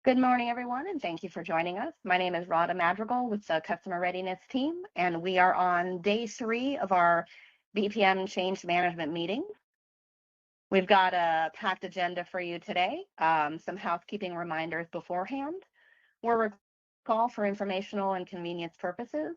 Good morning, everyone, and thank you for joining us. My name is Rhoda Madrigal with the Customer Readiness Team, and we are on day 3 of our BPM Change Management meeting. We've got a packed agenda for you today, some housekeeping reminders beforehand. We're a call for informational and convenience purposes.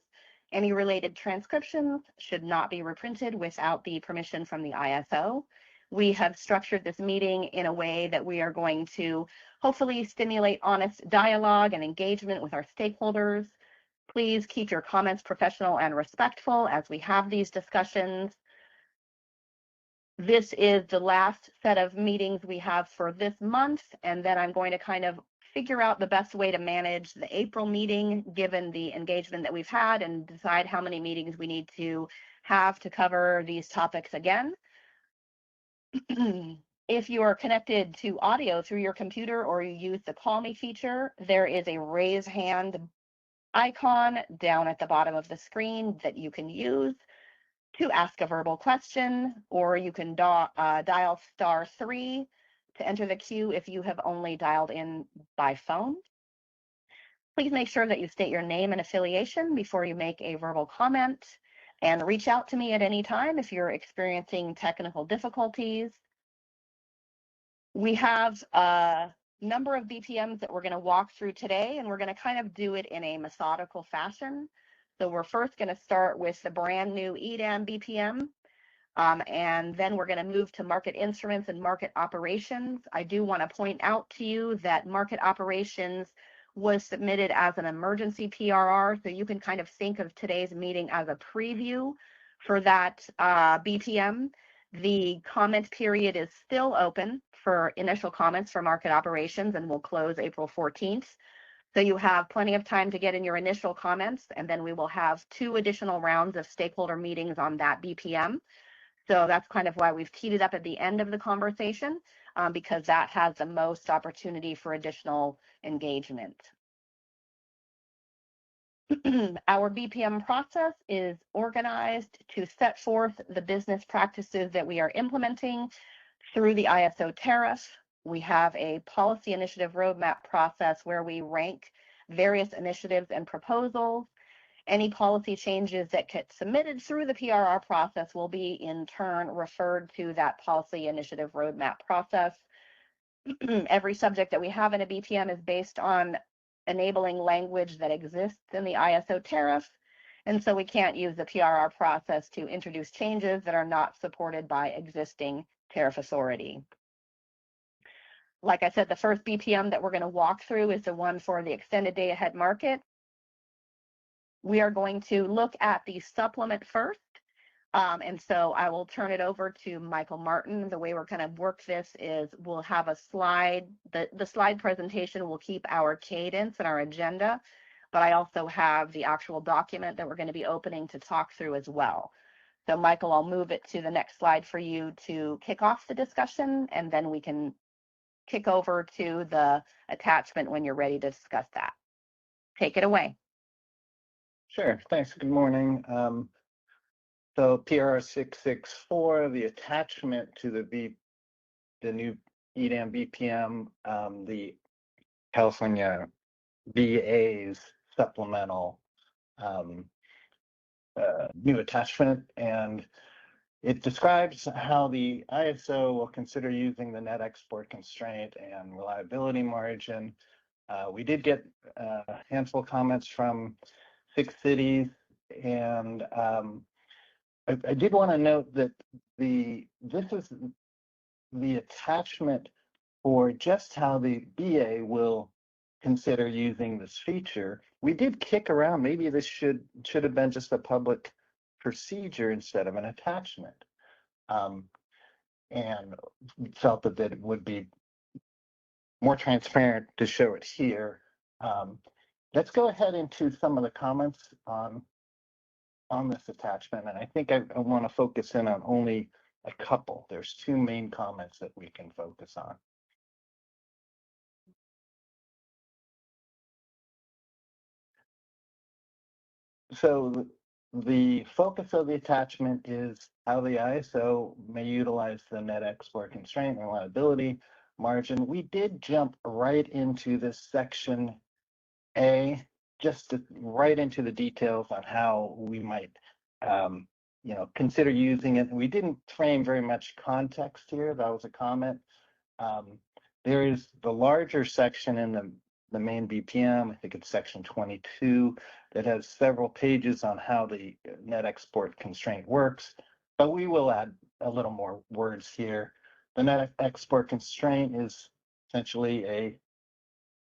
Any related transcriptions should not be reprinted without the permission from the ISO. We have structured this meeting in a way that we are going to hopefully stimulate honest dialogue and engagement with our stakeholders. Please keep your comments professional and respectful as we have these discussions. This is the last set of meetings we have for this month, and then I'm going to kind of figure out the best way to manage the April meeting given the engagement that we've had and decide how many meetings we need to have to cover these topics again. If you are connected to audio through your computer or you use the Call Me feature, there is a raise hand icon down at the bottom of the screen that you can use to ask a verbal question, or you can dial *3 to enter the queue if you have only dialed in by phone. Please make sure that you state your name and affiliation before you make a verbal comment, and reach out to me at any time if you're experiencing technical difficulties. We have a number of BPMs that we're going to walk through today, and we're going to kind of do it in a methodical fashion. So we're first going to start with the brand new EDAM BPM, and then we're going to move to market instruments and market operations. I do want to point out to you that market operations was submitted as an emergency PRR, so you can kind of think of today's meeting as a preview for that BPM. The comment period is still open for initial comments for market operations and will close April 14th. So you have plenty of time to get in your initial comments, and then we will have 2 additional rounds of stakeholder meetings on that BPM. So that's kind of why we've teed it up at the end of the conversation, because that has the most opportunity for additional engagement. Our BPM process is organized to set forth the business practices that we are implementing through the ISO tariff. We have a policy initiative roadmap process where we rank various initiatives and proposals. Any policy changes that get submitted through the PRR process will be in turn referred to that policy initiative roadmap process. Every subject that we have in a BPM is based on enabling language that exists in the ISO tariff, and so we can't use the PRR process to introduce changes that are not supported by existing tariff authority. Like I said, the first BPM that we're going to walk through is the one for the extended day ahead market. We are going to look at the supplement first, and so I will turn it over to Michael Martin. The way we're going to work this is we'll have a slide. The slide presentation will keep our cadence and our agenda, but I also have the actual document that we're going to be opening to talk through as well. So Michael, I'll move it to the next slide for you to kick off the discussion, and then we can kick over to the attachment when you're ready to discuss that. Take it away. Sure, thanks. Good morning. So PRR 664, the attachment to the new EDAM BPM, the California VA's supplemental new attachment, and it describes how the ISO will consider using the net export constraint and reliability margin. We did get a handful of comments from 6 cities, and I did want to note that this is the attachment for just how the BA will consider using this feature. We did kick around, maybe this should have been just a public procedure instead of an attachment, and felt that it would be more transparent to show it here. Let's go ahead into some of the comments on this attachment, and I think I want to focus in on only a couple. There's 2 main comments that we can focus on. So the focus of the attachment is how the ISO may utilize the net export constraint and reliability margin, we did jump right into this section A, right into the details on how we might, consider using it. We didn't frame very much context here. That was a comment. There is the larger section in the main BPM, I think it's section 22, that has several pages on how the net export constraint works, but we will add a little more words here. The net export constraint is essentially a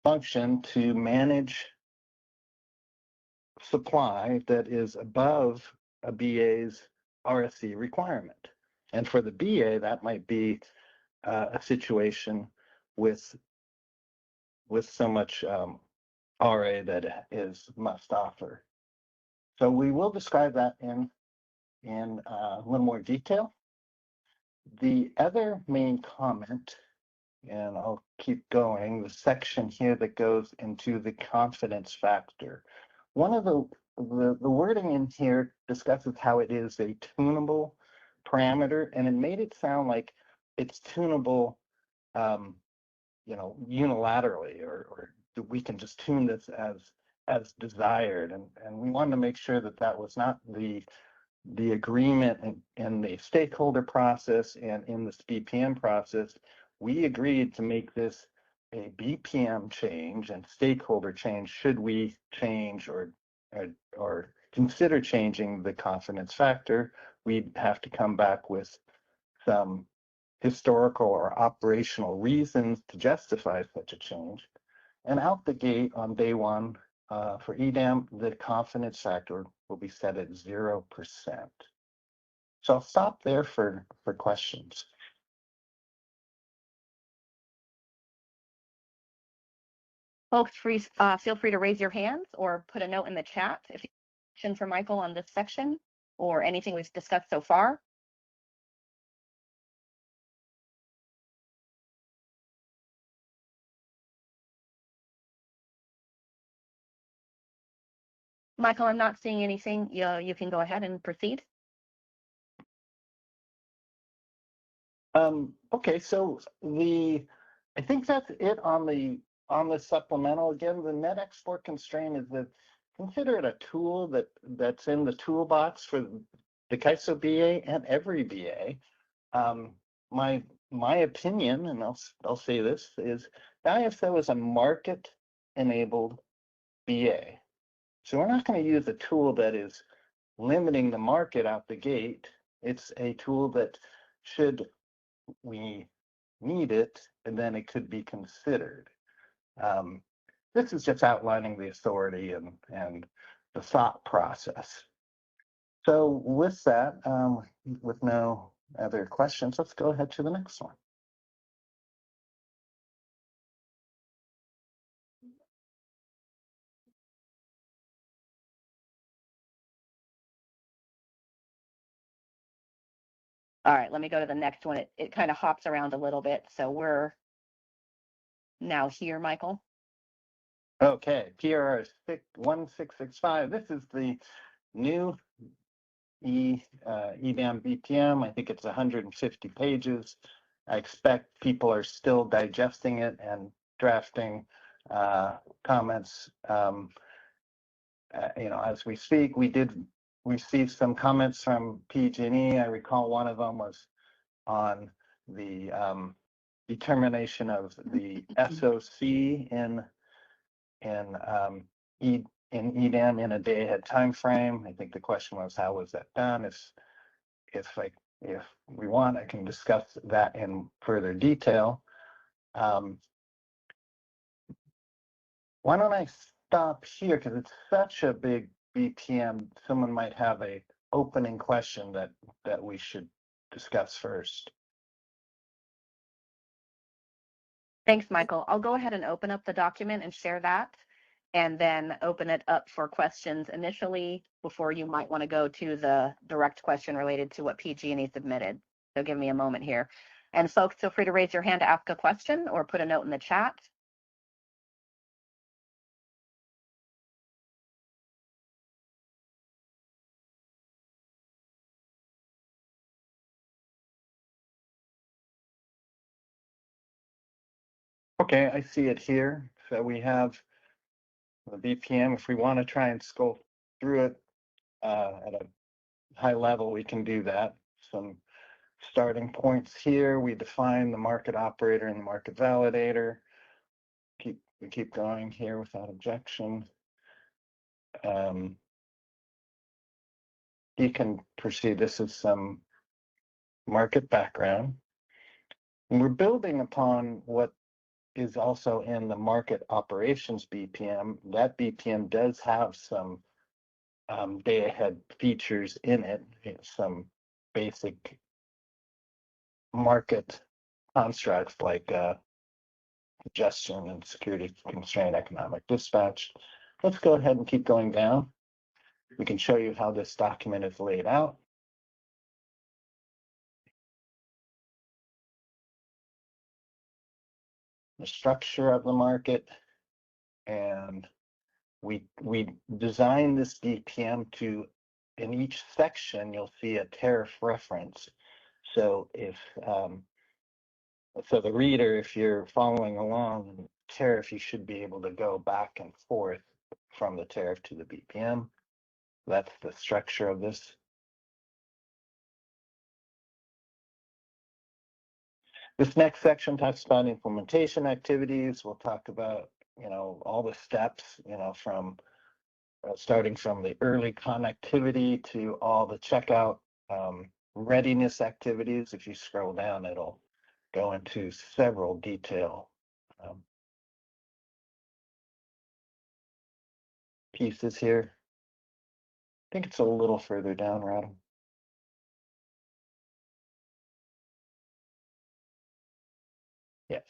function to manage supply that is above a BA's RSC requirement. And for the BA, that might be a situation with so much RA that is must offer. So we will describe that in a little more detail. The other main comment, and I'll keep going, the section here that goes into the confidence factor. One of the wording in here discusses how it is a tunable parameter, and it made it sound like it's tunable, unilaterally, or we can just tune this as desired. And we wanted to make sure that that was not the agreement in the stakeholder process and in this BPM process. We agreed to make this a BPM change and stakeholder change should we change or consider changing the confidence factor. We'd have to come back with some historical or operational reasons to justify such a change. And out the gate on day one, for EDAM, the confidence factor will be set at 0%. So I'll stop there for questions. Folks, feel free to raise your hands or put a note in the chat if you have a question for Michael on this section or anything we've discussed so far. Michael, I'm not seeing anything. You can go ahead and proceed. Okay, so I think that's it on the supplemental. Again, the net export constraint is consider it a tool that's in the toolbox for the KISO BA and every BA. My opinion, and I'll say this, is the ISO is a market-enabled BA. So we're not going to use a tool that is limiting the market out the gate. It's a tool that should we need it, and then it could be considered. This is just outlining the authority and the thought process. So with that, with no other questions, let's go ahead to the next one. All right, let me go to the next one. It kind of hops around a little bit. So we're now here, Michael. Okay, PRR 1665. This is the new EDAM BPM. I think it's 150 pages. I expect people are still digesting it and drafting comments. As we speak, we did receive some comments from PG&E. I recall one of them was on the determination of the SOC in EDAM in a day-ahead time frame. I think the question was, how was that done? If we want, I can discuss that in further detail. Why don't I stop here, because it's such a big BPM. Someone might have a opening question that we should discuss first. Thanks, Michael. I'll go ahead and open up the document and share that, and then open it up for questions initially before you might want to go to the direct question related to what PG&E submitted. So give me a moment here. And folks, feel free to raise your hand to ask a question or put a note in the chat. Okay, I see it here. So we have the BPM. If we want to try and scroll through it at a high level, we can do that. Some starting points here. We define the market operator and the market validator. We keep going here without objection. You can proceed. This is some market background. And we're building upon what is also in the market operations BPM. That BPM does have some day ahead features in it, some basic market constructs like congestion and security constraint economic dispatch. Let's go ahead and keep going down. We can show you how this document is laid out. The structure of the market, and we designed this BPM to, in each section, you'll see a tariff reference. So if so the reader, if you're following along tariff, you should be able to go back and forth from the tariff to the BPM. That's the structure of this. This next section talks about implementation activities. We'll talk about, all the steps, from starting from the early connectivity to all the checkout readiness activities. If you scroll down, it'll go into several detail pieces here. I think it's a little further down, Rodham. Yes.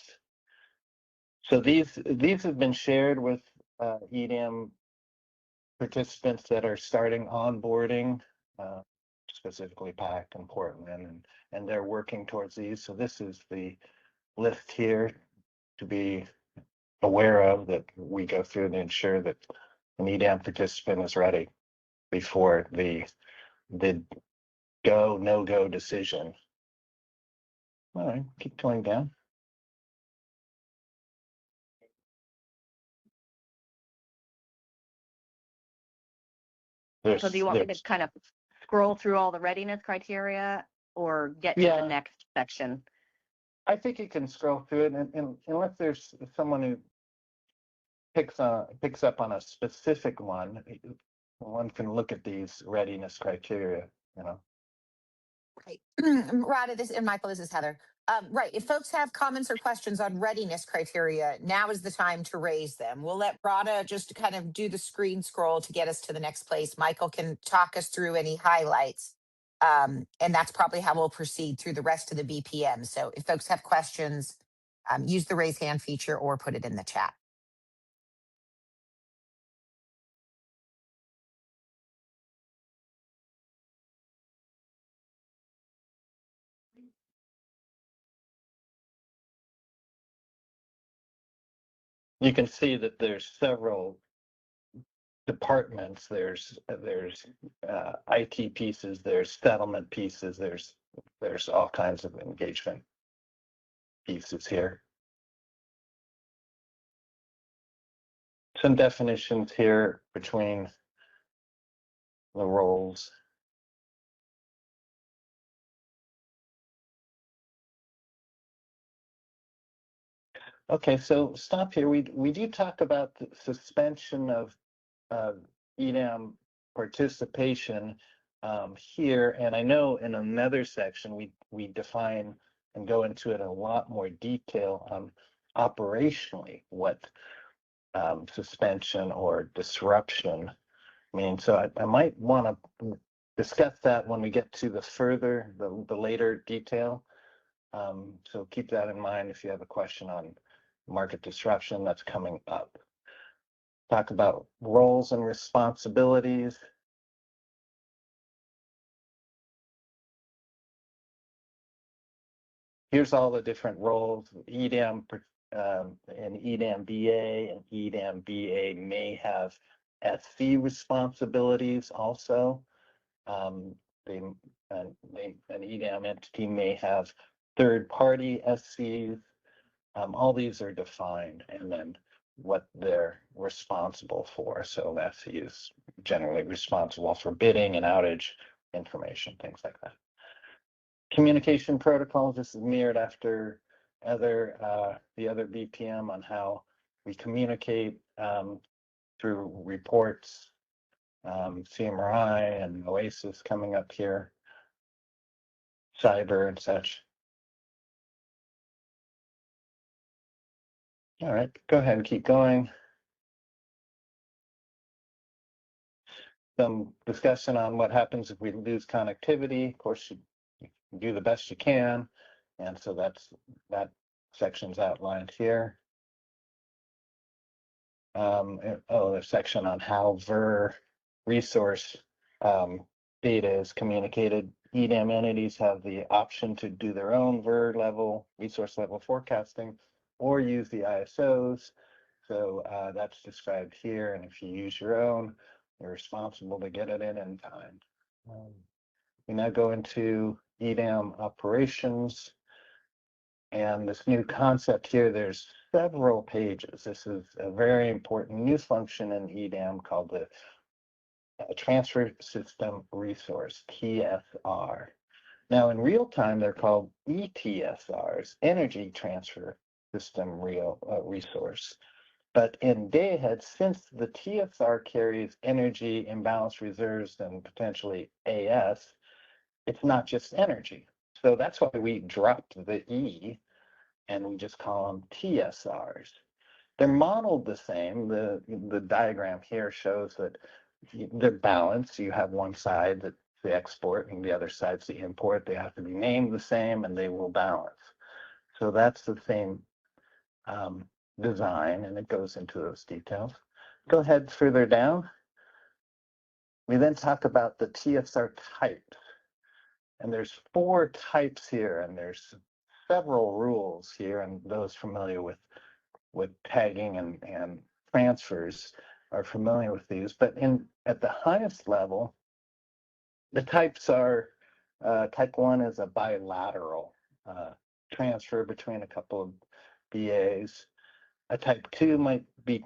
So these have been shared with EDM participants that are starting onboarding, specifically PAC and Portland, and they're working towards these. So this is the list here to be aware of that we go through to ensure that an EDM participant is ready before the go, no-go decision. All right, keep going down. So do you want me to kind of scroll through all the readiness criteria or get to the next section? I think you can scroll through it, and unless there's someone who picks up on a specific one can look at these readiness criteria, Right. Rada, and Michael, this is Heather. Right. If folks have comments or questions on readiness criteria, now is the time to raise them. We'll let Rada just kind of do the screen scroll to get us to the next place. Michael can talk us through any highlights. And that's probably how we'll proceed through the rest of the BPM. So if folks have questions, use the raise hand feature or put it in the chat. You can see that there's several departments. There's IT pieces, there's settlement pieces, there's all kinds of engagement pieces here. Some definitions here between the roles. Okay, so stop here. We do talk about the suspension of EDM participation here, and I know in another section we define and go into it in a lot more detail on operationally what suspension or disruption means. So I might want to discuss that when we get to the later detail. So keep that in mind if you have a question on market disruption that's coming up. Talk about roles and responsibilities. Here's all the different roles. EDM and EDM BA and EDM BA may have SC responsibilities also. An EDM entity may have third-party SCs. All these are defined and then what they're responsible for. So SE is generally responsible for bidding and outage information, things like that. Communication protocols, this is mirrored after the other BPM on how we communicate through reports, CMRI and OASIS coming up here, cyber and such. All right, go ahead and keep going. Some discussion on what happens if we lose connectivity. Of course, you do the best you can. And so that section's outlined here. A section on how VER resource data is communicated. EDAM entities have the option to do their own VER level, resource level forecasting, or use the ISOs. So that's described here. And if you use your own, you're responsible to get it in time. We now go into EDAM operations. And this new concept here, there's several pages. This is a very important new function in EDAM called the Transfer System Resource, TSR. Now in real time, they're called ETSRs, Energy Transfer System Resource. But in day ahead, since the TSR carries energy, imbalance reserves, and potentially AS, it's not just energy. So that's why we dropped the E and we just call them TSRs. They're modeled the same. The diagram here shows that they're balanced. You have one side that's the export and the other side's the import. They have to be named the same and they will balance. So that's the same design, and it goes into those details. Go ahead further down. We then talk about the TSR types. And there's 4 types here, and there's several rules here, and those familiar with tagging and transfers are familiar with these. But at the highest level, the types are type 1 is a bilateral transfer between a couple of BAs. A type 2 might be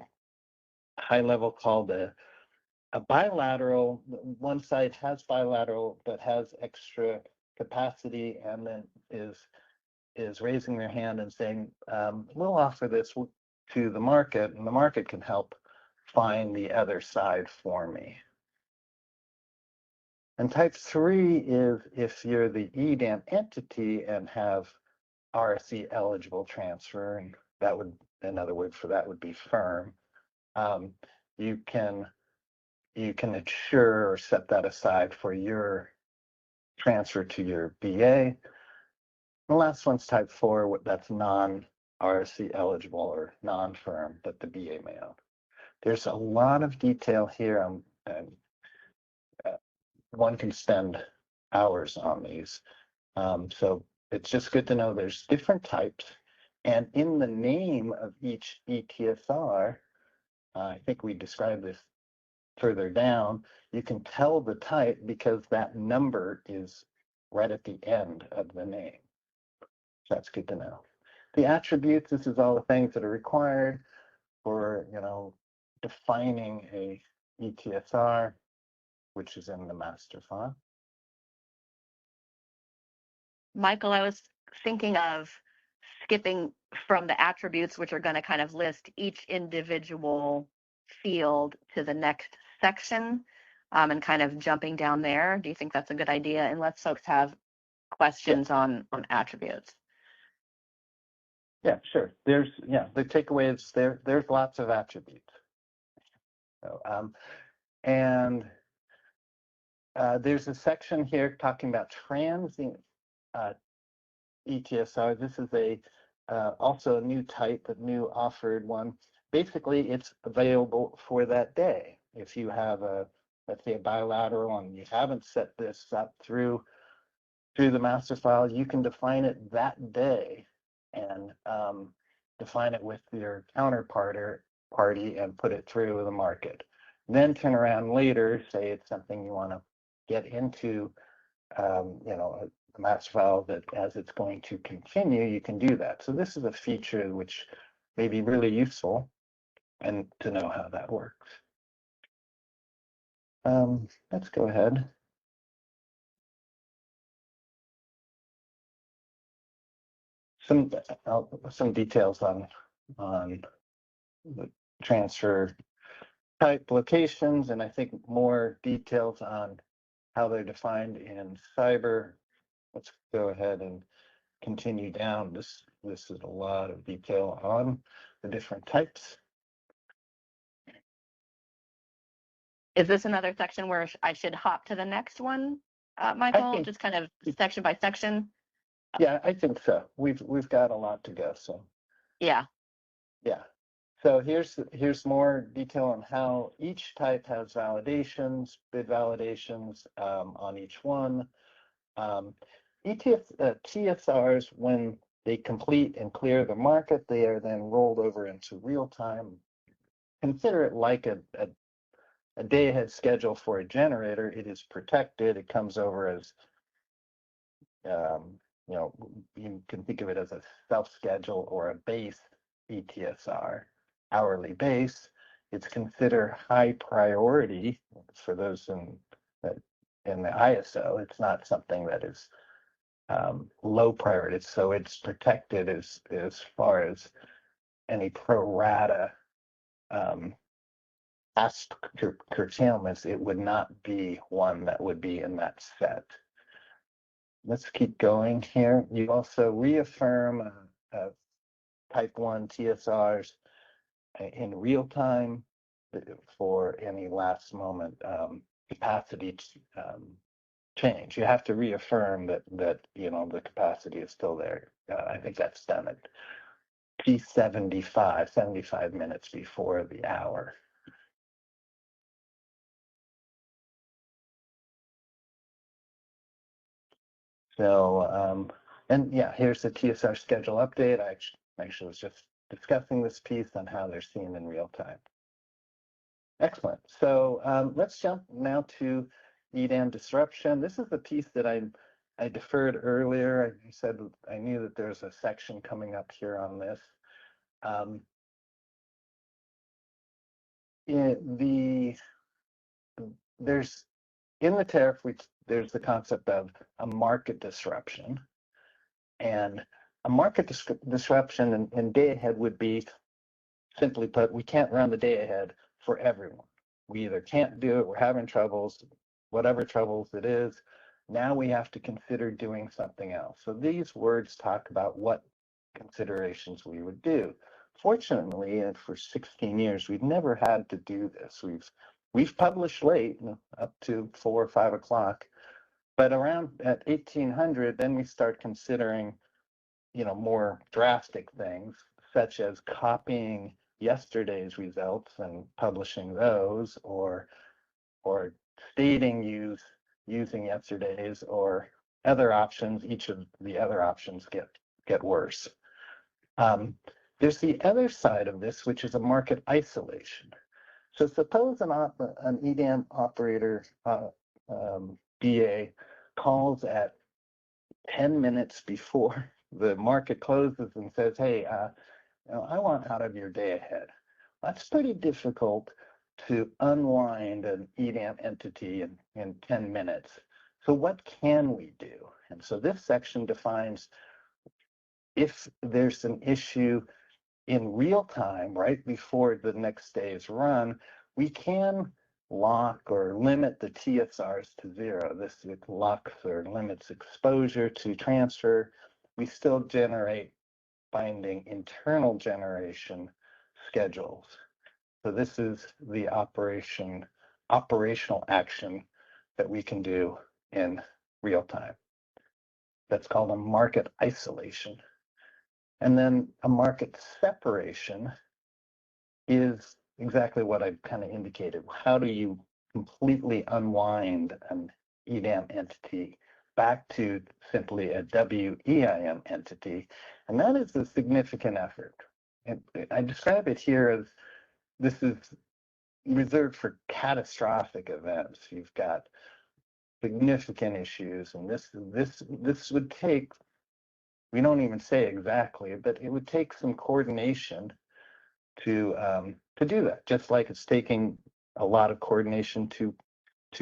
high level called a bilateral. One side has bilateral but has extra capacity and then is raising their hand and saying, we'll offer this to the market and the market can help find the other side for me. And type 3 is if you're the EDAM entity and have RSC eligible transfer, and that would, another word for that would be firm. You can assure or set that aside for your transfer to your BA. The last one's type 4, that's non-RSC eligible or non-firm, but the BA may own. There's a lot of detail here, and one can spend hours on these. So it's just good to know there's different types. And in the name of each ETSR, I think we described this further down, you can tell the type because that number is right at the end of the name. So that's good to know. The attributes, this is all the things that are required for, defining a ETSR, which is in the master file. Michael, I was thinking of skipping from the attributes, which are going to kind of list each individual field to the next section, and kind of jumping down there. Do you think that's a good idea? Unless folks have questions on attributes. Yeah, sure. The takeaway is there's lots of attributes. So, there's a section here talking about transient ETSR. This is also a new type, a new offered one. Basically, it's available for that day. If you have let's say a bilateral and you haven't set this up through the master file, you can define it that day and define it with your counterparty and put it through the market. Then turn around later, say it's something you want to get into, the master file that as it's going to continue, you can do that. So this is a feature which may be really useful and to know how that works. Let's go ahead. Some details on the transfer type locations, and I think more details on how they're defined in cyber. Let's go ahead and continue down. This is a lot of detail on the different types. Is this another section where I should hop to the next one, Michael? Just kind of section by section? Yeah, I think so. We've got a lot to go, so. Yeah. Yeah. So here's more detail on how each type has validations, bid validations on each one. TSRs, when they complete and clear the market, they are then rolled over into real time. Consider it like a day ahead schedule for a generator. It is protected. It comes over as, you know, you can think of it as a self-schedule or a base ETSR, hourly base. It's considered high priority for those in the ISO. It's not something that is low priority. So it's protected as far as any pro rata past curtailments. It would not be one that would be in that set. Let's keep going here. You also reaffirm type 1 TSRs in real time for any last moment capacity change. You have to reaffirm that you know the capacity is still there. I think that's done at P75, 75 minutes before the hour. So, and yeah, here's the TSR schedule update. I actually was just discussing this piece on how they're seen in real time. Excellent. So let's jump now to EDAM disruption. This is the piece that I deferred earlier. I said I knew that there's a section coming up here on this. There's in the tariff, there's the concept of a market disruption, and a market disruption in day ahead would be, simply put, we can't run the day ahead for everyone. We either can't do it, we're having troubles, whatever troubles it is. Now we have to consider doing something else. So these words talk about what considerations we would do. Fortunately, and for 16 years, we've never had to do this. We've published late, up to 4 or 5 o'clock, but around at 1800, then we start considering, you know, more drastic things, such as copying yesterday's results and publishing those, or stating using yesterday's, or other options. Each of the other options get worse. There's the other side of this, which is a market isolation. So suppose an EDAM operator, BA, calls at 10 minutes before the market closes and says, hey, you know, I want out of your day ahead. That's pretty difficult to unwind an EDAM entity in 10 minutes. So what can we do? And so this section defines if there's an issue in real time, right before the next day's run, we can lock or limit the TSRs to 0. This locks or limits exposure to transfer. We still generate binding internal generation schedules. So this is the operational action that we can do in real time. That's called a market isolation. And then a market separation is exactly what I've kind of indicated. How do you completely unwind an EDAM entity back to simply a WEIM entity? And that is a significant effort. And I describe it here as this is reserved for catastrophic events. You've got significant issues, and this would take, we don't even say exactly, but it would take some coordination to do that, just like it's taking a lot of coordination to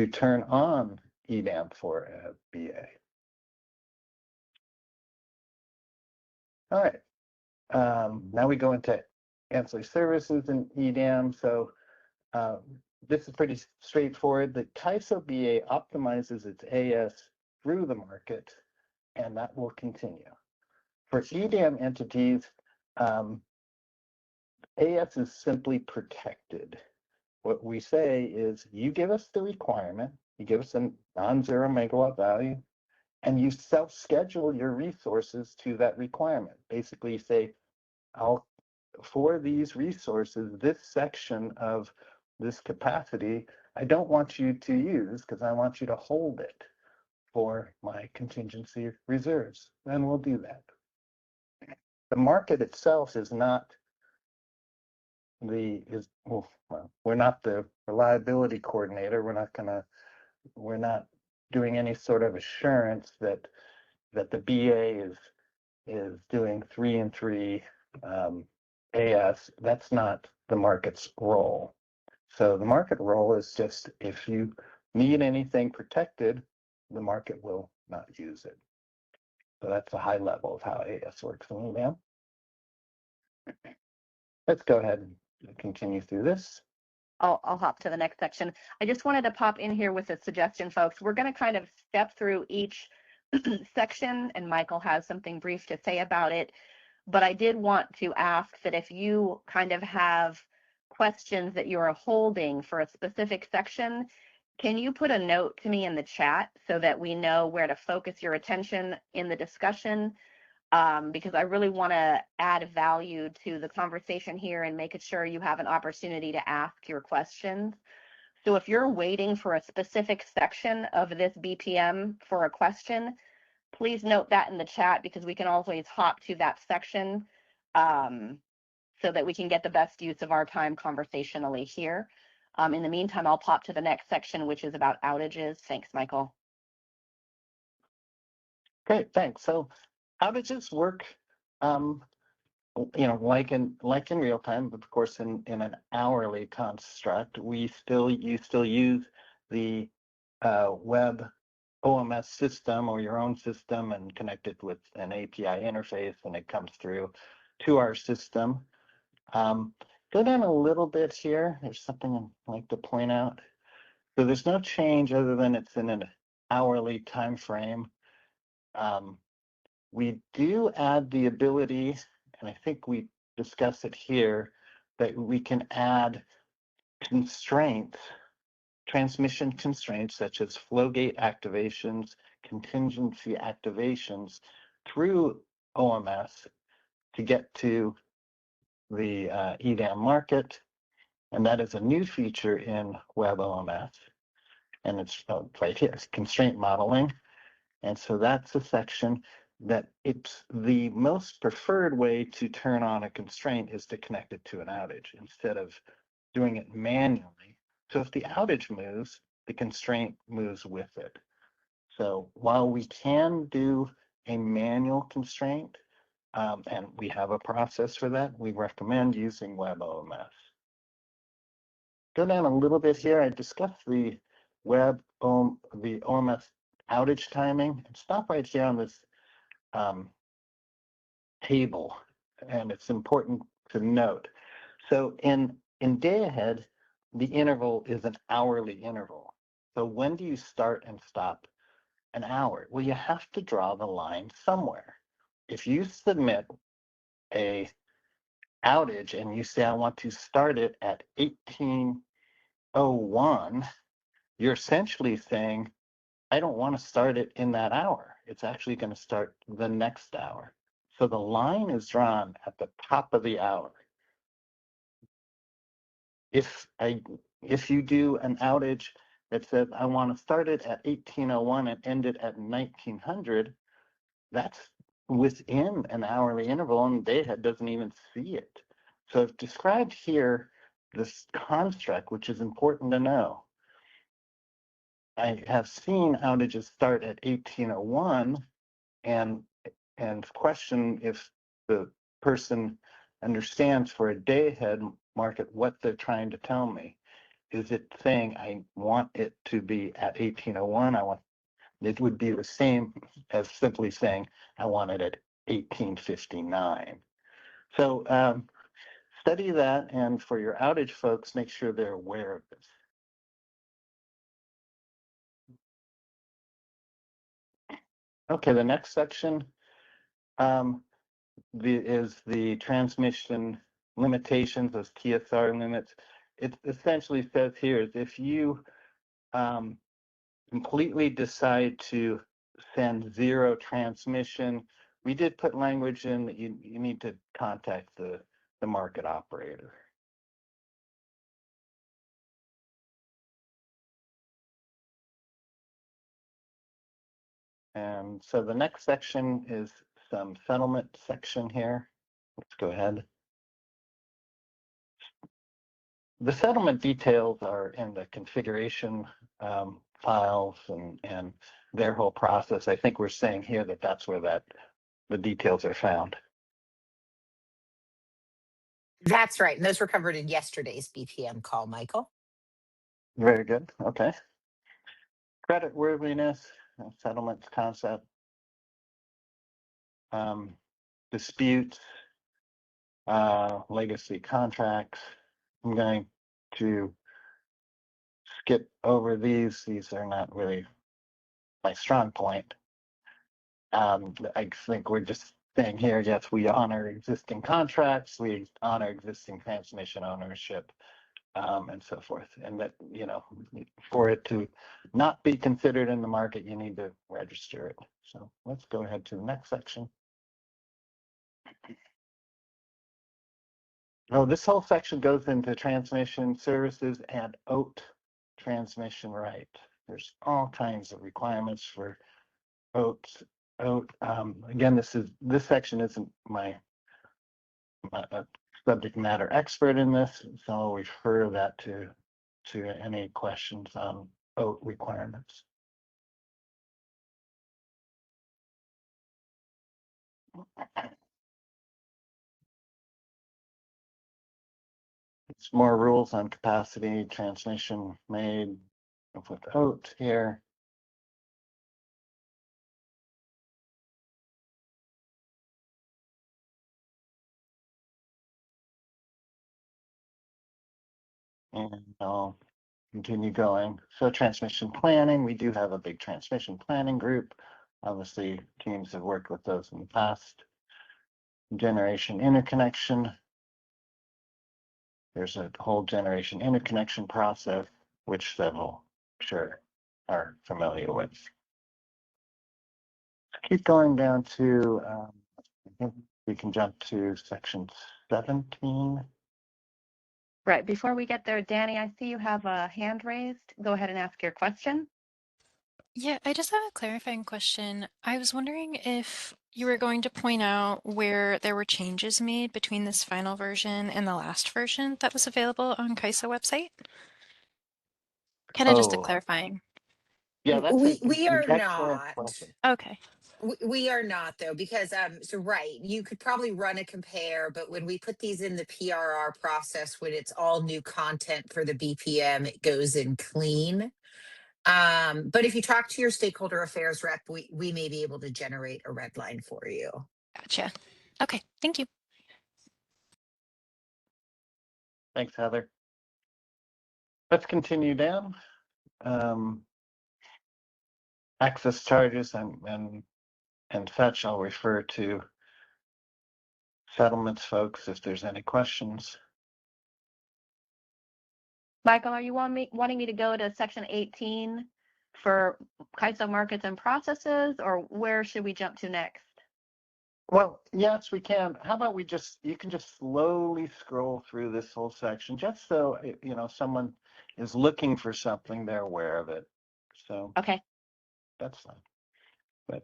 turn on EDAM for a BA. All right, now we go into ancillary services in EDAM. So this is pretty straightforward. The CAISO BA optimizes its AS through the market, and that will continue. For EDAM entities, AS is simply protected. What we say is, you give us the requirement, you give us a non-zero megawatt value, and you self-schedule your resources to that requirement. Basically, you say, for these resources, this section of this capacity, I don't want you to use because I want you to hold it for my contingency reserves. Then we'll do that. The market itself is not we're not the reliability coordinator. We're not doing any sort of assurance that the BA is doing 3 and 3 AS. That's not the market's role. So the market role is just, if you need anything protected, the market will not use it. So that's a high level of how AS works in EDAM. Let's go ahead and continue through this. I'll hop to the next section. I just wanted to pop in here with a suggestion, folks. We're going to kind of step through each section, and Michael has something brief to say about it. But I did want to ask that if you kind of have questions that you're holding for a specific section, can you put a note to me in the chat so that we know where to focus your attention in the discussion? Because I really want to add value to the conversation here and make sure you have an opportunity to ask your questions. So if you're waiting for a specific section of this BPM for a question, please note that in the chat, because we can always hop to that section so that we can get the best use of our time conversationally here. In the meantime, I'll pop to the next section, which is about outages. Thanks, Michael. Great, thanks. So outages work, like in real time, but of course in an hourly construct. You still use the web OMS system or your own system and connect it with an API interface, and it comes through to our system. Go down a little bit here. There's something I'd like to point out. So there's no change other than it's in an hourly time frame. We do add the ability, and I think we discuss it here, that we can add constraints, transmission constraints, such as flow gate activations, contingency activations through OMS to get to the EDAM market. And that is a new feature in Web OMS. And it's right here, it's constraint modeling. And so that's a section that it's the most preferred way to turn on a constraint is to connect it to an outage instead of doing it manually. So if the outage moves, the constraint moves with it. So while we can do a manual constraint, and we have a process for that, we recommend using Web OMS. Go down a little bit here. I discussed the the OMS outage timing, and stop right here on this table, and it's important to note. So in day ahead, the interval is an hourly interval. So when do you start and stop an hour? Well, you have to draw the line somewhere. If you submit a outage and you say, I want to start it at 18:01, you're essentially saying, I don't want to start it in that hour. It's actually going to start the next hour. So the line is drawn at the top of the hour. If you do an outage that says, I want to start it at 18:01 and end it at 1900, that's within an hourly interval, and Dayhead doesn't even see it. So I've described here this construct, which is important to know. I have seen outages start at 1801 and question if the person understands for a day ahead market what they're trying to tell me. Is it saying I want it to be at 1801? It would be the same as simply saying I want it at 1859. So study that, and for your outage folks, make sure they're aware of this. Okay, the next section is the transmission limitations, those TSR limits. It essentially says here is if you completely decide to send zero transmission, we did put language in that you need to contact the market operator. And so the next section is some settlement section here. Let's go ahead. The settlement details are in the configuration files and their whole process. I think we're saying here that that's where the details are found. That's right. And those were covered in yesterday's BPM call, Michael. Very good. Okay. Credit worthiness, settlements concept, disputes, legacy contracts. I'm going to skip over these. These are not really my strong point. I think we're just saying here, yes, we honor existing contracts, we honor existing transmission ownership, and so forth. And that, you know, for it to not be considered in the market, you need to register it. So let's go ahead to the next section. Oh, this whole section goes into transmission services and OAT transmission right. There's all kinds of requirements for OAT. Again, this section isn't my subject matter expert in this, so I'll refer that to any questions on OAT requirements. It's more rules on capacity transmission made with OAT here. And I'll continue going. So transmission planning, we do have a big transmission planning group. Obviously, teams have worked with those in the past. Generation interconnection. There's a whole generation interconnection process, which several sure are familiar with. Keep going down to, I think we can jump to section 17. Right, before we get there, Danny, I see you have a hand raised. Go ahead and ask your question. Yeah, I just have a clarifying question. I was wondering if you were going to point out where there were changes made between this final version and the last version that was available on CAISO website? Kind of just a Oh, clarifying. yeah, that's We an are excellent not. question. Okay. We are not though, because so right, you could probably run a compare, but when we put these in the PRR process, when it's all new content for the BPM, it goes in clean. But if you talk to your stakeholder affairs rep, we may be able to generate a red line for you. Gotcha. Okay, thank you. Thanks, Heather. Let's continue down. Access charges and such, I'll refer to settlements folks if there's any questions. Michael, are you wanting me to go to section 18 for CAISO markets and processes, or where should we jump to next? Well, yes, we can. How about you can just slowly scroll through this whole section, just so, you know, someone is looking for something, they're aware of it. So Okay. that's fine. But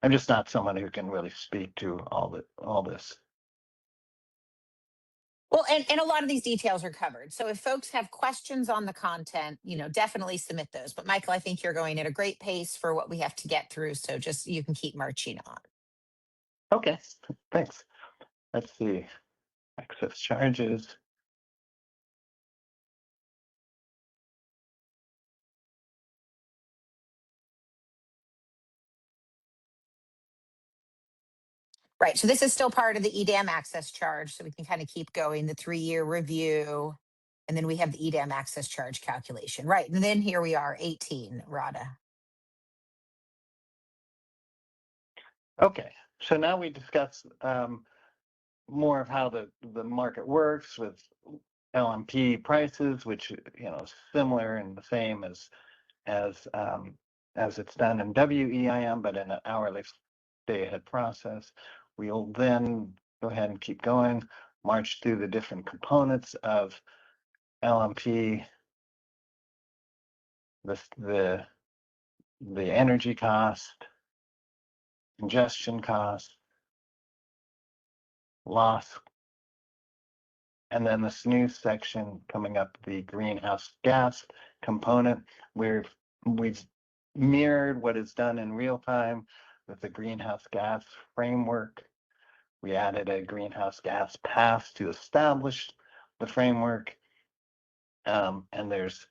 I'm just not someone who can really speak to all this. Well, and a lot of these details are covered. So if folks have questions on the content, definitely submit those. But Michael, I think you're going at a great pace for what we have to get through. So just you can keep marching on. Okay, thanks. Let's see. Access charges. Right. So this is still part of the EDAM access charge. So we can kind of keep going the 3-year review. And then we have the EDAM access charge calculation. Right. And then here we are, 18, Rada. Okay, so now we discuss more of how the market works with LMP prices, which is similar and the same as it's done in WEIM, but in an hourly day-ahead process. We'll then go ahead and keep going, march through the different components of LMP, the energy cost, congestion cost, loss, and then this new section coming up, the greenhouse gas component, where we've mirrored what is done in real time with the greenhouse gas framework. We added a greenhouse gas path to establish the framework. And there's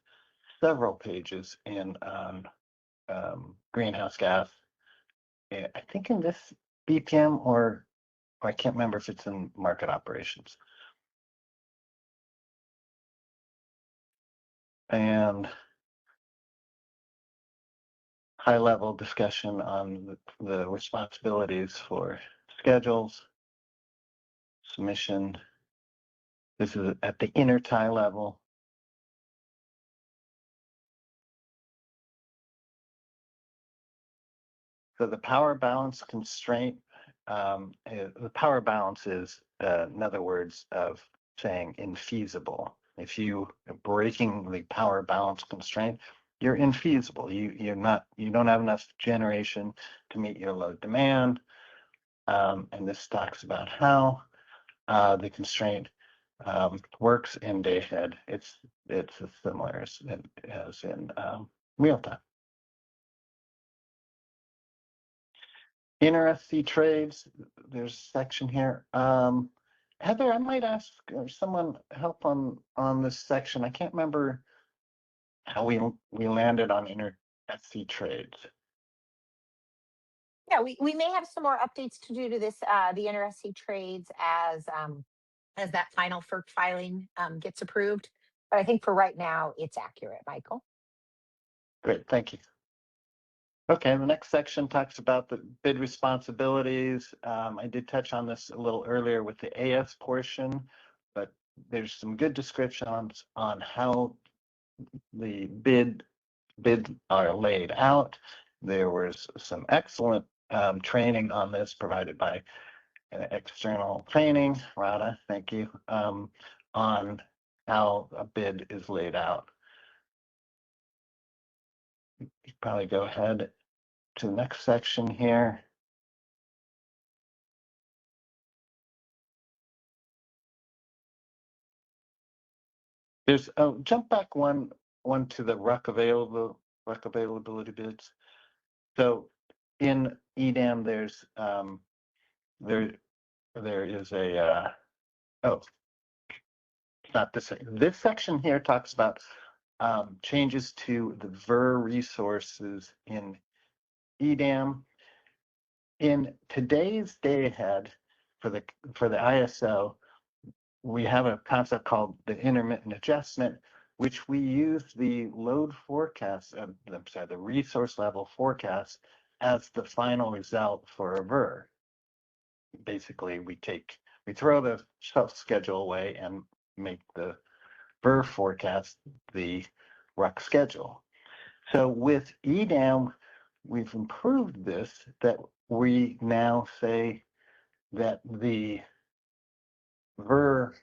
several pages in greenhouse gas. I think in this BPM or I can't remember if it's in market operations. And high-level discussion on the responsibilities for schedules, submission. This is at the inter-tie level. So the power balance constraint, the power balance is in other words of saying infeasible. If you are breaking the power balance constraint, you're infeasible. You don't have enough generation to meet your load demand. And this talks about how the constraint works in day-ahead. It's as similar as in real time. Inter-SC trades, there's a section here. Heather, I might ask someone help on this section. I can't remember how we landed on inter-SC trades. Yeah, we may have some more updates to do to this, the NRSC trades as that final FERC filing gets approved. But I think for right now, it's accurate, Michael. Great, thank you. Okay, the next section talks about the bid responsibilities. I did touch on this a little earlier with the AS portion, but there's some good descriptions on how the bids are laid out. There was some excellent training on this provided by external training, Rada, thank you, on how a bid is laid out. You probably go ahead to the next section here. There's jump back one to the RUC availability bids. So in EDAM, there's there is a not this section. This section here talks about changes to the VER resources in EDAM. In today's day ahead for the ISO, we have a concept called the intermittent adjustment, which we use the load forecast, the resource level forecast as the final result for a VER. Basically, we throw the schedule away and make the VER forecast the RUC schedule. So with EDAM, we've improved this, that we now say that the VER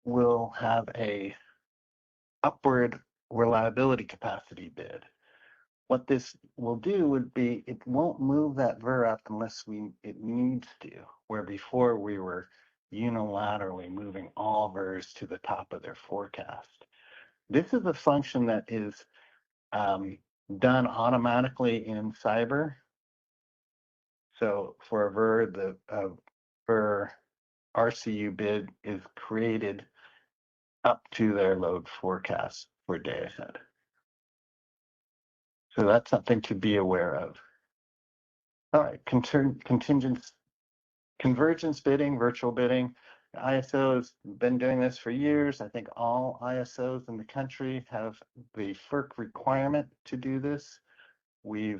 will have a upward reliability capacity bid. What this will do would be it won't move that VER up unless it needs to, where before we were unilaterally moving all VERs to the top of their forecast. This is a function that is done automatically in Cyber. So for a VER, the VER RCU bid is created up to their load forecast for day ahead. So that's something to be aware of. All right, convergence bidding, virtual bidding. ISO has been doing this for years. I think all ISOs in the country have the FERC requirement to do this. I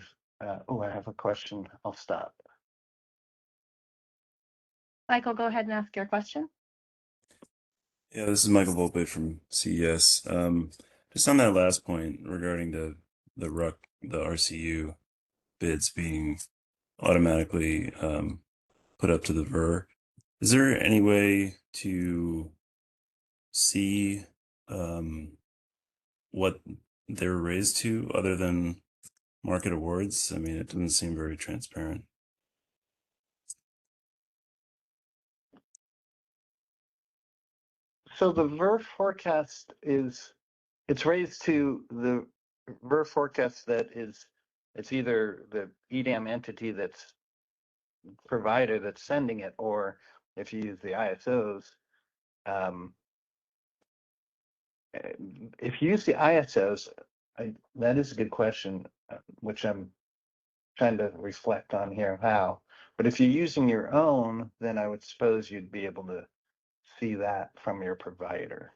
have a question. I'll stop. Michael, go ahead and ask your question. Yeah, this is Michael Volpe from CES. Just on that last point regarding the RCU bids being automatically put up to the VER, is there any way to see what they're raised to other than market awards? I mean, it doesn't seem very transparent. So the VER forecast it's raised to the VER forecast it's either the EDAM entity that's provider that's sending it, or if you use the ISOs, if you use the ISOs, that is a good question, which I'm trying to reflect on here how. But if you're using your own, then I would suppose you'd be able to see that from your provider.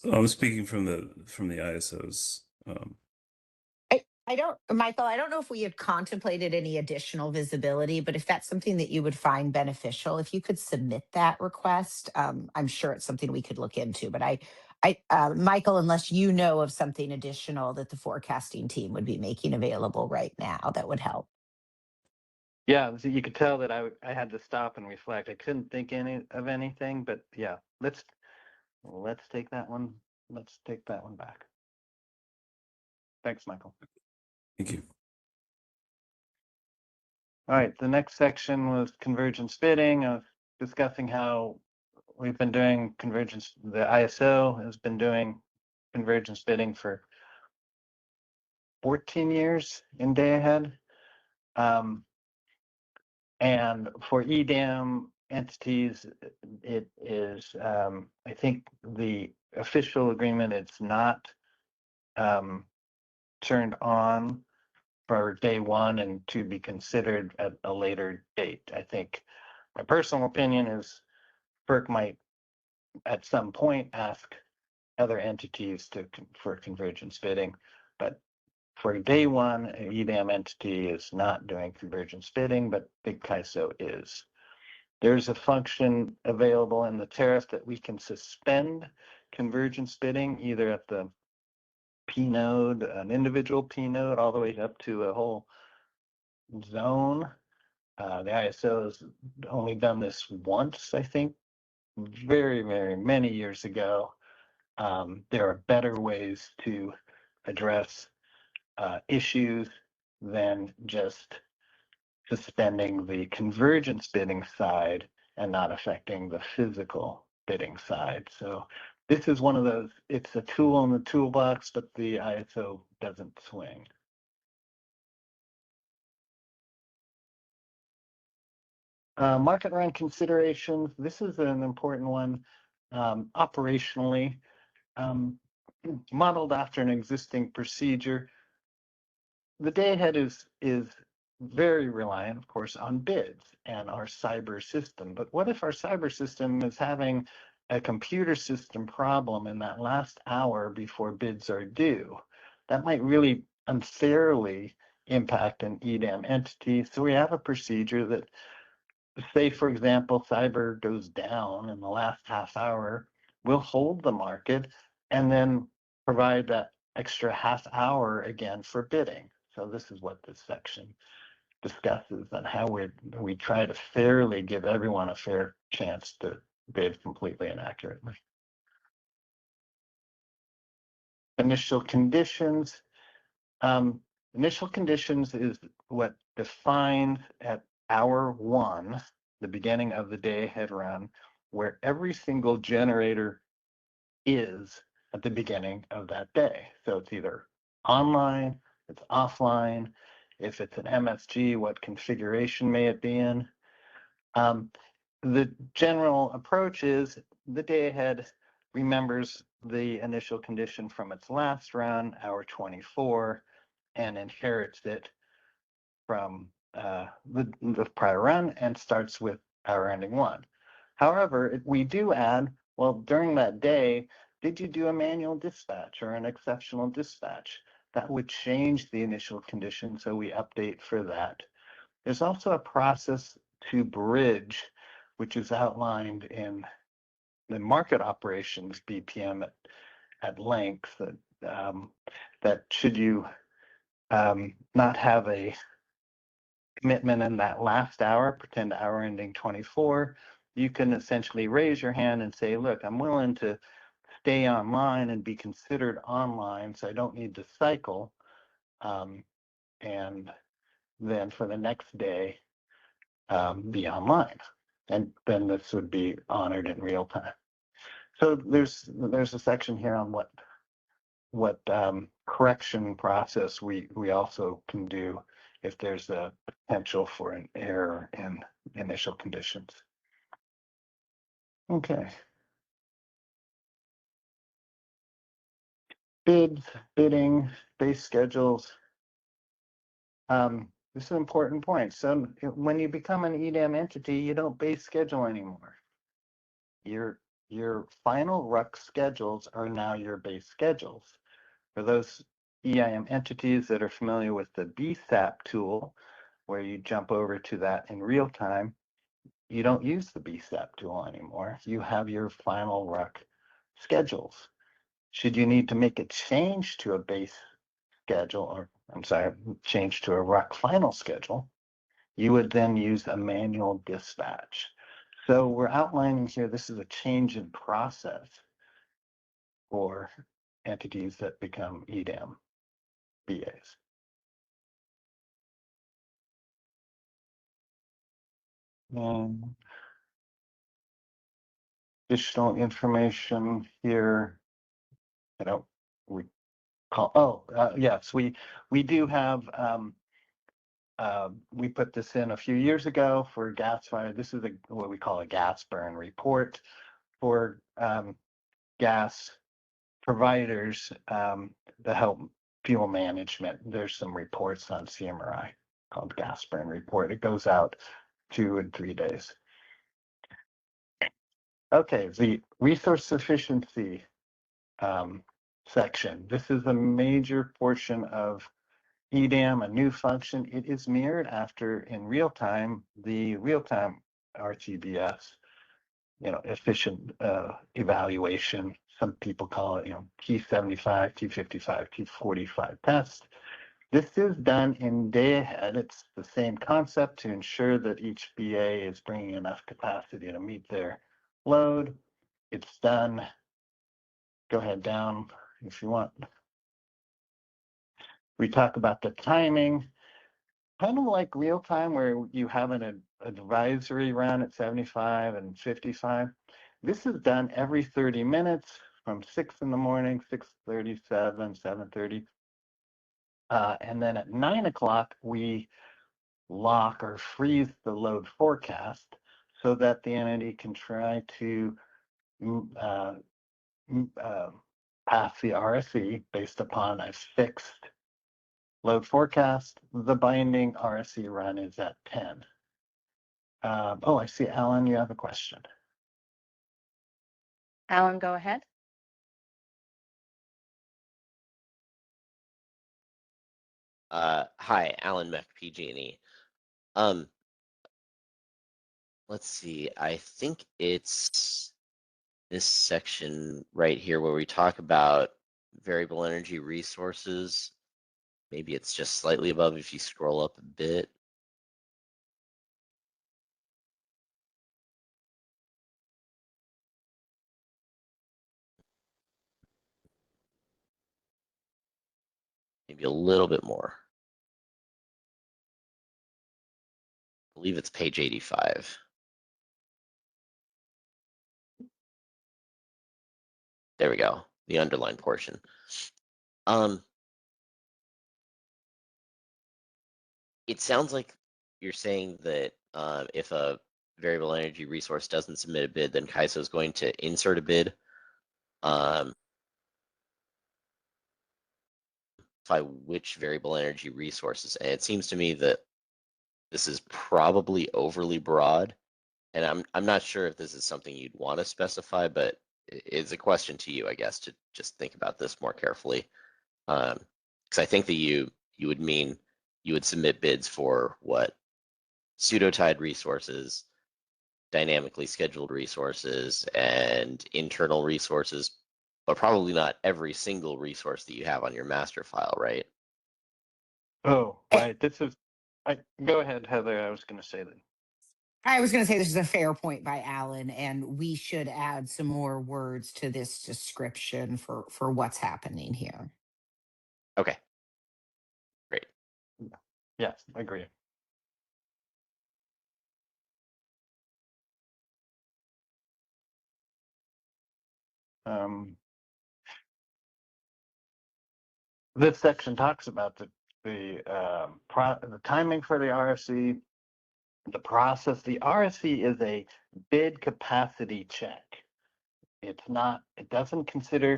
I'm speaking from the ISOs. Michael, I don't know if we had contemplated any additional visibility, but if that's something that you would find beneficial, if you could submit that request, I'm sure it's something we could look into. But Michael, unless you know of something additional that the forecasting team would be making available right now, that would help. Yeah, so you could tell that I had to stop and reflect. I couldn't think of anything, but yeah, let's take that one. Let's take that one back. Thanks, Michael. Thank you. All right, the next section was convergence bidding, discussing how we've been doing convergence. The ISO has been doing convergence bidding for 14 years in day ahead. And for EDAM entities, it is, I think the official agreement, it's not turned on for day one and to be considered at a later date. I think my personal opinion is FERC might at some point ask other entities for convergence bidding, but for day one, an EDAM entity is not doing convergence bidding, but Big CAISO is. There's a function available in the tariff that we can suspend convergence bidding either at the P node, an individual P node, all the way up to a whole zone. The ISO has only done this once, I think, very, very many years ago. There are better ways to address issues than just suspending the convergence bidding side and not affecting the physical bidding side. So this is one of those, it's a tool in the toolbox, but the ISO doesn't swing. Market run considerations. This is an important one. Operationally, modeled after an existing procedure, the day ahead is very reliant, of course, on bids and our cyber system. But what if our cyber system is having a computer system problem in that last hour before bids are due? That might really unfairly impact an EDAM entity. So we have a procedure that, say, for example, cyber goes down in the last half hour, we'll hold the market and then provide that extra half hour again for bidding. So this is what this section discusses and how we try to fairly give everyone a fair chance to bid completely and accurately. Initial conditions. Initial conditions is what defines at hour one the beginning of the day ahead run, where every single generator is at the beginning of that day. So it's either online, it's offline. If it's an MSG, what configuration may it be in? The general approach is the day ahead remembers the initial condition from its last run, hour 24, and inherits it from the prior run and starts with hour ending 1. However, we do add, well, during that day, did you do a manual dispatch or an exceptional dispatch? That would change the initial condition, so we update for that. There's also a process to bridge, which is outlined in the market operations BPM at length, that should you not have a commitment in that last hour, pretend hour ending 24, you can essentially raise your hand and say, look, I'm willing to stay online and be considered online, so I don't need to cycle. And then for the next day, be online. And then this would be honored in real time. So there's a section here on what correction process we also can do if there's a potential for an error in initial conditions. Okay. Bids, bidding, base schedules. This is an important point. So when you become an EDAM entity, you don't base schedule anymore. Your final RUC schedules are now your base schedules. For those EIM entities that are familiar with the BSAP tool, where you jump over to that in real time, you don't use the BSAP tool anymore. You have your final RUC schedules. Should you need to make a change to a base schedule, or I'm sorry, change to a RUC final schedule, you would then use a manual dispatch. So we're outlining here, this is a change in process for entities that become EDAM BAs. Additional information here, we call, yes, we do have, we put this in a few years ago for gas fire. This is what we call a gas burn report for gas providers to help fuel management. There's some reports on CMRI called gas burn report. It goes out 2 and 3 days. Okay, the resource sufficiency section. This is a major portion of EDAM, a new function. It is mirrored after in real time, the real-time RTBS, efficient evaluation. Some people call it, T75, T55, T45 test. This is done in day ahead. It's the same concept to ensure that each BA is bringing enough capacity to meet their load. It's done. Go ahead down if you want. We talk about the timing, kind of like real time where you have an advisory run at 75 and 55. This is done every 30 minutes from 6 in the morning, 6:37, 7:30. And then at 9 o'clock, we lock or freeze the load forecast so that the entity can try to pass the RSE based upon a fixed load forecast. The binding RSE run is at 10. Oh, I see, Alan, you have a question. Alan, go ahead. Hi, Alan Meck, PG&E. Let's see. I think it's this section right here where we talk about variable energy resources. Maybe it's just slightly above if you scroll up a bit. Maybe a little bit more. I believe it's page 85. There we go. The underlined portion. It sounds like you're saying that if a variable energy resource doesn't submit a bid, then CAISO is going to insert a bid. By which variable energy resources, and it seems to me that this is probably overly broad, and I'm not sure if this is something you'd want to specify, but it's a question to you, I guess, to just think about this more carefully, because I think that you would mean you would submit bids for what pseudo-tied resources, dynamically scheduled resources, and internal resources, but probably not every single resource that you have on your master file, right? Oh, right. Go ahead, Heather. I was going to say that. I was going to say this is a fair point by Alan, and we should add some more words to this description for what's happening here. Okay, great. Yes, I agree. This section talks about the timing for the RFC, the process. The RFC is a bid capacity check. It doesn't consider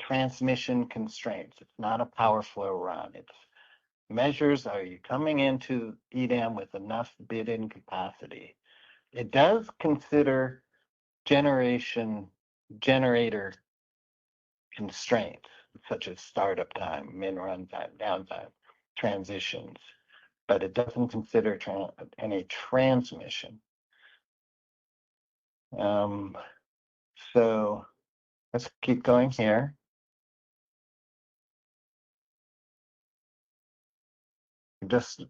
transmission constraints. It's not a power flow run. It's measures, are you coming into EDAM with enough bid-in capacity? It does consider generator constraints, such as startup time, min run time, downtime, transitions, but it doesn't consider any transmission. So let's keep going here.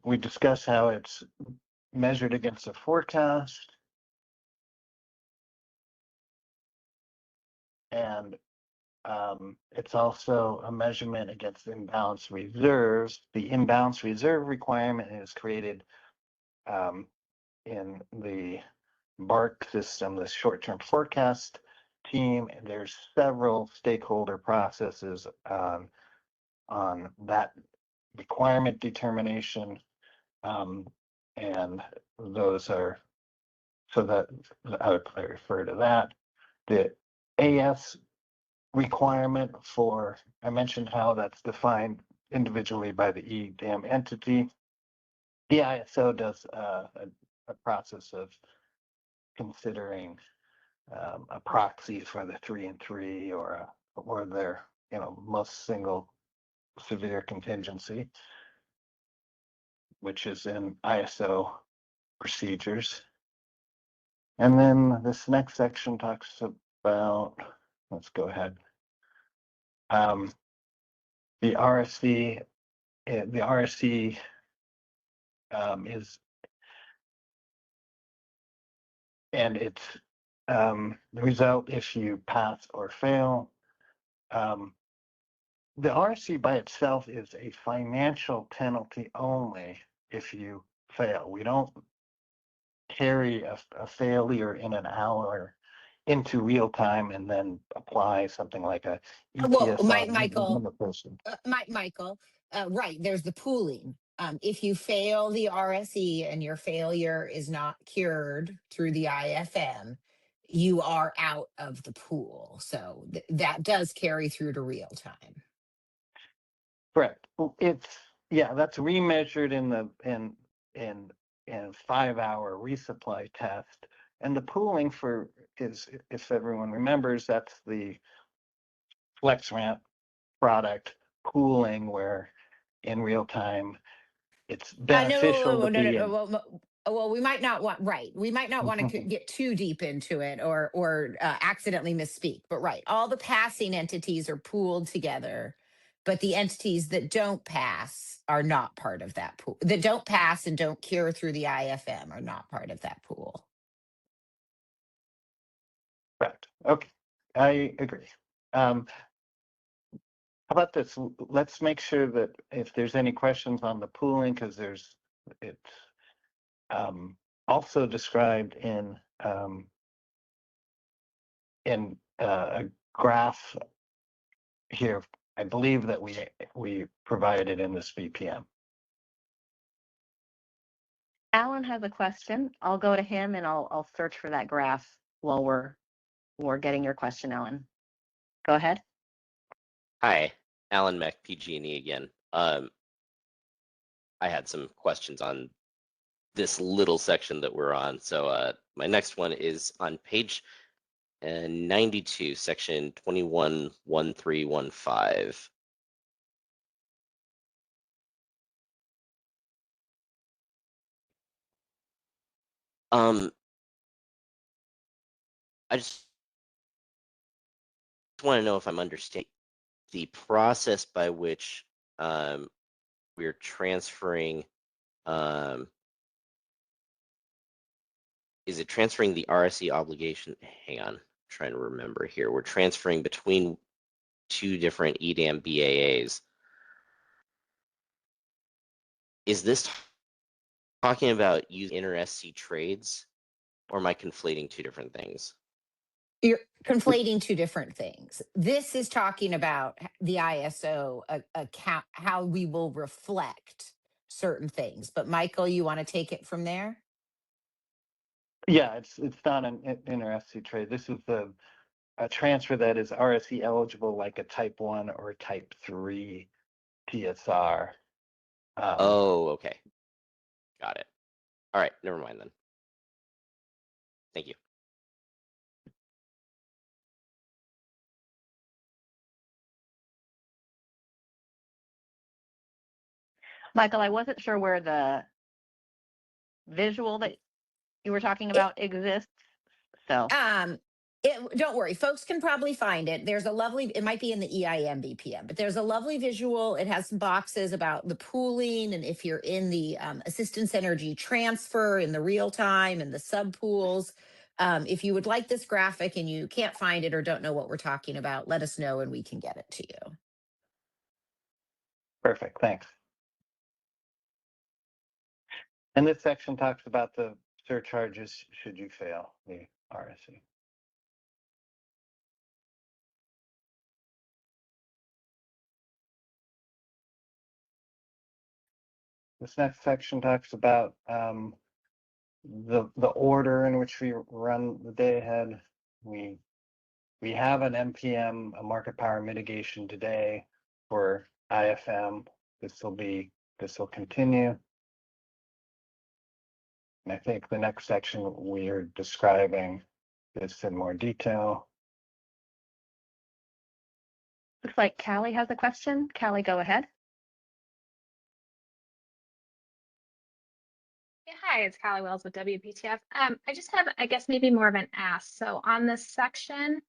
We discuss how it's measured against a forecast. And it's also a measurement against imbalance reserves. The imbalance reserve requirement is created in the BARC system, the short-term forecast team. And there's several stakeholder processes on that requirement determination. And those are, so that I would refer to that. The AS requirement for, I mentioned how that's defined individually by the EDAM entity. The ISO does a process of considering a proxy for the 3 and 3 or their most single severe contingency, which is in ISO procedures. And then this next section talks about, let's go ahead. The RSC is, and it's the result if you pass or fail. The RSC by itself is a financial penalty only if you fail. We don't carry a failure in an hour into real time and then apply something like a Well, ETSR Michael, limitation. Michael, right, there's the pooling. If you fail the RSE and your failure is not cured through the IFM, you are out of the pool. So that does carry through to real time. Correct. That's remeasured in 5-hour resupply test. And the pooling is, if everyone remembers, that's the FlexRamp product pooling, where in real time it's beneficial to be in. Well, we might not want, right. We might not want to get too deep into it or accidentally misspeak, but right. All the passing entities are pooled together, but the entities that don't pass are not part of that pool. That don't pass and don't cure through the IFM are not part of that pool. Correct. Okay, I agree. How about this? Let's make sure that if there's any questions on the pooling, because it's also described in a graph here, I believe that we provided it in this BPM. Alan has a question. I'll go to him and I'll search for that graph while we're getting your question, Alan. Go ahead. Hi, Alan Mech, PG&E again. I had some questions on this little section that we're on. So my next one is on page 92, section 211315. I just want to know if I'm understanding the process by which we're transferring. Is it transferring the RSE obligation? Hang on, I'm trying to remember here. We're transferring between two different EDAM BAAs. Is this talking about using inter-SC trades, or am I conflating two different things? You're conflating two different things. This is talking about the ISO account, how we will reflect certain things. But Michael, you want to take it from there? Yeah, it's not an inter-SC trade. This is a transfer that is RSE eligible, like a type 1 or type 3 TSR. Oh, okay. Got it. All right, never mind then. Thank you. Michael, I wasn't sure where the visual that you were talking about exists. So Don't worry, folks can probably find it. There's a lovely, it might be in the EIM BPM, but there's a lovely visual. It has some boxes about the pooling, and if you're in the assistance energy transfer in the real time and the sub pools. If you would like this graphic and you can't find it or don't know what we're talking about, let us know and we can get it to you. Perfect, thanks. And this section talks about the surcharges should you fail the RSE. This next section talks about the order in which we run the day ahead. We have an MPM, a market power mitigation today for IFM. This will continue. And I think the next section we are describing this in more detail. looks like Callie has a question. Callie, go ahead. Yeah, hi, it's Callie Wells with WPTF. I just have, I guess, maybe more of an ask. So on this section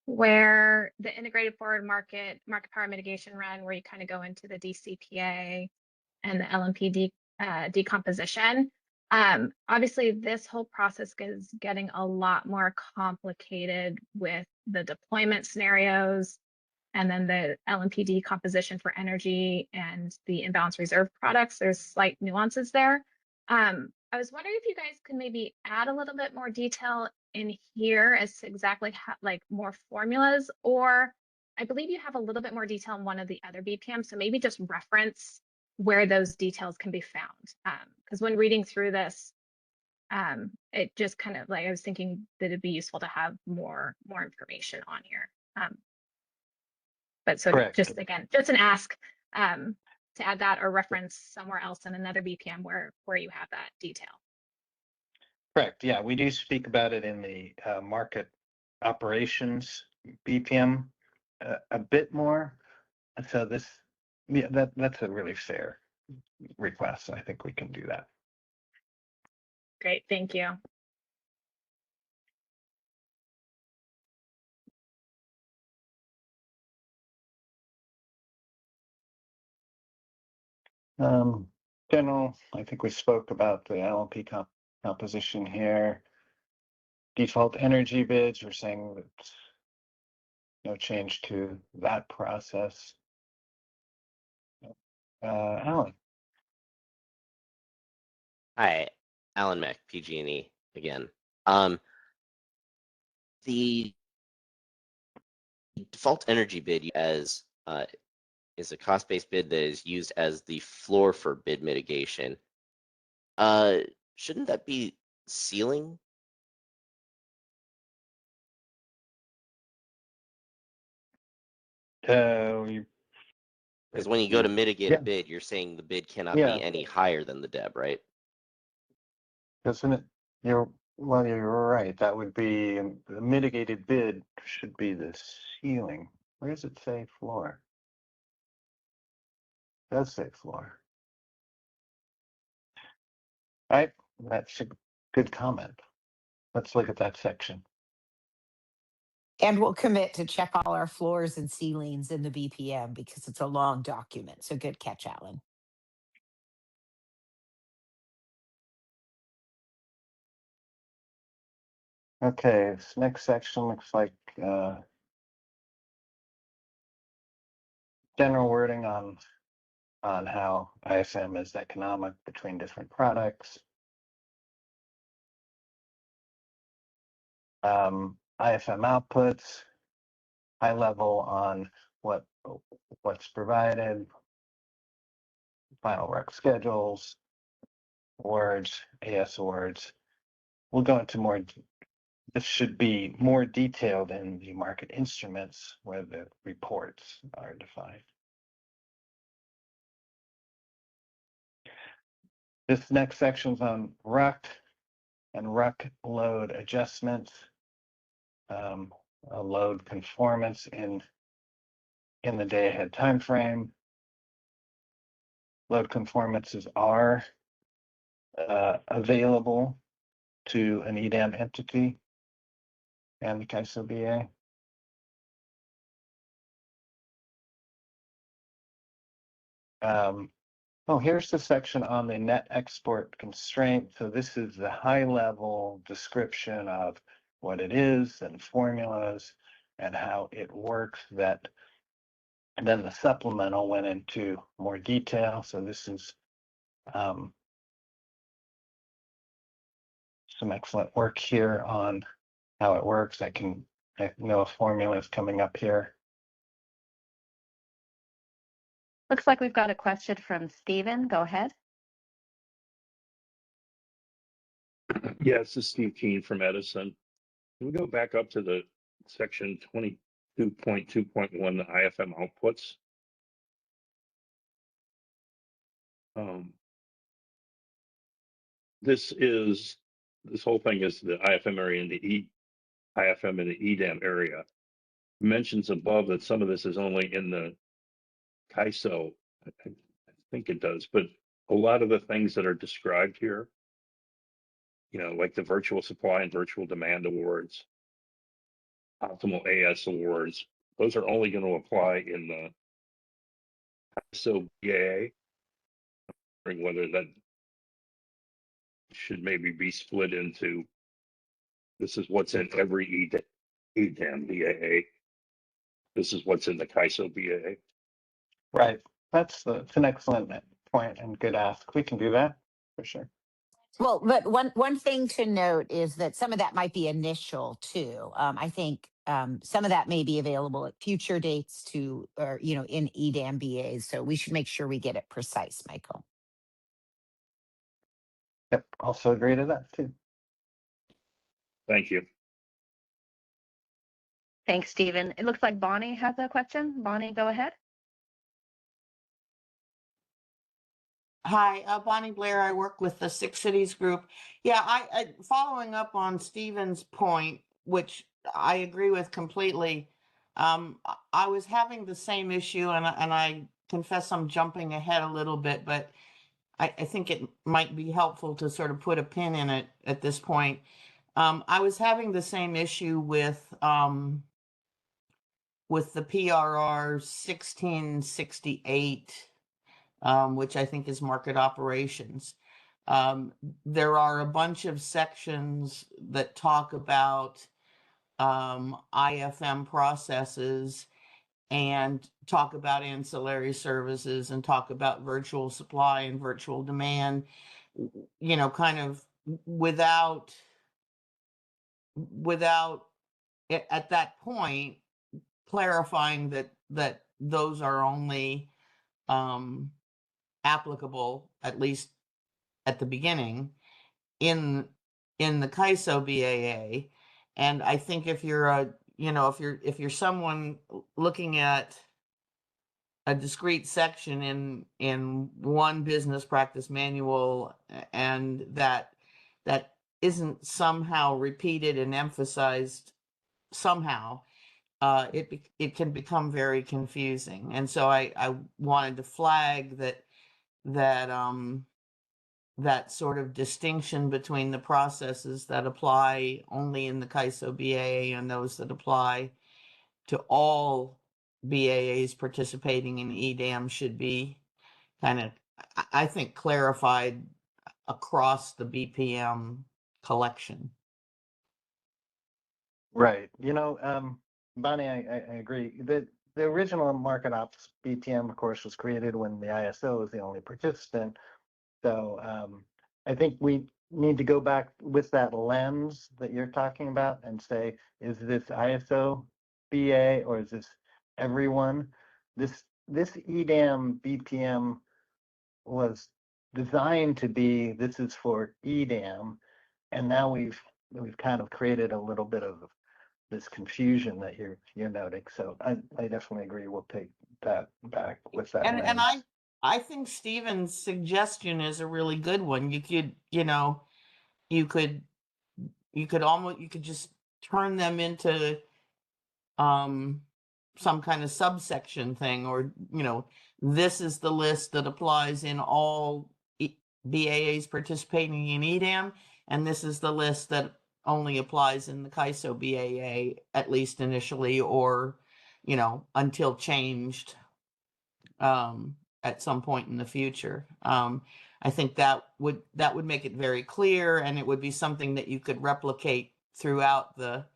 where the integrated forward market power mitigation run, where you kind of go into the DCPA and the LMPD decomposition, obviously this whole process is getting a lot more complicated with the deployment scenarios and then the LMPD composition for energy and the imbalance reserve products. There's slight nuances there. I was wondering if you guys could maybe add a little bit more detail in here as to exactly how, like, more formulas, or I believe you have a little bit more detail in one of the other BPMs, so maybe just reference where those details can be found. Because when reading through this, it just kind of, like, I was thinking that it'd be useful to have more information on here. But so Correct. just, again, just an ask to add that or reference somewhere else in another BPM where you have that detail. Correct. Yeah, we do speak about it in the market operations BPM a bit more. So this, yeah, that's a really fair request. I think we can do that. Great, thank you. General, I think we spoke about the LLP composition here. Default energy bids, we're saying that no change to that process. Alan. Hi, Alan Mech, PG&E again. The default energy bid as is a cost-based bid that is used as the floor for bid mitigation. Shouldn't that be ceiling? You, Because when you go to mitigate yeah. a bid, you're saying the bid cannot Yeah. be any higher than the DEB, right? Doesn't it? You're right. That would be the mitigated bid should be the ceiling. Where does it say floor? It does say floor. Right. That's a good comment. Let's look at that section. And we'll commit to check all our floors and ceilings in the BPM because it's a long document. So good catch, Alan. Okay, this next section looks like general wording on how IFM is economic between different products. IFM outputs, high level on what's provided, final rec schedules, awards, AS awards. We'll go into more. This should be more detailed in the market instruments where the reports are defined. This next section is on RUC and RUC load adjustments, a load conformance in the day ahead time frame. Load conformances are available to an EDAM entity and the CAISO BA. Here's the section on the net export constraint. So this is the high level description of what it is and formulas and how it works. And then the supplemental went into more detail. So this is some excellent work here on how it works. I know a formula is coming up here. Looks like we've got a question from Stephen. Go ahead. Yeah, this is Steve Keen from Edison. Can we go back up to the section 22.2.1, the IFM outputs? This whole thing is the IFM area and the IFM in the EDAM area. Mentions above that some of this is only in the CAISO. I think it does, but a lot of the things that are described here, like the virtual supply and virtual demand awards, optimal AS awards, those are only going to apply in the CAISO BAA. Whether that should maybe be split into, this is what's in every EDAM BAA. This is what's in the CAISO BAA. Right. It's an excellent point and good ask. We can do that for sure. Well, but one thing to note is that some of that might be initial too. I think some of that may be available at future dates or in EDAM BAs. So we should make sure we get it precise, Michael. Yep. Also agree to that too. Thank you. Thanks, Stephen. It looks like Bonnie has a question. Bonnie, go ahead. Hi, Bonnie Blair. I work with the Six Cities Group. Yeah, I following up on Stephen's point, which I agree with completely. I was having the same issue, and I confess I'm jumping ahead a little bit, but I think it might be helpful to sort of put a pin in it at this point. I was having the same issue with the PRR 1668. Which I think is market operations. There are a bunch of sections that talk about IFM processes and talk about ancillary services and talk about virtual supply and virtual demand, kind of without at that point, clarifying that those are only applicable, at least at the beginning, in the CAISO BAA. And I think if you're if you're someone looking at a discrete section in one business practice manual, and that isn't somehow repeated and emphasized somehow, it can become very confusing. And so I wanted to flag that sort of distinction between the processes that apply only in the CAISO BAA and those that apply to all BAAs participating in EDAM should be kind of, I think, clarified across the BPM collection. Right. Bonnie, I agree. The original market ops BPM, of course, was created when the ISO was the only participant. So I think we need to go back with that lens that you're talking about and say, is this ISO BA or is this everyone? This EDAM BPM was designed to be, this is for EDAM, and now we've kind of created a little bit of this confusion that you're noting. So I definitely agree. We'll take that back with that. And I think Stephen's suggestion is a really good one. You could, you could just turn them into some kind of subsection thing, or this is the list that applies in all BAAs participating in EDAM, and this is the list that only applies in the CAISO BAA, at least initially, or until changed at some point in the future. I think that would make it very clear, and it would be something that you could replicate throughout the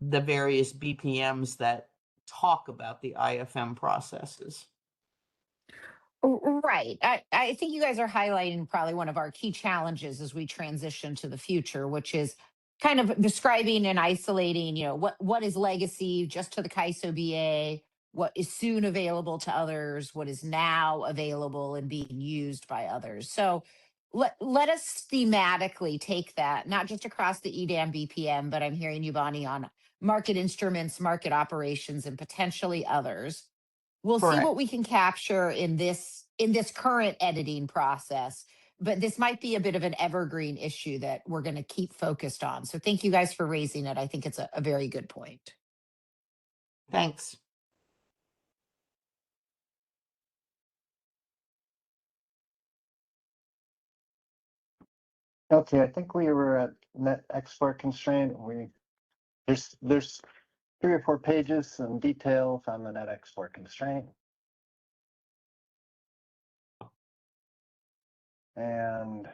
various BPMs that talk about the IFM processes. Right. I think you guys are highlighting probably one of our key challenges as we transition to the future, which is kind of describing and isolating, what is legacy just to the CAISO BA, what is soon available to others, what is now available and being used by others. So let us thematically take that, not just across the EDAM BPM, but I'm hearing you, Bonnie, on market instruments, market operations, and potentially others. We'll see what we can capture in this current editing process, but this might be a bit of an evergreen issue that we're going to keep focused on. So thank you guys for raising it. I think it's a very good point. Thanks. Okay, I think we were at net export constraint. There's 3 or 4 pages, some details on the net export constraint. And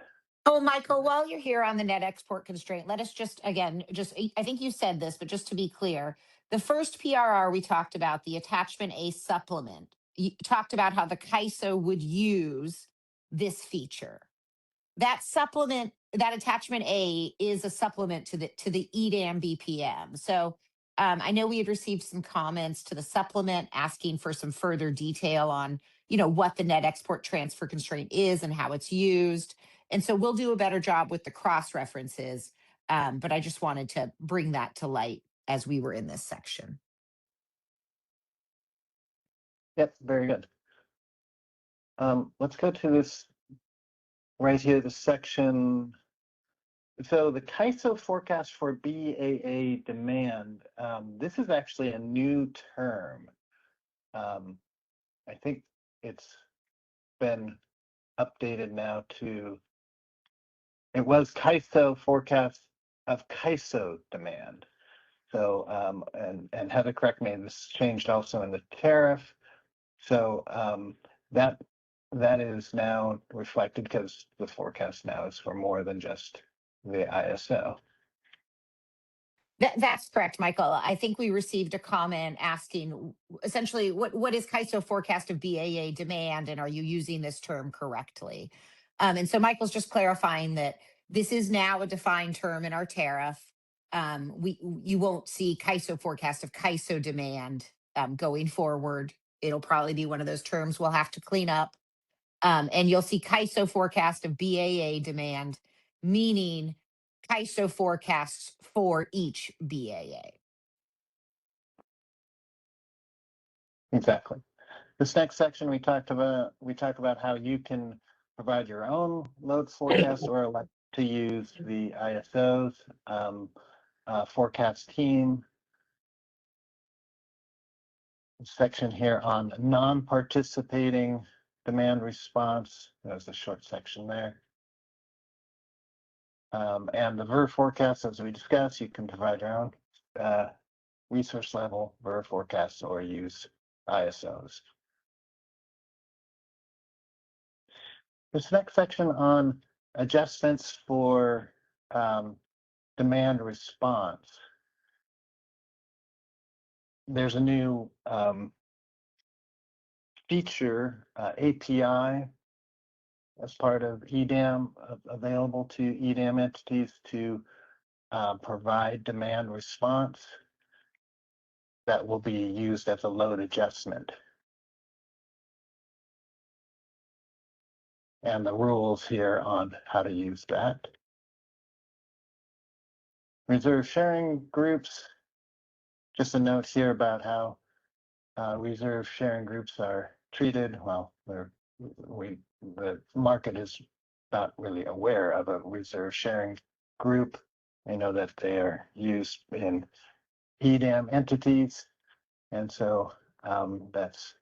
Michael, while you're here on the net export constraint, let us I think you said this, but just to be clear, the first PRR we talked about, the attachment A supplement, you talked about how the CAISO would use this feature. That supplement, that attachment A, is a supplement to the EDAM BPM. So I know we had received some comments to the supplement asking for some further detail on, what the net export transfer constraint is and how it's used. And so we'll do a better job with the cross references. But I just wanted to bring that to light as we were in this section. Yep, very good. Let's go to this right here, the section. So the CAISO forecast for BAA demand, this is actually a new term. I think it's been updated now to, it was CAISO forecast of CAISO demand. So, and Heather, correct me, this changed also in the tariff. So that is now reflected because the forecast now is for more than just the ISO. That's correct, Michael. I think we received a comment asking essentially what is CAISO forecast of BAA demand, and are you using this term correctly? And so Michael's just clarifying that this is now a defined term in our tariff. you won't see KISO forecast of KISO demand going forward. It'll probably be one of those terms we'll have to clean up. And you'll see KISO forecast of BAA demand, meaning KISO forecasts for each BAA. Exactly. This next section, we talk about how you can provide your own load forecast or elect to use the ISO's forecast team. Section here on non-participating demand response. There's a short section there. And the VER forecast, as we discussed, you can provide your own resource level VER forecasts or use ISOs. This next section on adjustments for demand response. There's a new feature, API, as part of EDAM, available to EDAM entities to provide demand response that will be used as a load adjustment. And the rules here on how to use that. Reserve sharing groups. Just a note here about how reserve sharing groups are treated. Well, the market is not really aware of a reserve sharing group. I know that they are used in EDAM entities, and so that's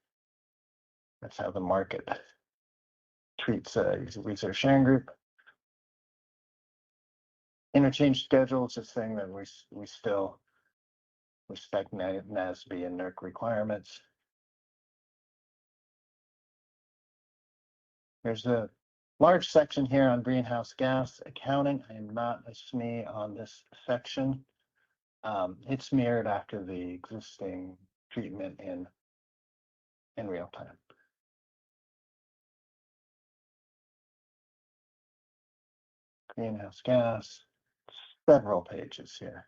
how the market treats a reserve sharing group. Interchange schedules is a thing that we still respect NASB and NERC requirements. There's a large section here on greenhouse gas accounting. I am not a SME on this section. It's mirrored after the existing treatment in real time. Greenhouse gas, several pages here.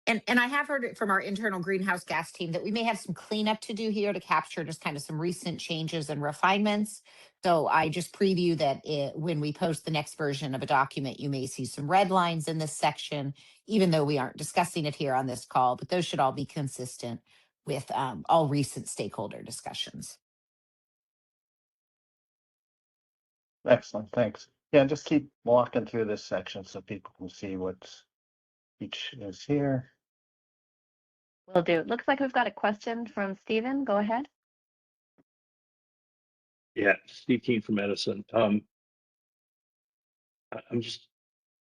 And I have heard it from our internal greenhouse gas team that we may have some cleanup to do here to capture just kind of some recent changes and refinements. So I just preview that when we post the next version of a document, you may see some red lines in this section, even though we aren't discussing it here on this call, but those should all be consistent with all recent stakeholder discussions. Excellent, thanks. Yeah, just keep walking through this section so people can see what each is here. Will do. Looks like we've got a question from Stephen. Go ahead. Yeah, Steve Keen from Edison. I'm just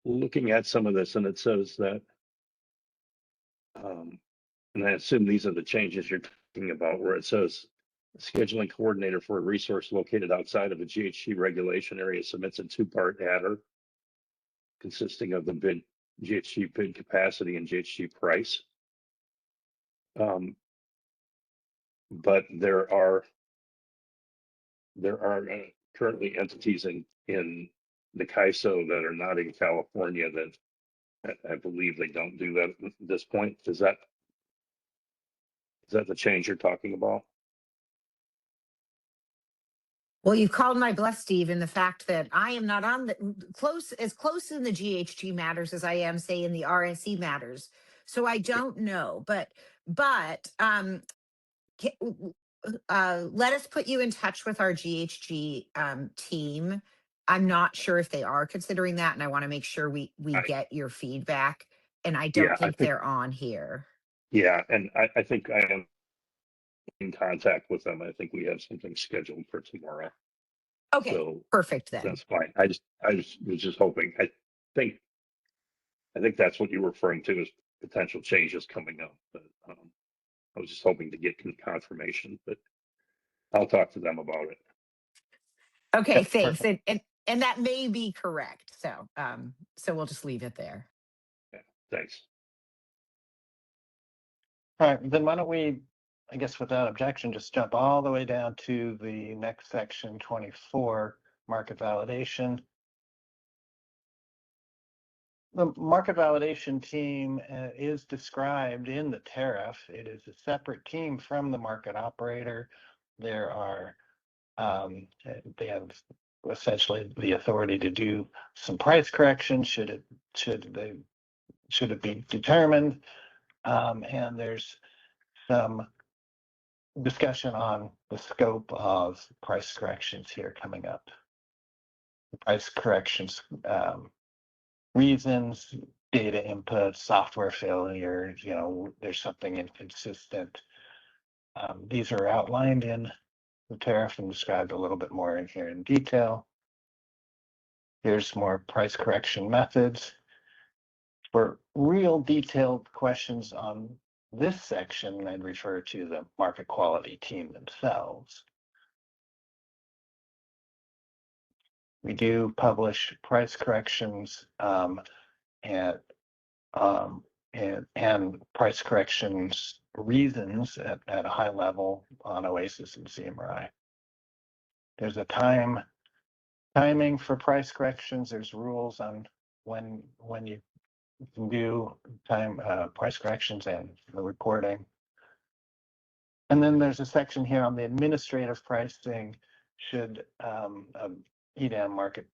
looking at some of this, and it says that, and I assume these are the changes you're talking about, where it says scheduling coordinator for a resource located outside of a GHG regulation area submits a two-part adder consisting of the bid GHG bid capacity and GHG price. But there are currently entities in the KISO that are not in California that I believe they don't do that at this point. Is that the change you're talking about? Well, you've called my bluff, Steve, in the fact that I am not on the close in the GHG matters as I am, say, in the RSE matters. So I don't know, but let us put you in touch with our GHG team. I'm not sure if they are considering that, and I want to make sure we get your feedback. And I don't think they're on here. Yeah, and I think I am in contact with them. I think we have something scheduled for tomorrow. Okay, so perfect then. That's fine. I just was just hoping. I think that's what you were referring to as potential changes coming up. But I was just hoping to get confirmation, but I'll talk to them about it. Okay, thanks. And that may be correct. So so we'll just leave it there. Yeah, thanks. All right, then why don't we, I guess without objection, just jump all the way down to the next section, 24, market validation. The market validation team is described in the tariff. It is a separate team from the market operator. There are, they have essentially the authority to do some price correction should it be determined. And there's some discussion on the scope of price corrections here coming up. The price corrections reasons, data input, software failures, there's something inconsistent. These are outlined in the tariff and described a little bit more in here in detail. Here's more price correction methods. For real detailed questions on this section, I'd refer to the market quality team themselves. We do publish price corrections and price corrections reasons at a high level on OASIS and CMRI. There's a timing for price corrections. There's rules on when you can do price corrections and the reporting. And then there's a section here on the administrative pricing should EDAM market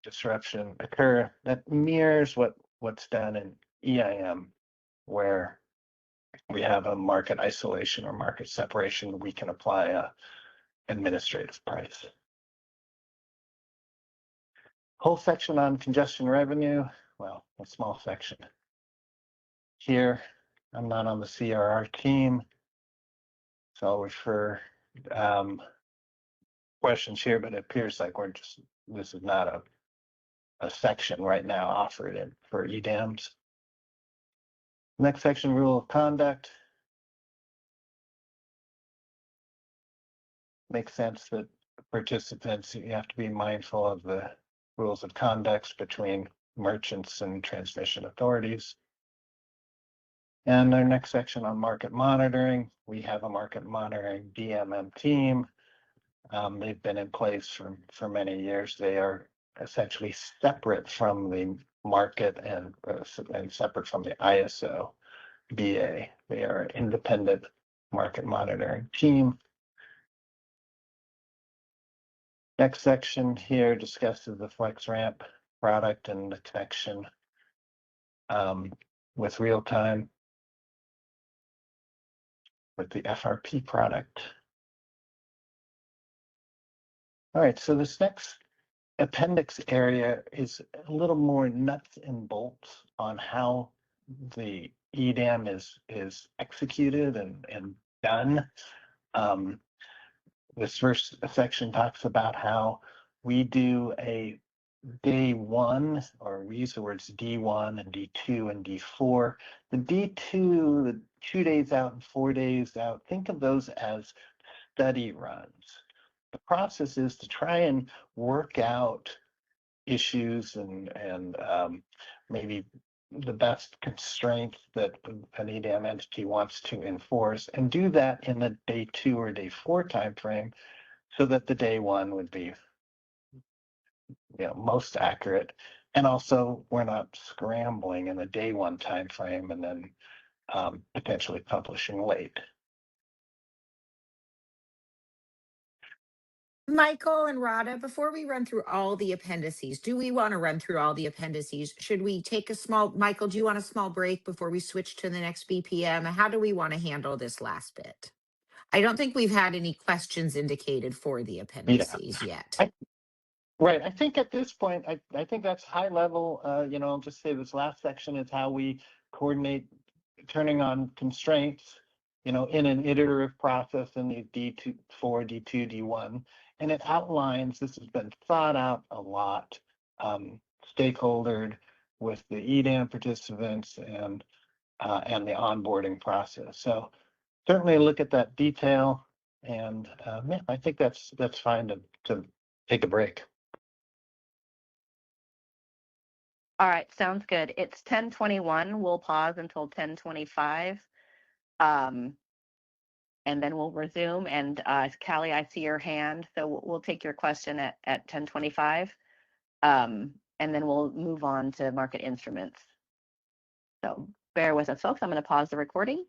disruption occur that mirrors what's done in EIM, where we have a market isolation or market separation. We can apply a administrative price. Whole section on congestion revenue. Well, a small section. Here, I'm not on the CRR team, so I'll refer questions here, but it appears like this is not a section right now offered in for EDAMs. Next section, rule of conduct. Makes sense that participants, you have to be mindful of the rules of conduct between merchants and transmission authorities. And our next section on market monitoring, we have a market monitoring DMM team. They've been in place for many years. They are essentially separate from the market and separate from the ISO BA. They are an independent market monitoring team. Next section here discusses the FlexRamp product and the connection with real time with the FRP product. All right, so this next appendix area is a little more nuts and bolts on how the EDAM is executed and done. This first section talks about how we do a day one, or we use the words D1 and D2 and D4. The D2, the 2 days out and 4 days out, think of those as study runs. The process is to try and work out issues and maybe the best constraints that an EDAM entity wants to enforce, and do that in the day 2 or day 4 timeframe, so that the day 1 would be most accurate. And also, we're not scrambling in the day 1 timeframe and then potentially publishing late. Michael and Rada, before we run through all the appendices, do we want to run through all the appendices? Should we take a small, Michael, do you want a small break before we switch to the next BPM? How do we want to handle this last bit? I don't think we've had any questions indicated for the appendices yet. Right. I think at this point, I think that's high level. I'll just say this last section is how we coordinate turning on constraints, in an iterative process in the D2, 4, D2, D1. And it outlines, this has been thought out a lot, stakeholdered with the EDAM participants and the onboarding process. So certainly look at that detail, and I think that's fine to take a break. All right, sounds good. It's 10:21. We'll pause until 10:25. And then we'll resume. And Callie, I see your hand, so we'll take your question at 10:25. And then we'll move on to market instruments. So bear with us, folks. I'm going to pause the recording.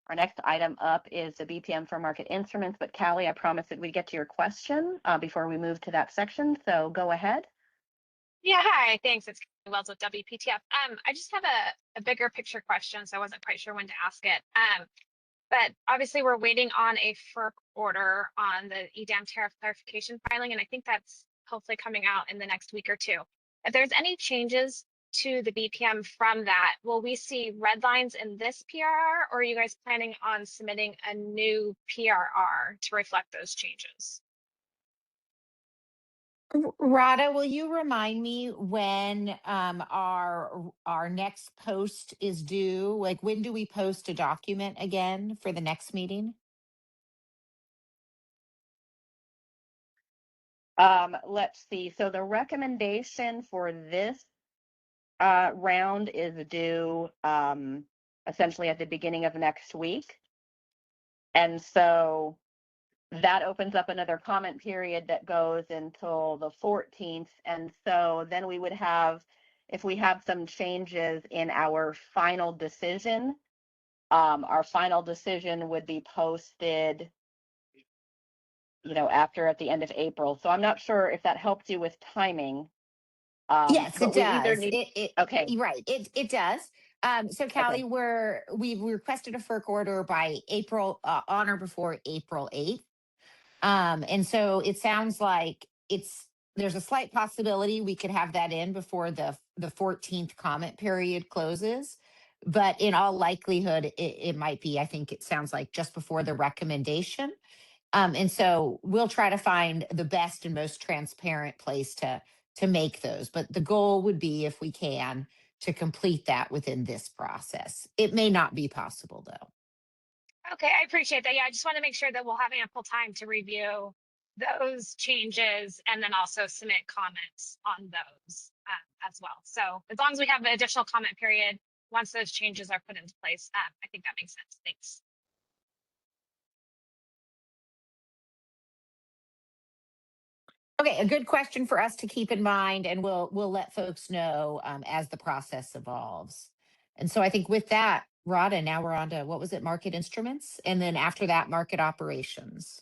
Our next item up is the BPM for market instruments, but Callie, I promised that we'd get to your question before we move to that section, so go ahead. Yeah, hi, thanks. It's Kelly Wells with WPTF. I just have a bigger picture question, so I wasn't quite sure when to ask it. But obviously we're waiting on a FERC order on the EDAM tariff clarification filing, and I think that's hopefully coming out in the next week or two. If there's any changes to the BPM from that, will we see red lines in this PRR, or are you guys planning on submitting a new PRR to reflect those changes? Rada, will you remind me when our next post is due? Like, when do we post a document again for the next meeting? Let's see. So the recommendation for this round is due essentially at the beginning of next week. And so that opens up another comment period that goes until the 14th. And so then we would have, if we have some changes in our final decision, our final decision would be posted, you know, after at the end of April. So I'm not sure if that helps you with timing. Yes, but it we either does. need, okay. You're right. It does. So Callie, we've requested a FERC order by April, on or before April 8th. And so it sounds like there's a slight possibility we could have that in before the 14th comment period closes. But in all likelihood, it might be, I think it sounds like just before the recommendation. And so we'll try to find the best and most transparent place to make those. But the goal would be, if we can, to complete that within this process. It may not be possible though. Okay, I appreciate that. Yeah, I just want to make sure that we'll have ample time to review those changes and then also submit comments on those as well. So as long as we have an additional comment period, once those changes are put into place, I think that makes sense. Thanks. Okay, a good question for us to keep in mind, and we'll let folks know as the process evolves. And so I think with that, Rada, now we're on to, what was it, market instruments? And then after that, market operations.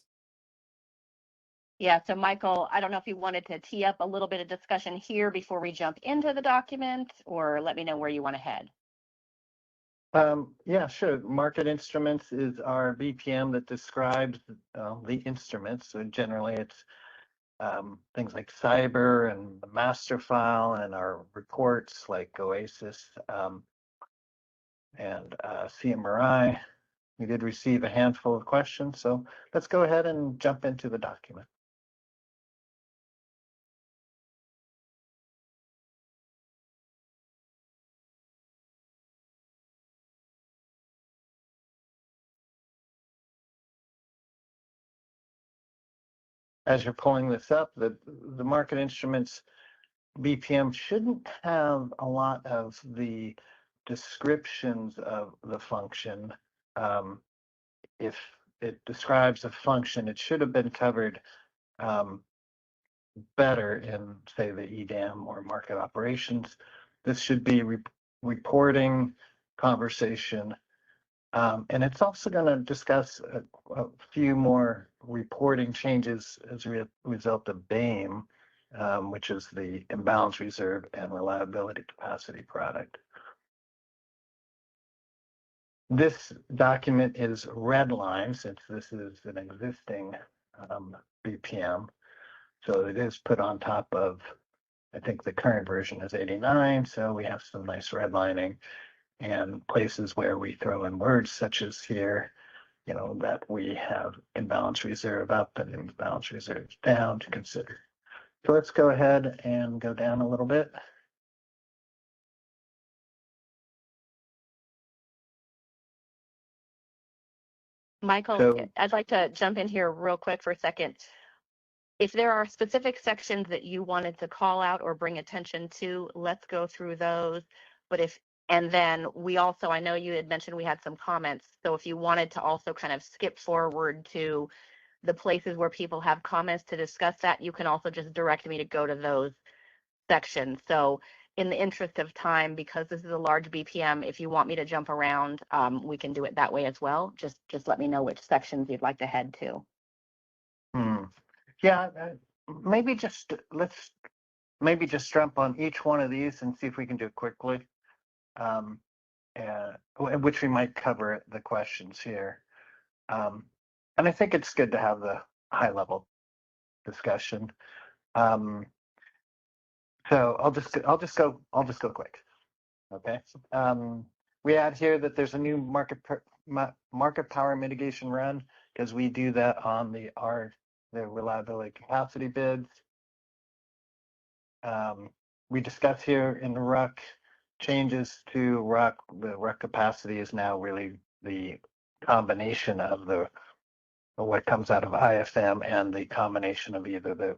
Yeah, so Michael, I don't know if you wanted to tee up a little bit of discussion here before we jump into the document, or let me know where you want to head. Yeah, sure. Market instruments is our BPM that describes the instruments. So generally it's things like cyber and the master file and our reports like OASIS and CMRI. We did receive a handful of questions, so let's go ahead and jump into the document. As you're pulling this up, the market instruments BPM shouldn't have a lot of the descriptions of the function. If it describes a function, it should have been covered better in, say, the EDAM or market operations. This should be reporting, conversation, and it's also going to discuss a few more reporting changes as a result of BAME, which is the imbalance reserve and reliability capacity product. This document is redlined since this is an existing BPM. So it is put on top of, I think the current version is 89. So we have some nice redlining and places where we throw in words such as here, you know, that we have imbalance reserve up and imbalance reserve down to consider. So let's go ahead and go down a little bit. Michael, So- I'd like to jump in here real quick for a second. If there are specific sections that you wanted to call out or bring attention to, let's go through those. And then we also, I know you had mentioned we had some comments. So if you wanted to also kind of skip forward to the places where people have comments to discuss that, you can also just direct me to go to those sections. So in the interest of time, because this is a large BPM, if you want me to jump around, we can do it that way as well. Just let me know which sections you'd like to head to. Yeah, maybe just jump on each one of these and see if we can do it quickly. Which we might cover the questions here. And I think it's good to have the high level discussion. So I'll just go quick. Okay. We add here that there's a new market power mitigation run, because we do that on the reliability capacity bids. We discuss here in the RUC changes to RUC. The RUC capacity is now really the combination of what comes out of IFM and the combination of either the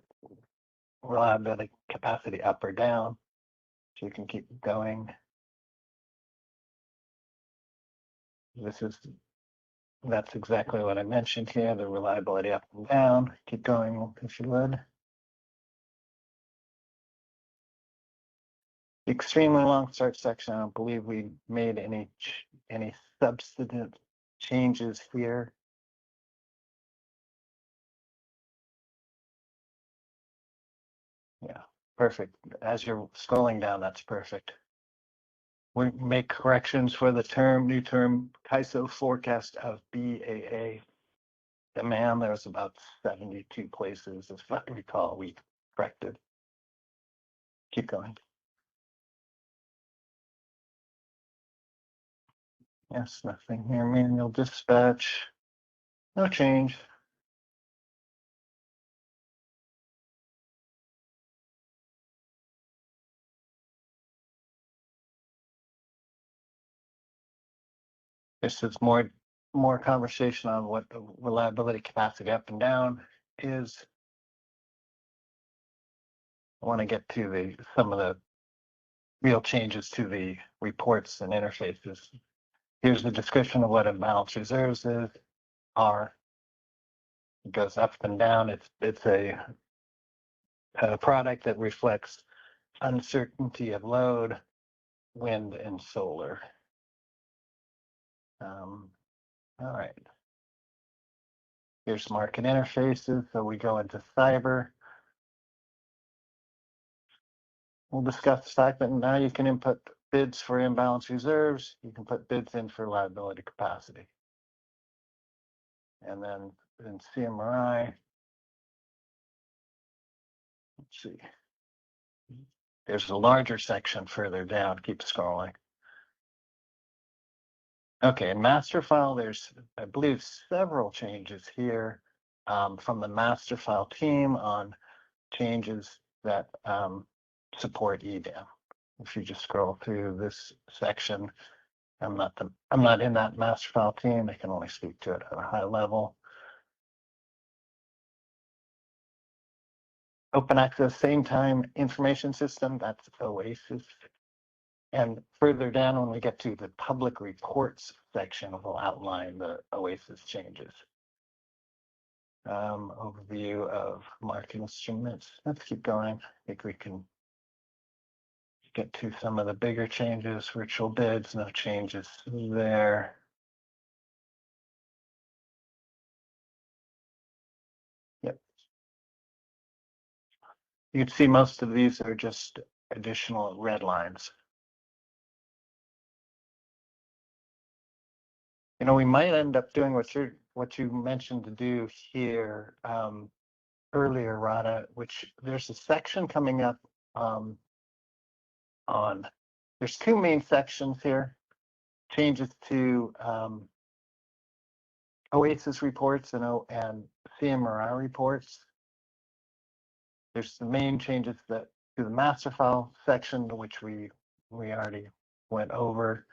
reliability capacity up or down. So you can keep going. That's exactly what I mentioned here, the reliability up and down. Keep going if you would. The extremely long start section, I don't believe we made any substantive changes here. Yeah, perfect. As you're scrolling down, that's perfect. We make corrections for the new term CAISO forecast of BAA demand. There was about 72 places, as I recall, we corrected. Keep going. Yes, nothing here. Manual dispatch. No change. This is more conversation on what the reliability capacity up and down is. I want to get to some of the real changes to the reports and interfaces. Here's the description of what imbalance reserves are. It goes up and down. It's a product that reflects uncertainty of load, wind, and solar. All right. Here's market interfaces. So we go into cyber. We'll discuss stipend. Now you can input bids for imbalance reserves. You can put bids in for liability capacity. And then in CMRI, let's see. There's a larger section further down. Keep scrolling. Okay, in master file, there's, I believe, several changes here from the master file team on changes that support EDAM. If you just scroll through this section, I'm not in that master file team. I can only speak to it at a high level. Open access same time information system, that's OASIS. And further down, when we get to the public reports section, we'll outline the OASIS changes. Overview of market instruments. Let's keep going. I think we can get to some of the bigger changes. Virtual bids, no changes there. Yep. You can see most of these are just additional red lines. You know, we might end up doing what you mentioned to do here earlier, Rada, which there's a section coming up there's two main sections here. Changes to OASIS reports and CMRI reports. There's the main changes to the master file section, which we already went over.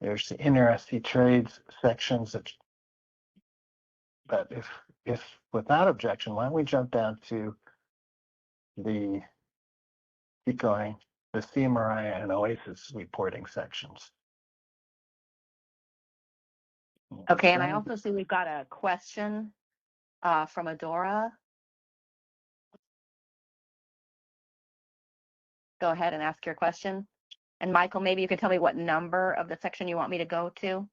There's the inter-SC trades sections that But if without objection, why don't we jump down to keep going, the CMRI and OASIS reporting sections. Okay, and I also see we've got a question from Adora. Go ahead and ask your question. And Michael, maybe you could tell me what number of the section you want me to go to.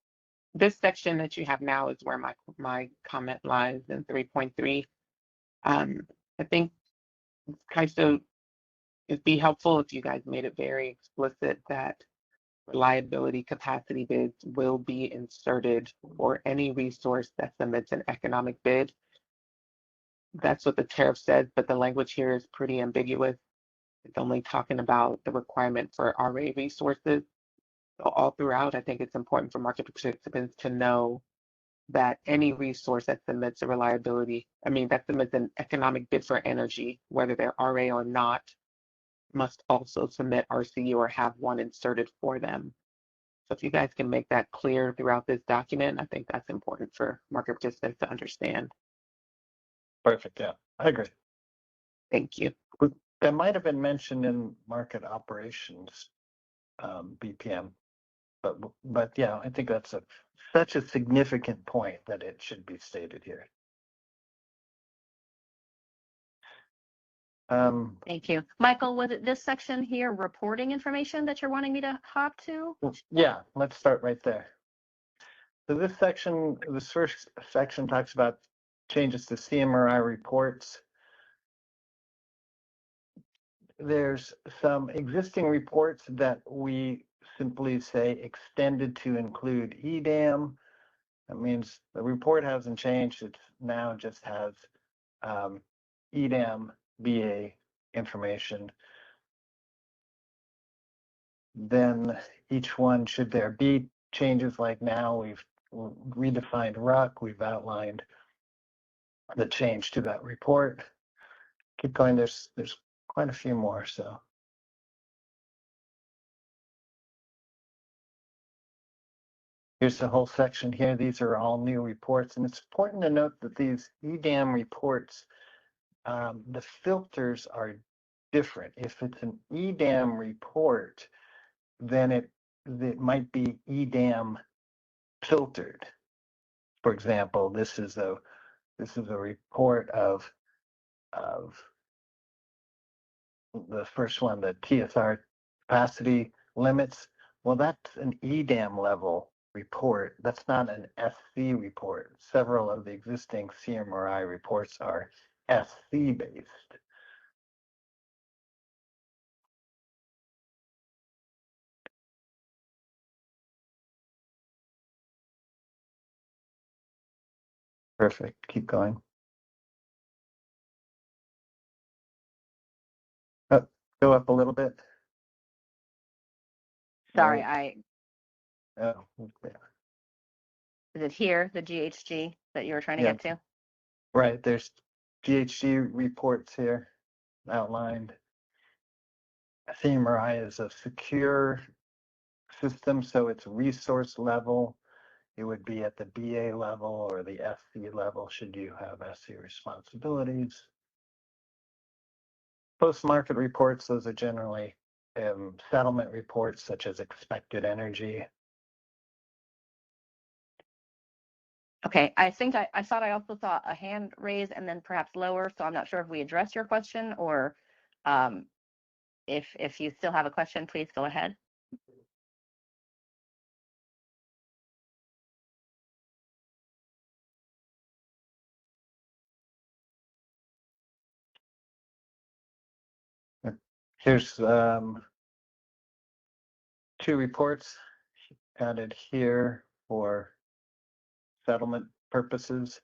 This section that you have now is where my comment lies in 3.3. I think CAISO, it'd be helpful if you guys made it very explicit that reliability capacity bids will be inserted for any resource that submits an economic bid. That's what the tariff says, but the language here is pretty ambiguous. It's only talking about the requirement for RA resources. So all throughout, I think it's important for market participants to know that any resource that submits a that submits an economic bid for energy, whether they're RA or not, must also submit RCU or have one inserted for them. So if you guys can make that clear throughout this document, I think that's important for market participants to understand. Perfect. Yeah, I agree. Thank you. That might have been mentioned in market operations BPM, but yeah, I think that's such a significant point that it should be stated here. Thank you. Michael, was it this section here, reporting information, that you're wanting me to hop to? Yeah, let's start right there. So this first section talks about changes to CMRI reports. There's some existing reports that we simply say extended to include EDAM. That means the report hasn't changed. It now just has EDAM BA information. Then each one, should there be changes like now, we've redefined RUC, we've outlined the change to that report. Keep going, there's quite a few more, so. Here's the whole section here. These are all new reports, and it's important to note that these EDAM reports, the filters are different. If it's an EDAM report, then it might be EDAM filtered. For example, this is a report of the first one, the TSR capacity limits. Well, that's an EDAM level report. That's not an SC report. Several of the existing CMRI reports are SC based. Perfect. Keep going. Go up a little bit. Sorry, Oh, yeah. Is it here, the GHG that you were trying to Yeah. get to? Right, there's GHG reports here outlined. CMRI is a secure system, so it's resource level. It would be at the BA level or the SC level should you have SC responsibilities. Post-market reports, those are generally settlement reports such as expected energy. Okay, I think I thought I also saw a hand raise and then perhaps lower, so I'm not sure if we addressed your question or if you still have a question, please go ahead. Here's 2 reports added here for settlement purposes,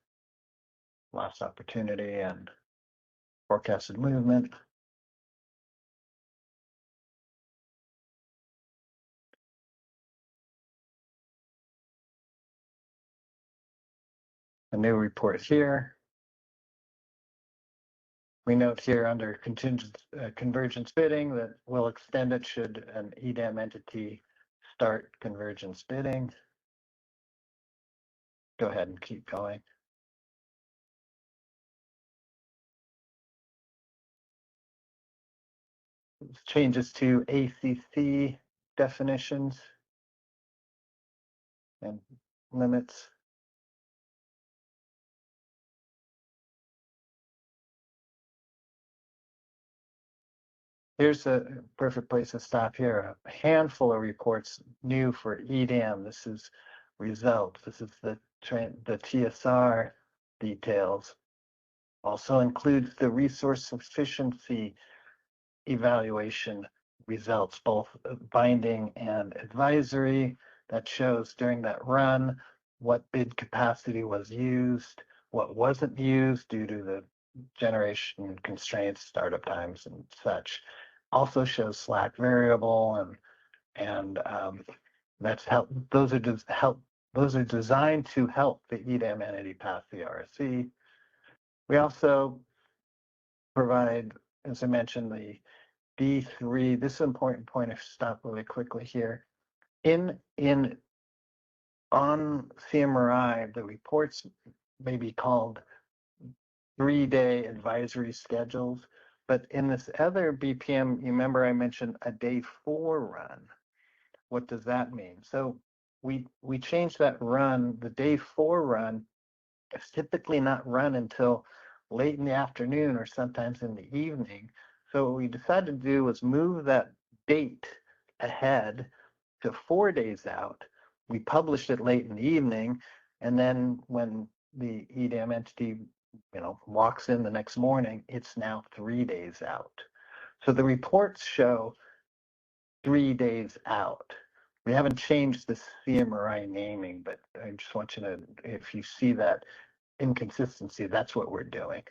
loss opportunity and forecasted movement. A new report here. We note here under contingent convergence bidding that we'll extend it should an EDAM entity start convergence bidding. Go ahead and keep going. changes to ACC definitions and limits. Here's a perfect place to stop here. A handful of reports new for EDAM. This is results. This is the TSR details. Also includes the resource sufficiency evaluation results, both binding and advisory. That shows during that run what bid capacity was used, what wasn't used due to the generation constraints, startup times, and such. Also shows slack variable, and that's help. Those are just help. Those are designed to help the EDAM entity pass the RSC. We also provide, as I mentioned, the B3. This is an important point. I stop really quickly here. On CMRI, the reports may be called 3-day advisory schedules, but in this other BPM, you remember I mentioned a day 4 run. What does that mean? So we changed that run. The day 4 run is typically not run until late in the afternoon or sometimes in the evening. So what we decided to do was move that date ahead to 4 days out. We published it late in the evening, and then when the EDAM entity, walks in the next morning, it's now 3 days out. So the reports show 3 days out. We haven't changed the CMRI naming, but I just want you to, if you see that inconsistency, that's what we're doing.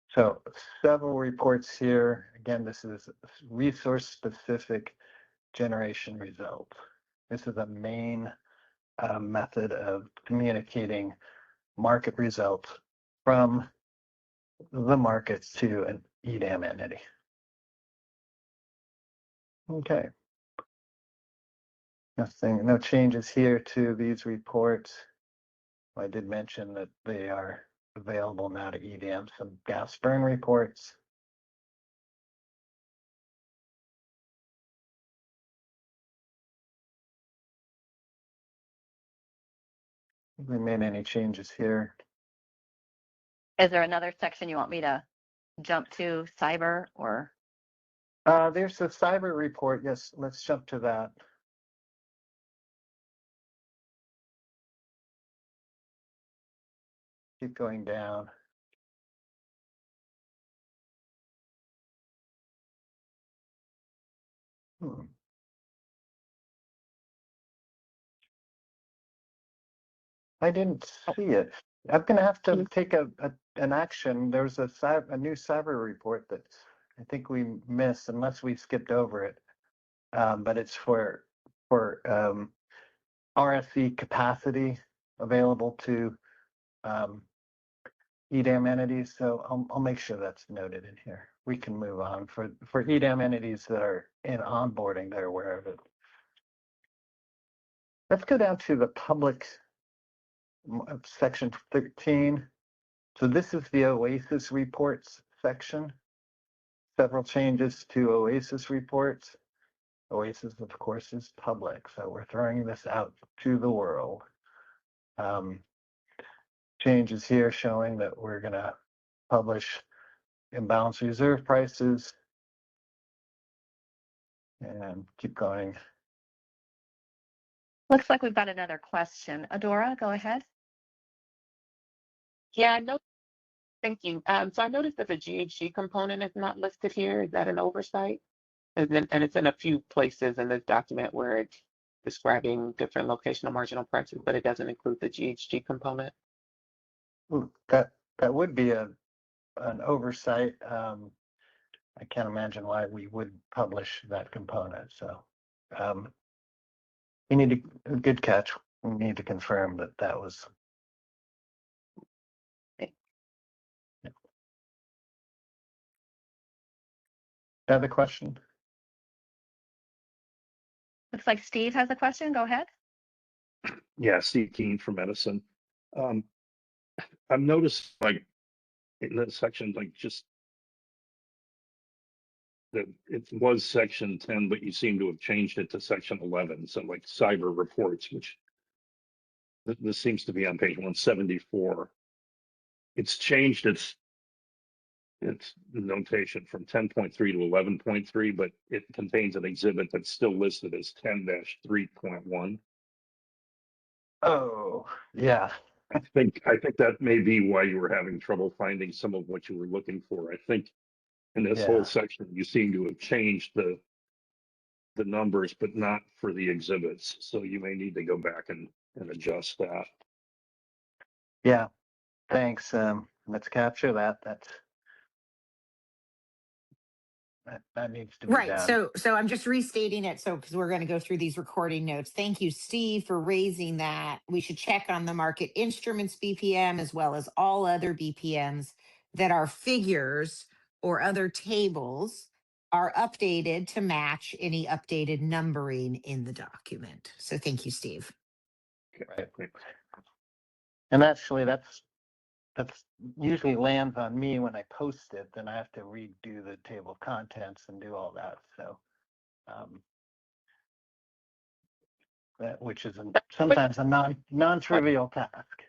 So several reports here. Again, this is resource-specific generation results. This is a main method of communicating market results from the markets to an EDAM entity. Okay. No changes here to these reports. I did mention that they are available now to EDAM, some gas burn reports. We made any changes here. Is there another section you want me to jump to, cyber or? There's a cyber report. Yes, let's jump to that. Keep going down. I didn't see it. I'm going to have to take an action. There's a new cyber report that I think we missed, unless we skipped over it. But it's for RSC capacity available to EDAM entities. So I'll make sure that's noted in here. We can move on for EDAM entities that are in onboarding. They're aware of it. Let's go down to the public section 13. So this is the OASIS reports section. Several changes to OASIS reports. OASIS, of course, is public, so we're throwing this out to the world. Changes here showing that we're going to publish imbalance reserve prices and keep going. Looks like we've got another question. Adora, go ahead. Yeah, I know. Thank you. So I noticed that the GHG component is not listed here. Is that an oversight? And it's in a few places in this document where it's describing different locational marginal prices, but it doesn't include the GHG component. That would be an oversight. I can't imagine why we would publish that component. So we need a good catch. We need to confirm that that was. Other question? Looks like Steve has a question. Go ahead. Yeah, Steve Keen from Edison. I've noticed, like, in that section, like just that it was section 10, but you seem to have changed it to section 11. So like cyber reports, which this seems to be on page 174. It's changed its notation from 10.3 to 11.3, but it contains an exhibit that's still listed as 10-3.1. Oh, yeah. I think that may be why you were having trouble finding some of what you were looking for. I think in this whole Yeah. section, you seem to have changed the numbers, but not for the exhibits. So you may need to go back and adjust that. Yeah. Thanks. Let's capture that. That needs to be Right. done. So I'm just restating it. So because we're going to go through these recording notes. Thank you, Steve, for raising that. We should check on the market instruments BPM as well as all other BPMs that are figures or other tables are updated to match any updated numbering in the document. So thank you, Steve. Right. And actually, that's usually lands on me when I post it. Then I have to redo the table of contents and do all that. So, which is sometimes a non-trivial task.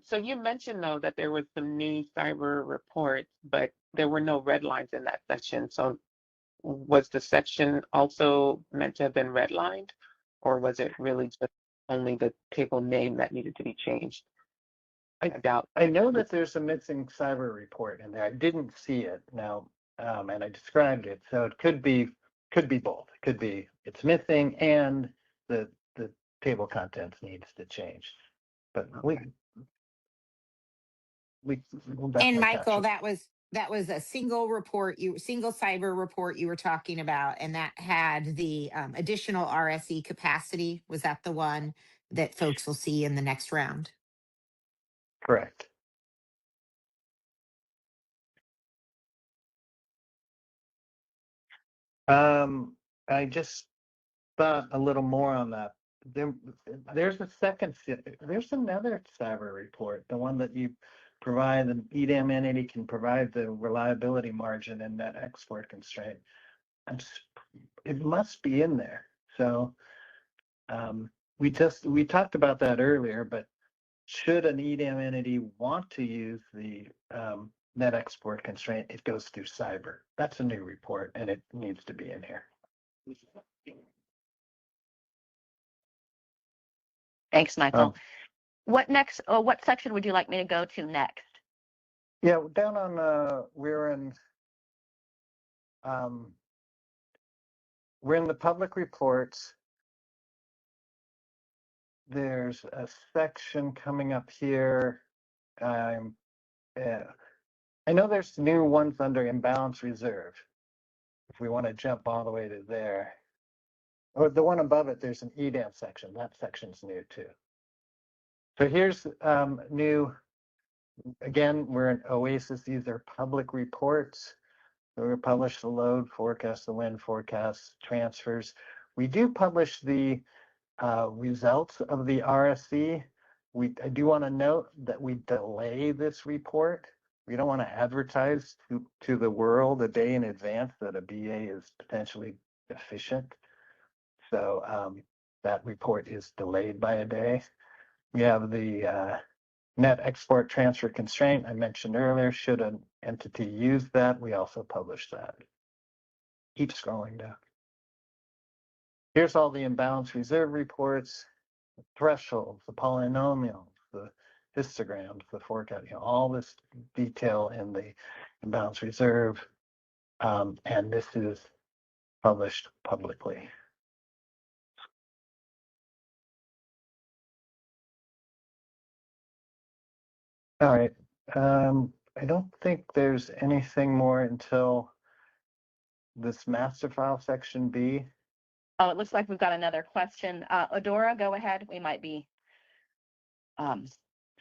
So you mentioned though that there was some new cyber reports, but there were no red lines in that section. So was the section also meant to have been redlined, or was it really just only the table name that needed to be changed? I doubt. I know that there's a missing cyber report in there. I didn't see it now, and I described it. So it could be both. It could be it's missing and the table contents needs to change. But we'll And definitely Michael, capture. that was a single report, single cyber report you were talking about, and that had the additional RSE capacity. Was that the one that folks will see in the next round? Correct. I just thought a little more on that. There's another cyber report, the one that you provide, the EDAM entity can provide the reliability margin and net export constraint. It must be in there. So we talked about that earlier, but should an EDAM entity want to use the net export constraint, it goes through cyber. That's a new report and it needs to be in here. Thanks, Michael. What section would you like me to go to next? Yeah, down on we're in the public reports. There's a section coming up here. I know there's new ones under imbalance reserve. If we want to jump all the way to there, or the one above it, there's an EDAM section. That section's new too. So here's new. Again, we're in OASIS. These are public reports. We publish the load forecast, the wind forecast, transfers. We do publish the results of the RSC. I do want to note that we delay this report. We don't want to advertise to the world a day in advance that a BA is potentially deficient. So that report is delayed by a day. We have the net export transfer constraint I mentioned earlier. Should an entity use that, we also publish that. Keep scrolling down. Here's all the imbalance reserve reports, the thresholds, the polynomials, the histograms, the forecast, all this detail in the imbalance reserve. And this is published publicly. All right. I don't think there's anything more until this master file section B. Oh, it looks like we've got another question. Adora, go ahead. We might be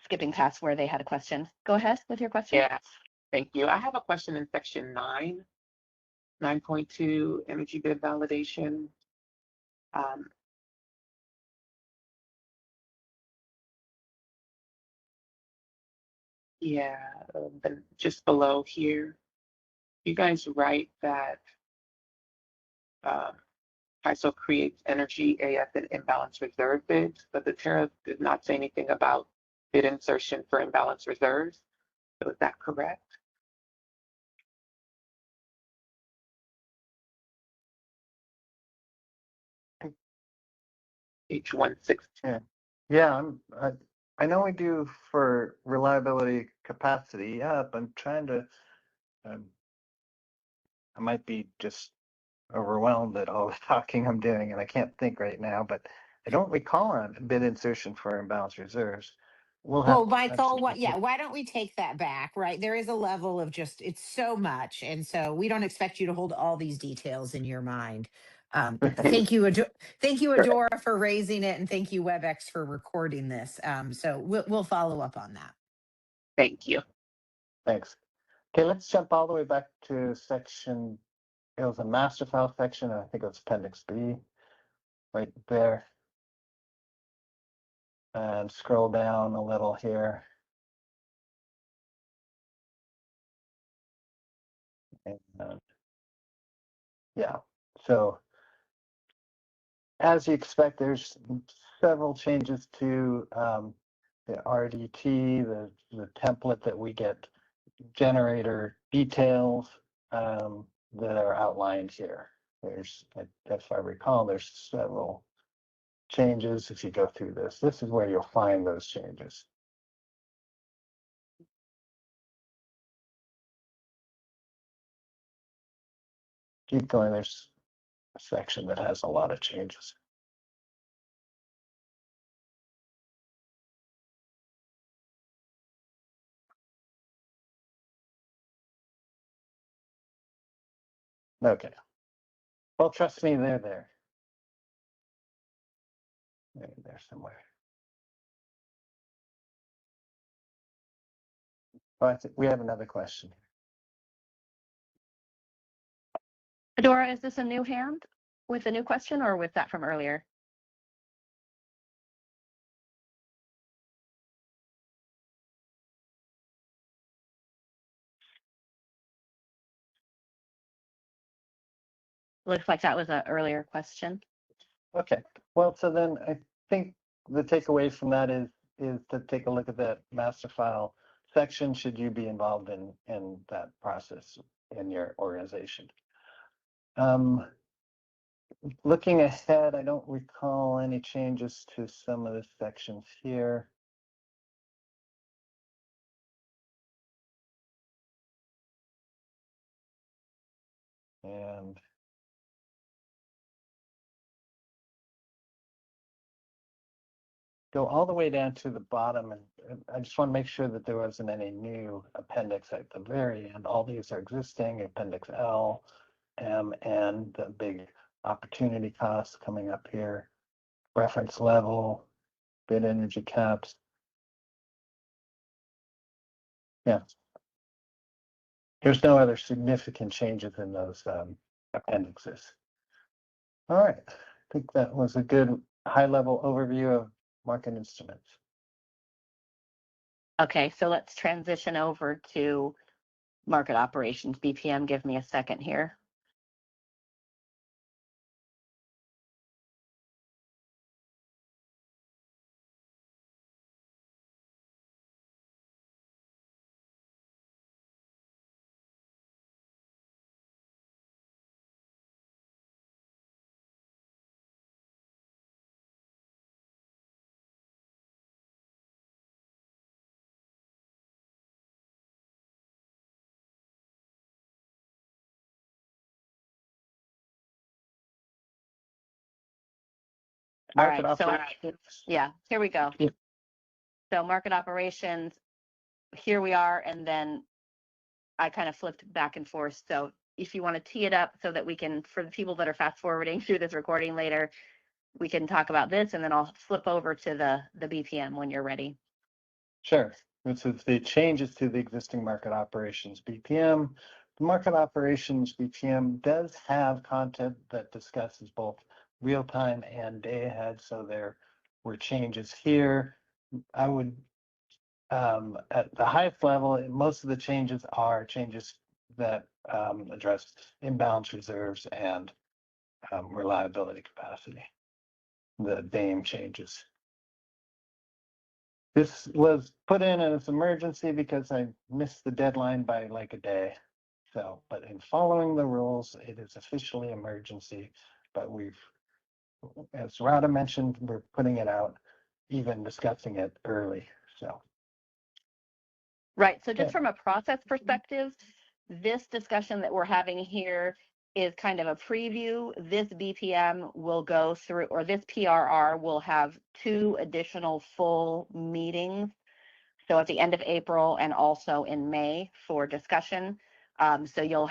skipping past where they had a question. Go ahead with your question. Yeah, thank you. I have a question in section 9.2 energy bid validation. Yeah, but just below here, you guys write that ISO creates energy AF and imbalance reserve bids, but the tariff does not say anything about bid insertion for imbalance reserves. So is that correct? H116. Yeah, I know we do for reliability capacity. Yeah, but I'm trying to, I might be just overwhelmed at all the talking I'm doing, and I can't think right now, but I don't recall a bid insertion for imbalance reserves. We'll have Well, to Michael, actually. why don't we take that back, right? There is a level of just, it's so much. And so we don't expect you to hold all these details in your mind. Thank you, thank you, Adora, for raising it, and thank you, WebEx, for recording this. So we'll follow up on that. Thank you. Thanks. Okay, let's jump all the way back to section. It was a master file section, and I think it was Appendix B, right there. And scroll down a little here. And yeah, so as you expect, there's several changes to the RDT, the template that we get generator details that are outlined here. There's, if I recall, there's several changes. If you go through this is where you'll find those changes. Keep going, there's a section that has a lot of changes. Okay. Well, trust me, they're there. They're there somewhere. Oh, I think we have another question. Adora, is this a new hand with a new question, or was that from earlier? Looks like that was an earlier question. Okay, well, so then I think the takeaway from that is to take a look at that master file section should you be involved in that process in your organization. Looking ahead, I don't recall any changes to some of the sections here. And go all the way down to the bottom, and I just want to make sure that there wasn't any new appendix at the very end. All these are existing, Appendix L, M, and the big opportunity costs coming up here, reference level, bid energy caps. Yeah. There's no other significant changes in those appendixes. All right, I think that was a good high-level overview of market instruments. Okay, so let's transition over to market operations. BPM, give me a second here. Market All right, so operations. yeah, here we go. Yeah. So market operations, here we are, and then I kind of flipped back and forth. So if you want to tee it up so that we can, for the people that are fast forwarding through this recording later, we can talk about this, and then I'll flip over to the BPM when you're ready. Sure. This is the changes to the existing market operations BPM. The market operations BPM does have content that discusses both real time and day ahead. So there were changes here. I would At the highest level, most of the changes are changes that address imbalance reserves and reliability capacity, the DAME changes. This was put in as emergency because I missed the deadline by like a day. So, but in following the rules, it is officially emergency, but as Rada mentioned, we're putting it out, even discussing it early, so. Right, so just Okay. from a process perspective, this discussion that we're having here is kind of a preview. This BPM will go through, or this PRR will have 2 additional full meetings. So at the end of April and also in May for discussion. So you'll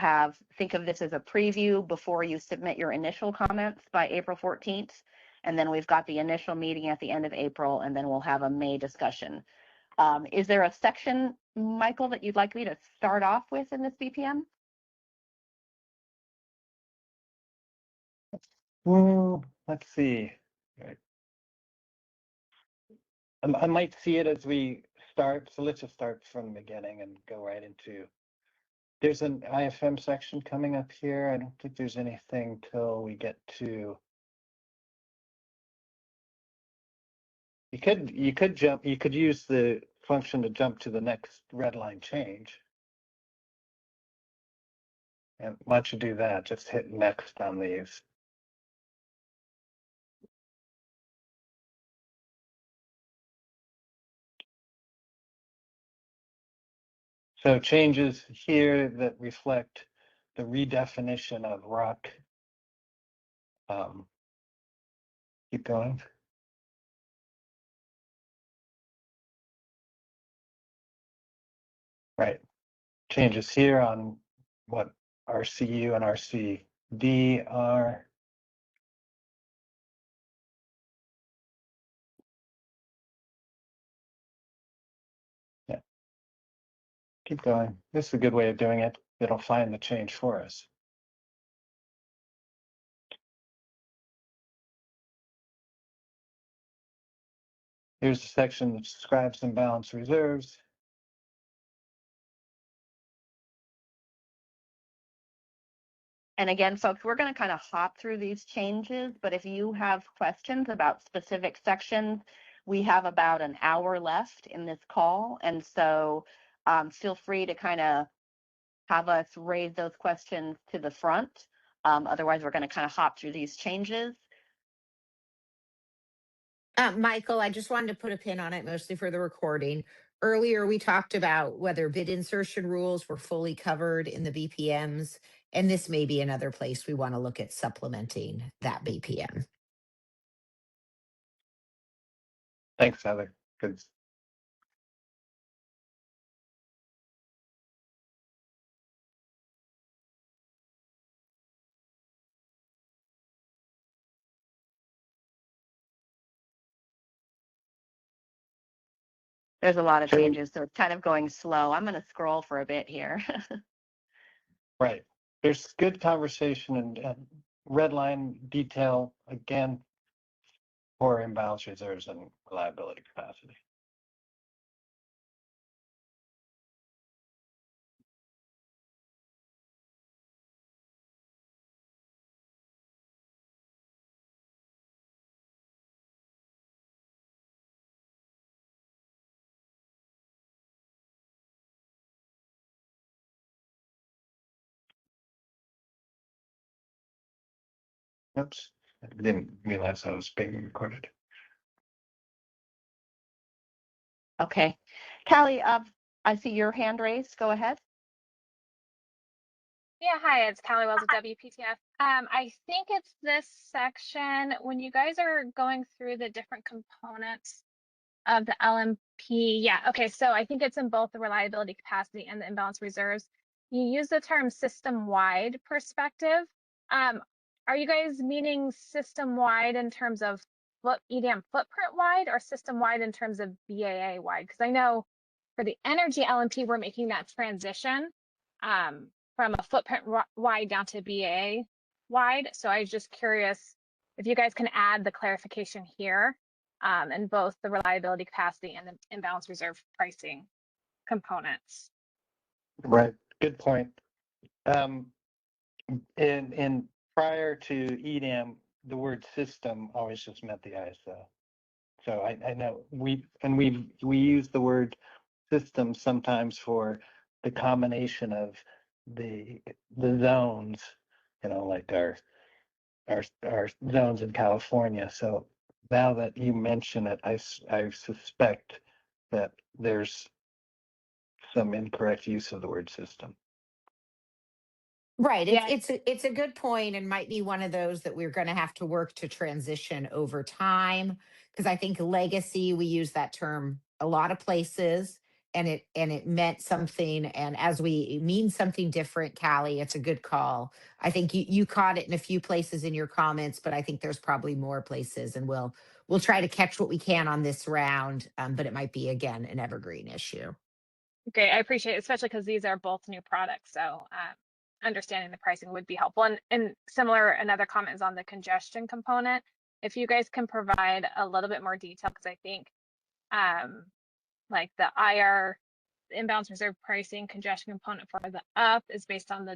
think of this as a preview before you submit your initial comments by April 14th. And then we've got the initial meeting at the end of April, and then we'll have a May discussion. Is there a section, Michael, that you'd like me to start off with in this BPM? Let's see. Right. I might see it as we start, so let's just start from the beginning and go right into. There's an IFM section coming up here. I don't think there's anything till we get to. You could jump. You could use the function to jump to the next red line change. And why don't you do that? Just hit next on these. So changes here that reflect the redefinition of rock. Keep going. Right. Changes here on what RCU and RCD are. Yeah. Keep going. This is a good way of doing it. It'll find the change for us. Here's the section that describes imbalance reserves. And again, folks, we're going to kind of hop through these changes, but if you have questions about specific sections, we have about an hour left in this call. And so feel free to kind of have us raise those questions to the front. Otherwise, we're going to kind of hop through these changes. Michael, I just wanted to put a pin on it, mostly for the recording. Earlier, we talked about whether bid insertion rules were fully covered in the BPMs, and this may be another place we want to look at supplementing that BPM. Thanks, Heather. Good. There's a lot of changes, so it's kind of going slow. I'm going to scroll for a bit here. Right. There's good conversation and red line detail again for imbalance reserves and reliability capacity. Oops, I didn't realize I was being recorded. Okay. Callie, I see your hand raised. Go ahead. Yeah, hi, it's Callie Wells with WPTF. I think it's this section when you guys are going through the different components of the LMP. Yeah, okay, so I think it's in both the reliability capacity and the imbalance reserves. You use the term system-wide perspective. Are you guys meaning system-wide in terms of EDM footprint-wide or system-wide in terms of BAA-wide? Because I know for the energy LMP, we're making that transition from a footprint wide down to BAA wide. So I was just curious if you guys can add the clarification here in both the reliability capacity and the imbalance reserve pricing components. Right. Good point. In prior to EDAM, the word system always just meant the ISO. So I know we use the word system sometimes for the combination of the zones, like our zones in California. So now that you mention it, I suspect that there's some incorrect use of the word system. Right. Yeah. It's a good point and might be one of those that we're going to have to work to transition over time. Because I think legacy, we use that term a lot of places and it meant something. And as we mean something different, Callie, it's a good call. I think you caught it in a few places in your comments, but I think there's probably more places and we'll try to catch what we can on this round. But it might be again an evergreen issue. Great, I appreciate it, especially because these are both new products. So understanding the pricing would be helpful. And similar, another comment is on the congestion component. If you guys can provide a little bit more detail, because I think like the IR, the imbalance reserve pricing congestion component for the up is based on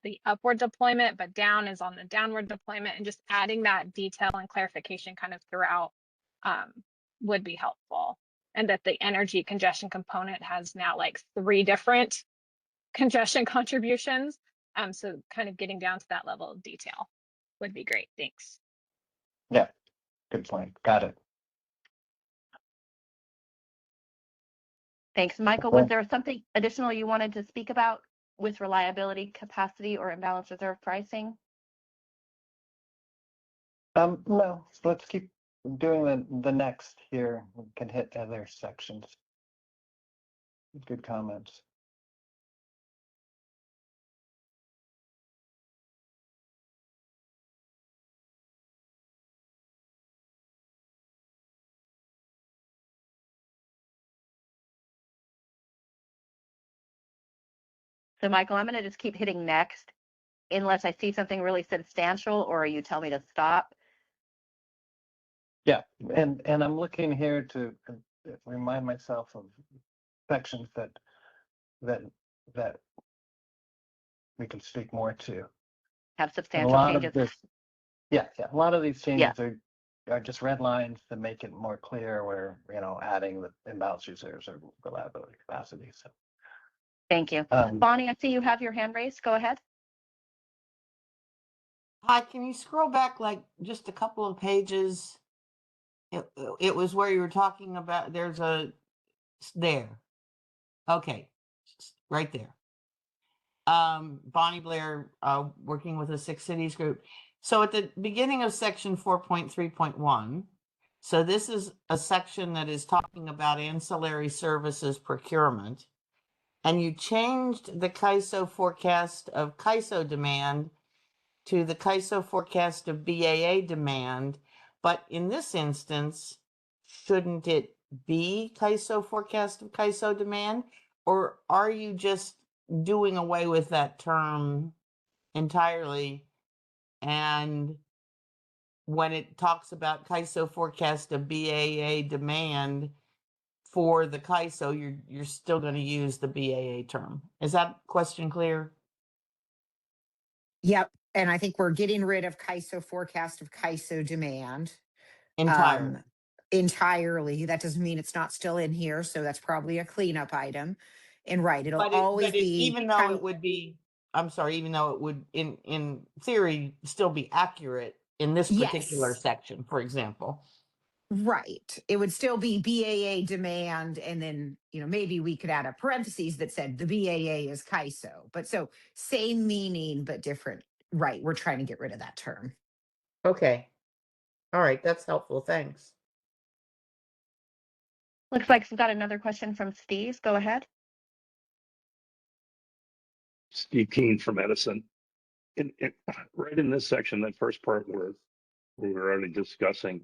the upward deployment, but down is on the downward deployment, and just adding that detail and clarification kind of throughout would be helpful. And that the energy congestion component has now like 3 different congestion contributions. So kind of getting down to that level of detail would be great. Thanks. Yeah, good point. Got it. Thanks, Michael. Was there something additional you wanted to speak about with reliability, capacity, or imbalance reserve pricing? No, let's keep doing the next here. We can hit other sections. Good comments. So Michael, I'm going to just keep hitting next unless I see something really substantial or you tell me to stop. Yeah, and I'm looking here to remind myself of sections that we can speak more to. Have And a substantial lot changes. of this, yeah, a lot of these Yeah. changes are just red lines to make it more clear where, adding the imbalance reserves or reliability capacity. So Thank you. Bonnie, I see you have your hand raised. Go ahead. Hi, can you scroll back like just a couple of pages? It was where you were talking about, there. Okay, right there. Bonnie Blair, working with the Six Cities group. So at the beginning of section 4.3.1, so this is a section that is talking about ancillary services procurement. And you changed the CAISO forecast of CAISO demand to the CAISO forecast of BAA demand. But in this instance, shouldn't it be CAISO forecast of CAISO demand? Or are you just doing away with that term entirely? And when it talks about CAISO forecast of BAA demand for the CAISO, you're still going to use the BAA term. Is that question clear? Yep. And I think we're getting rid of CAISO forecast of CAISO demand. Entirely. Entirely. That doesn't mean it's not still in here. So that's probably a cleanup item. And right, it'll always be even though it would be, I'm sorry, even though it would in theory still be accurate in this particular Yes. section, for example. Right. It would still be BAA demand. And then, maybe we could add a parentheses that said the BAA is CAISO. But so same meaning, but different. Right. We're trying to get rid of that term. Okay. All right. That's helpful. Thanks. Looks like we've got another question from Steve. Go ahead. Steve Keen from Edison. Right in this section, that first part where we were already discussing,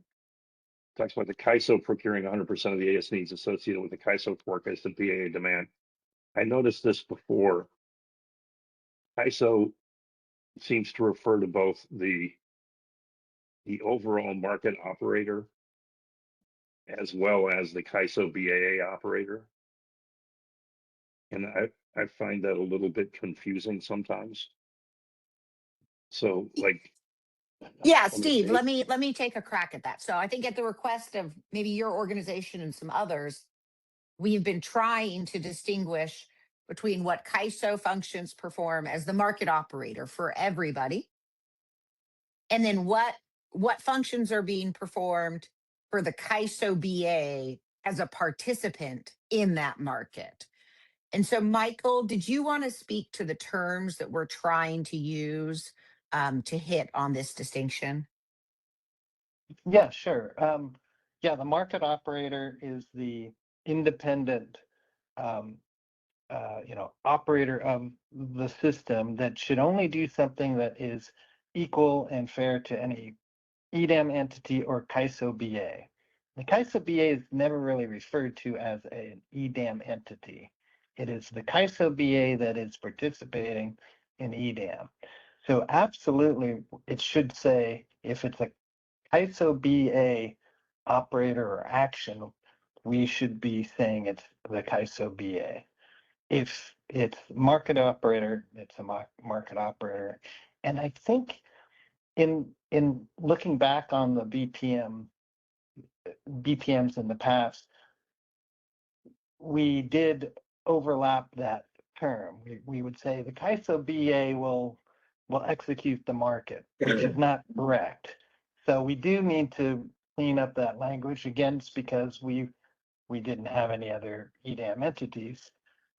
talks about the CAISO procuring 100% of the AS needs associated with the CAISO forecast and BAA demand. I noticed this before. CAISO seems to refer to both the overall market operator as well as the CAISO BAA operator. And I find that a little bit confusing sometimes. So like, Yeah, let me Steve, see. let me take a crack at that. So I think at the request of maybe your organization and some others, we've been trying to distinguish between what CAISO functions perform as the market operator for everybody, and then what functions are being performed for the CAISO BA as a participant in that market. And so, Michael, did you want to speak to the terms that we're trying to use to hit on this distinction? Yeah, sure. Yeah, the market operator is the independent, operator of the system that should only do something that is equal and fair to any EDAM entity or CAISO BA. The CAISO BA is never really referred to as an EDAM entity. It is the CAISO BA that is participating in EDAM. So absolutely, it should say if it's a CAISO BA operator or action, we should be saying it's the CAISO BA. If it's market operator, it's a market operator. And I think in looking back on the BPMs in the past, we did overlap that term. We would say the CAISO BA will execute the market, which is not correct. So we do need to clean up that language. Again, it's because we didn't have any other EDAM entities.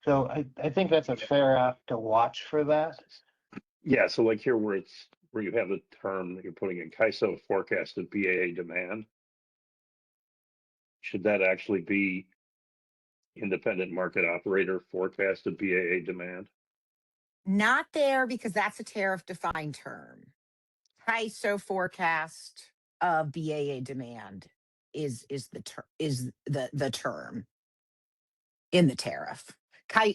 So I think that's a fair ask to watch for that. Yeah, so like here where you have the term that you're putting in CAISO forecasted BAA demand, should that actually be independent market operator forecasted BAA demand? Not there, because that's a tariff defined term. CAISO forecast of BAA demand is the term in the tariff.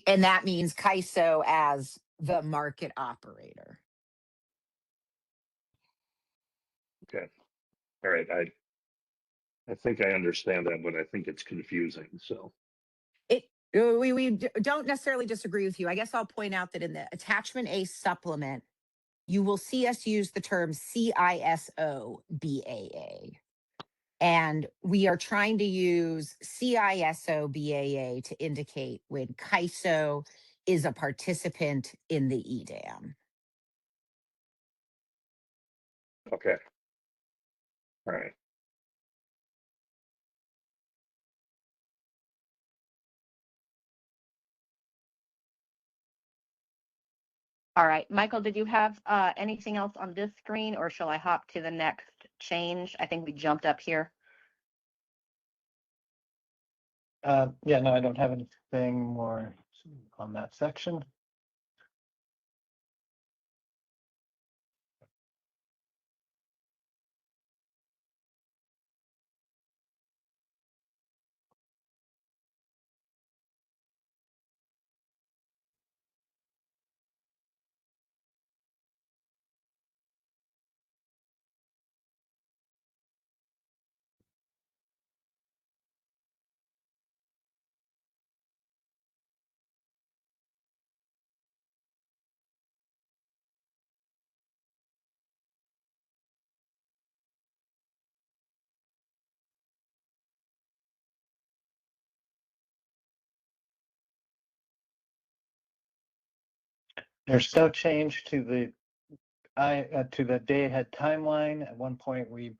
And that means CAISO as the market operator. Okay. All right. I think I understand that, but I think it's confusing. So We don't necessarily disagree with you. I guess I'll point out that in the attachment A supplement, you will see us use the term CISO BAA. And we are trying to use CISO BAA to indicate when CAISO is a participant in the EDAM. okay. All right. All right, Michael, did you have anything else on this screen, or shall I hop to the next change? I think we jumped up here. Yeah, no, I don't have anything more on that section. There's no change to the day ahead timeline. At one point, we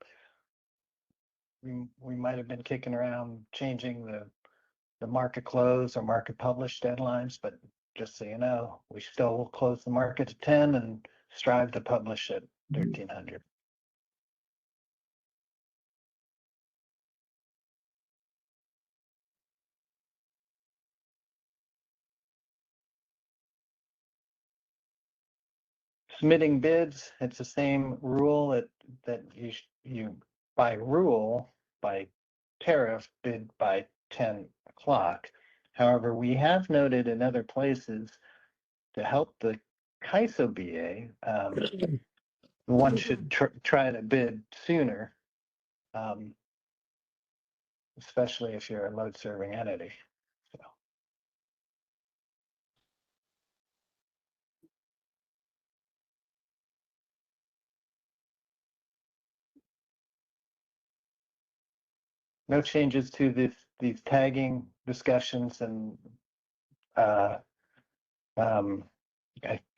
might have been kicking around changing the market close or market publish deadlines, but just so you know, we still will close the market at 10 and strive to publish at 1300. Submitting bids, it's the same rule that you by rule, by tariff, bid by 10 o'clock. However, we have noted in other places to help the CAISO BA, one should try to bid sooner. especially if you're a load serving entity. So. No changes to these tagging discussions, and I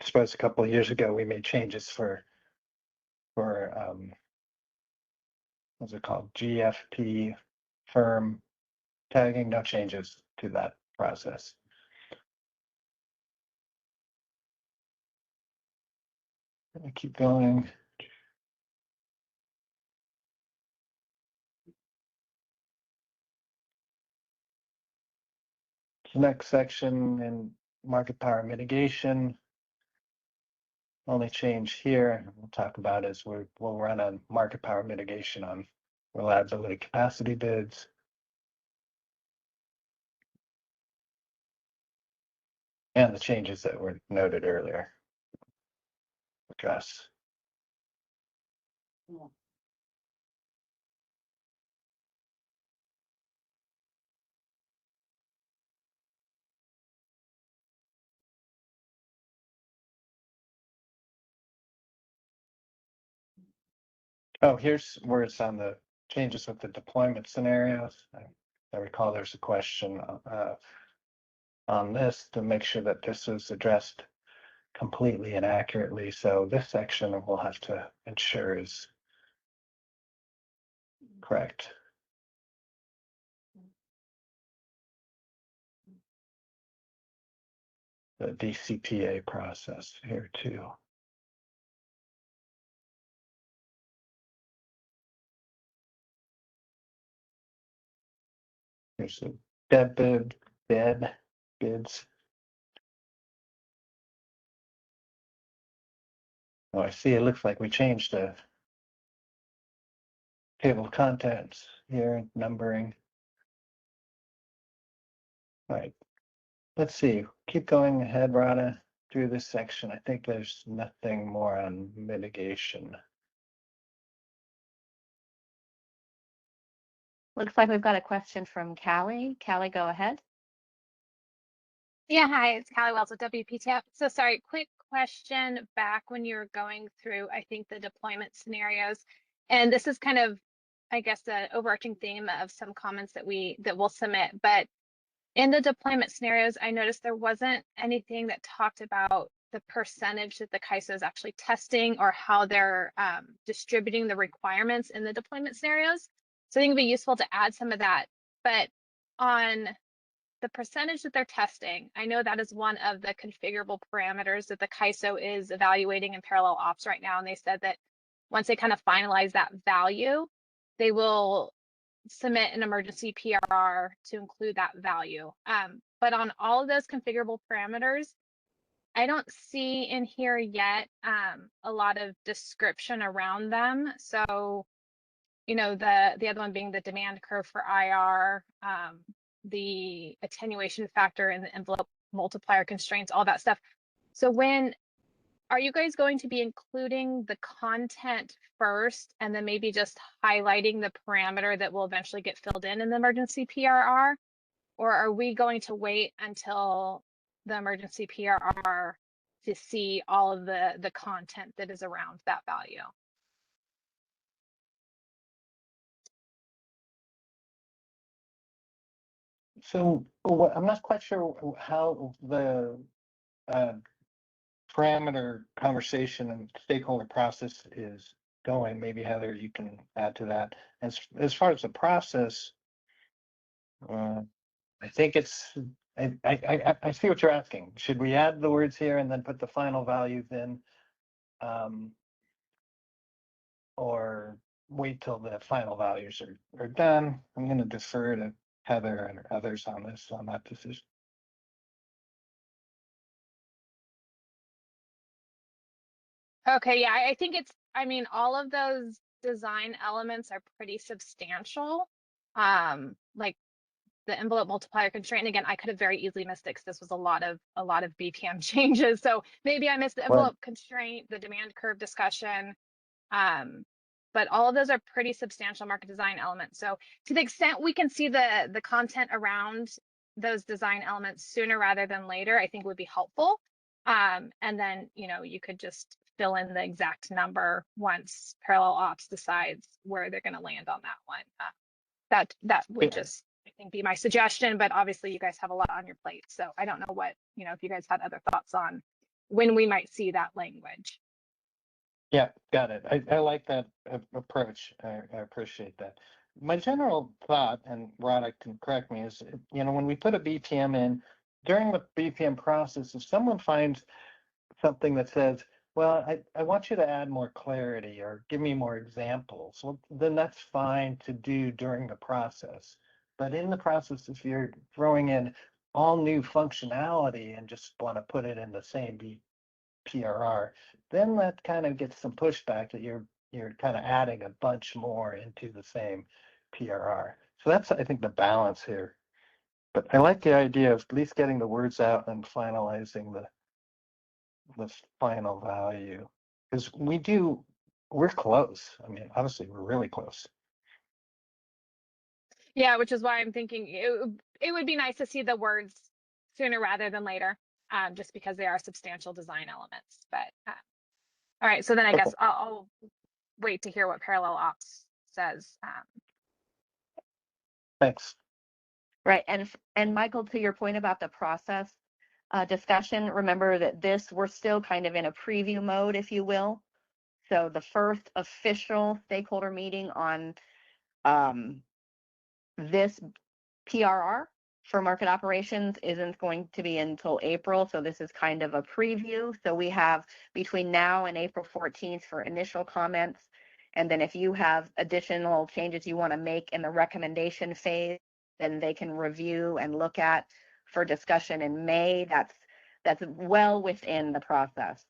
suppose a couple of years ago we made changes for what's it called, GFP firm tagging. No changes to that process. I keep going. The next section in market power mitigation. Only change here we'll talk about is we'll run on market power mitigation on reliability capacity bids. And the changes that were noted earlier. Address. Oh, here's where it's on the changes with the deployment scenarios. I recall there's a question on this to make sure that this is addressed completely and accurately. So this section we'll have to ensure is correct. The DCPA process here too. Here's the dead bids. Oh, I see. It looks like we changed the table of contents here, numbering. All right. Let's see. Keep going ahead, Rada, through this section. I think there's nothing more on mitigation. Looks like we've got a question from Callie. Callie, go ahead. Yeah, hi, it's Callie Wells with WPTF. So sorry, quick question back when you were going through, I think, the deployment scenarios. And this is kind of, I guess, the overarching theme of some comments that we'll submit. But in the deployment scenarios, I noticed there wasn't anything that talked about the percentage that the CAISO is actually testing or how they're distributing the requirements in the deployment scenarios. So I think it'd be useful to add some of that. But on the percentage that they're testing, I know that is one of the configurable parameters that the CAISO is evaluating in parallel ops right now. And they said that once they kind of finalize that value, they will submit an emergency PRR to include that value. But on all of those configurable parameters, I don't see in here yet a lot of description around them. So, you know, the other one being the demand curve for IR, the attenuation factor and the envelope multiplier constraints, all that stuff. So when are you guys going to be including the content first and then maybe just highlighting the parameter that will eventually get filled in the emergency PRR? Or are we going to wait until the emergency PRR to see all of the content that is around that value? So I'm not quite sure how the parameter conversation and stakeholder process is going. Maybe Heather, you can add to that. As far as the process, I think it's. I see what you're asking. Should we add the words here and then put the final values in, or wait till the final values are done? I'm going to defer to Heather and others on that decision. Okay, yeah, I think I mean, all of those design elements are pretty substantial. Like the envelope multiplier constraint. Again, I could have very easily missed it because this was a lot of BPM changes. So maybe I missed the envelope constraint, the demand curve discussion, the but all of those are pretty substantial market design elements. So to the extent we can see the content around those design elements sooner rather than later, I think would be helpful. And then, you know, you could just fill in the exact number once Parallel Ops decides where they're going to land on that one. That would Yeah. just, I think, be my suggestion, but obviously you guys have a lot on your plate. So I don't know what, you know, if you guys had other thoughts on when we might see that language. Yeah, got it. I like that approach. I appreciate that. My general thought, and Rada can correct me, is, you know, when we put a BPM in, during the BPM process, if someone finds something that says, well, I want you to add more clarity or give me more examples, well, then that's fine to do during the process. But in the process, if you're throwing in all new functionality and just want to put it in the same PRR, then that kind of gets some pushback that you're kind of adding a bunch more into the same PRR. So that's, I think, the balance here. But I like the idea of at least getting the words out and finalizing the final value, because we're close. I mean, honestly, we're really close. Yeah, which is why I'm thinking it would be nice to see the words sooner rather than later, just because they are substantial design elements. But all right, so then I guess I'll wait to hear what Parallel Ops says. Thanks. Right, and Michael, to your point about the process discussion, remember that we're still kind of in a preview mode, if you will. So the first official stakeholder meeting on this PRR for market operations isn't going to be until April. So this is kind of a preview. So we have between now and April 14th for initial comments. And then if you have additional changes you want to make in the recommendation phase, then they can review and look at for discussion in May. That's well within the process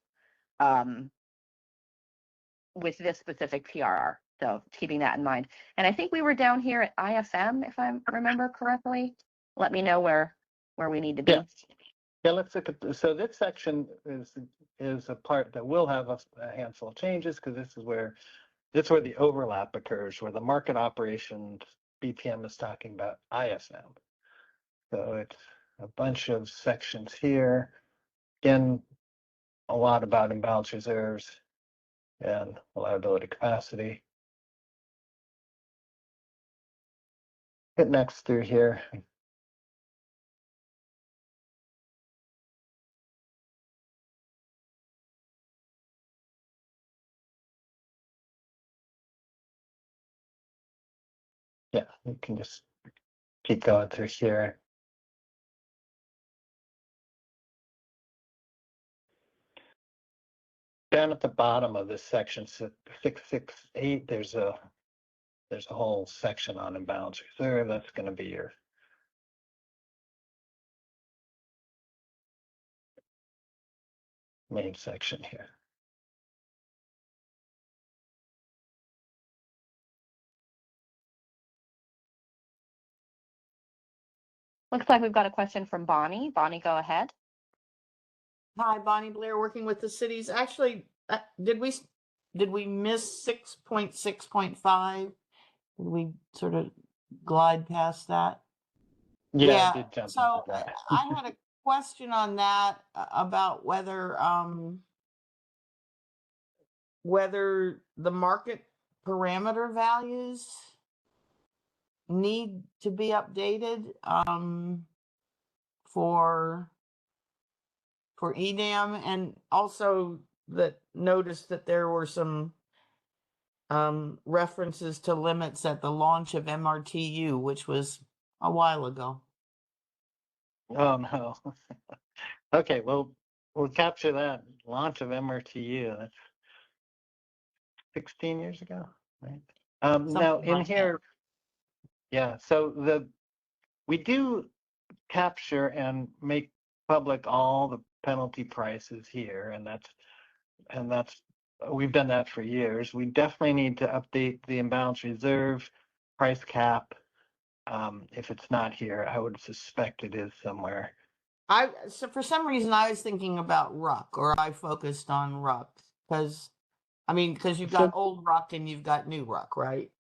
with this specific PRR. So keeping that in mind. And I think we were down here at IFM, if I remember correctly. Let me know where we need to be. Yeah, let's look at this. So this section is a part that will have a handful of changes, because this is where the overlap occurs, where the market operations BPM is talking about ISM. So it's a bunch of sections here. Again, a lot about imbalance reserves and liability capacity. Hit next through here. Yeah, you can just keep going through here. Down at the bottom of this section, 668, there's a whole section on imbalance reserve. That's going to be your main section here. Looks like we've got a question from Bonnie. Bonnie, go ahead. Hi, Bonnie Blair, working with the cities. Actually, did we miss 6.6.5? Did we sort of glide past that? Yeah, I did jump so into that. I had a question on that about whether the market parameter values need to be updated for EDAM, and also that noticed that there were some references to limits at the launch of MRTU, which was a while ago. Oh no. Okay, well, we'll capture that launch of MRTU. That's 16 years ago, right? Now in here, yeah, so we do capture and make public all the penalty prices here, and that's we've done that for years. We definitely need to update the imbalance reserve price cap. If it's not here, I would suspect it is somewhere. So for some reason I was thinking about RUC, or I focused on RUC, because I mean, because you've got old ruck and you've got new ruck, right?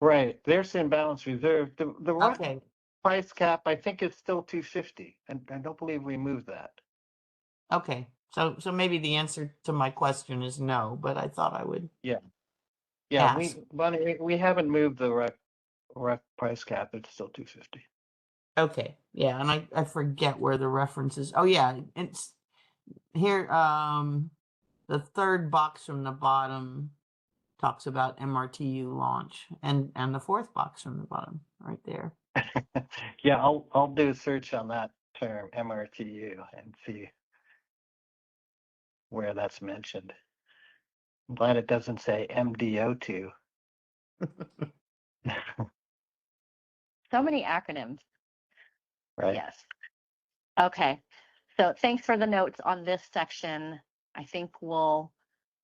Right, there's the imbalance reserve. The ruck Okay, price cap, I think, is still 250, and I don't believe we moved that. okay. So maybe the answer to my question is no, but I thought I would Yeah, ask. Bonnie, we haven't moved the ruck price cap. It's still 250. Okay, yeah, and I forget where the reference is. Oh yeah, it's here. The third box from the bottom talks about MRTU launch, and the fourth box from the bottom, right there. Yeah, I'll do a search on that term MRTU and see where that's mentioned. I'm glad it doesn't say MDO2. So many acronyms. Right. Yes. Okay. So thanks for the notes on this section. I think we'll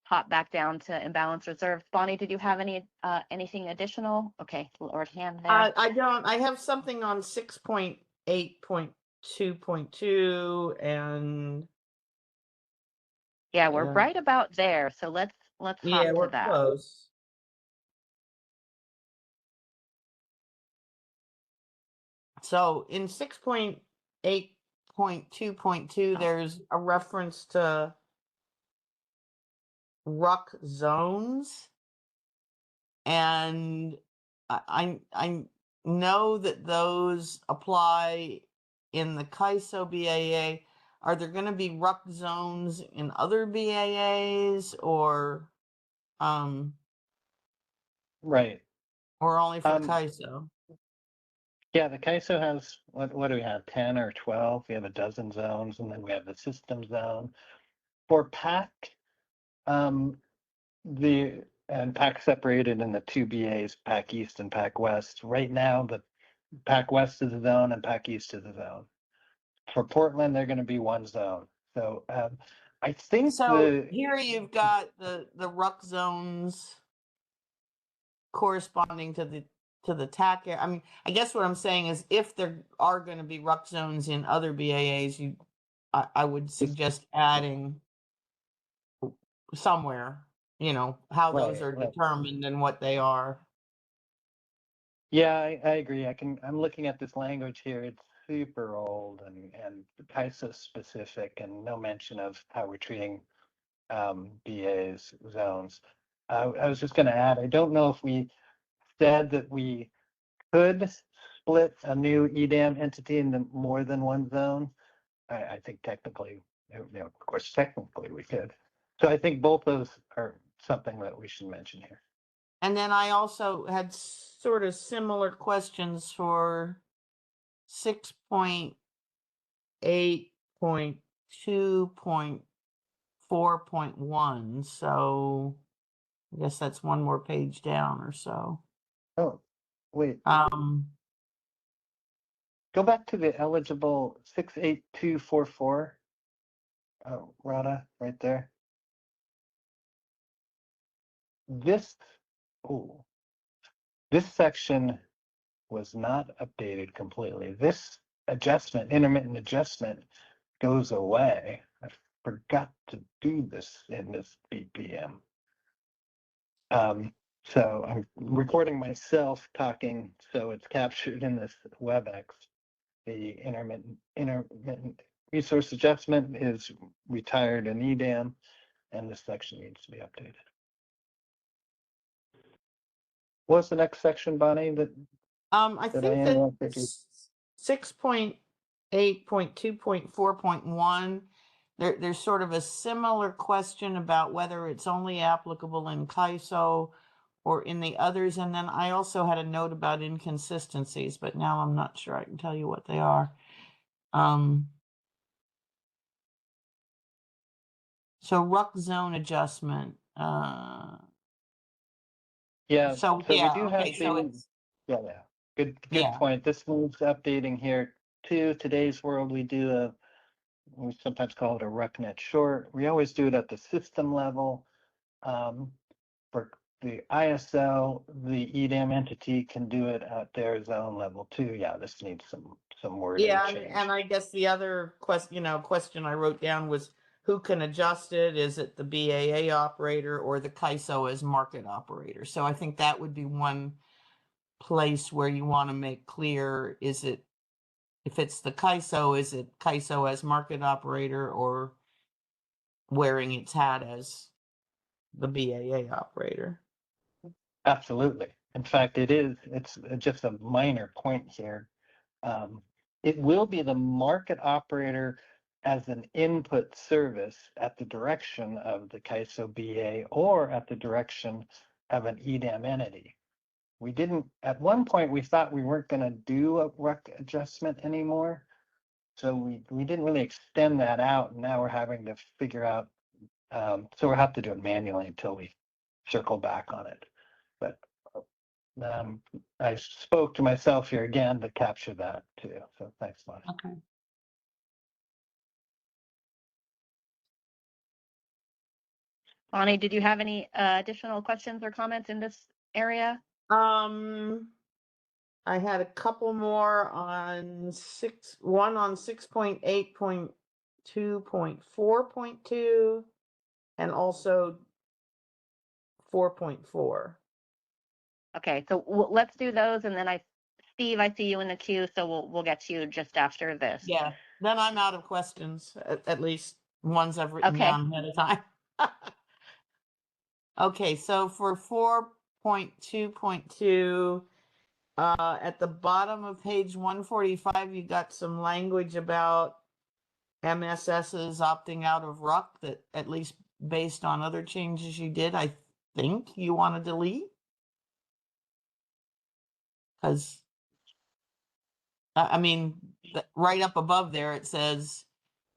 hop back down to imbalance reserves. Bonnie, did you have anything additional? Okay, lowered hand there. I don't. I have something on 6.8.2.2 and Yeah, we're right about there. So let's hop yeah, to we're that. close. So in 6.8.2.2, there's a reference to ruck zones, and I know that those apply in the KISO BAA. Are there going to be ruck zones in other BAAs, or Right. only for Um, KISO? Yeah, the KISO has, what do we have, 10 or 12? We have a dozen zones, and then we have the system zone. For PAC, and PAC separated into two BAs, PAC East and PAC West. Right now, the PAC West is a zone and PAC East is a zone. For Portland, they're going to be one zone. So I think So here you've got the ruck zones corresponding to the TAC area. I mean, I guess what I'm saying is if there are going to be ruck zones in other BAAs, I would suggest adding somewhere, how those are determined and what they are. Yeah, I agree. I'm looking at this language here. It's super old and KISO specific, and no mention of how we're treating BAs zones. I was just going to add, I don't know if we said that we could split a new EDAM entity into more than one zone. I think technically, of course, technically we could. So I think both those are something that we should mention here. And then I also had sort of similar questions for 6.8.2.4.1. So I guess that's one more page down or so. Oh, wait. Go back to the eligible 68244. Oh, Rada, right there. This section was not updated completely. This adjustment, intermittent adjustment, goes away. I forgot to do this in this BPM. So I'm recording myself talking, so it's captured in this WebEx. The intermittent resource adjustment is retired in EDAM, and this section needs to be updated. What's the next section, Bonnie? I think that 6.8.2.4.1, there's sort of a similar question about whether it's only applicable in KISO or in the others. And then I also had a note about inconsistencies, but now I'm not sure I can tell you what they are. So ruck zone adjustment. Yeah. So we yeah, do okay. have So the, it's Good Yeah. point. This needs updating here too. Today's world, we sometimes call it a RuckNet short. We always do it at the system level. For the ISO, the EDAM entity can do it at their zone level too. Yeah, this needs some wording yeah, change. and I guess the other question I wrote down was who can adjust it? Is it the BAA operator or the CAISO as market operator? So I think that would be one place where you want to make clear, is it, if it's the CAISO, is it CAISO as market operator or wearing its hat as the BAA operator? Absolutely. In fact, it's just a minor point here. It will be the market operator as an input service at the direction of the CAISO BA or at the direction of an EDAM entity. We didn't, at one point, we thought we weren't going to do a RUC adjustment anymore. So we didn't really extend that out. And now we're having to figure out, so we'll have to do it manually until we circle back on it. But I spoke to myself here again to capture that too. So thanks, Lonnie. Okay. Bonnie, did you have any additional questions or comments in this area? I had a couple more on one on 6.8.2.4.2 and also 4.4. Okay, so let's do those, and then Steve, I see you in the queue, so we'll get to you just after this. Yeah, then I'm out of questions, at least ones I've written Okay. down ahead of time. Okay, so for 4.2.2, at the bottom of page 145, you got some language about MSSs opting out of RUC that, at least based on other changes you did, I think you want to delete. Because, I mean, right up above there, it says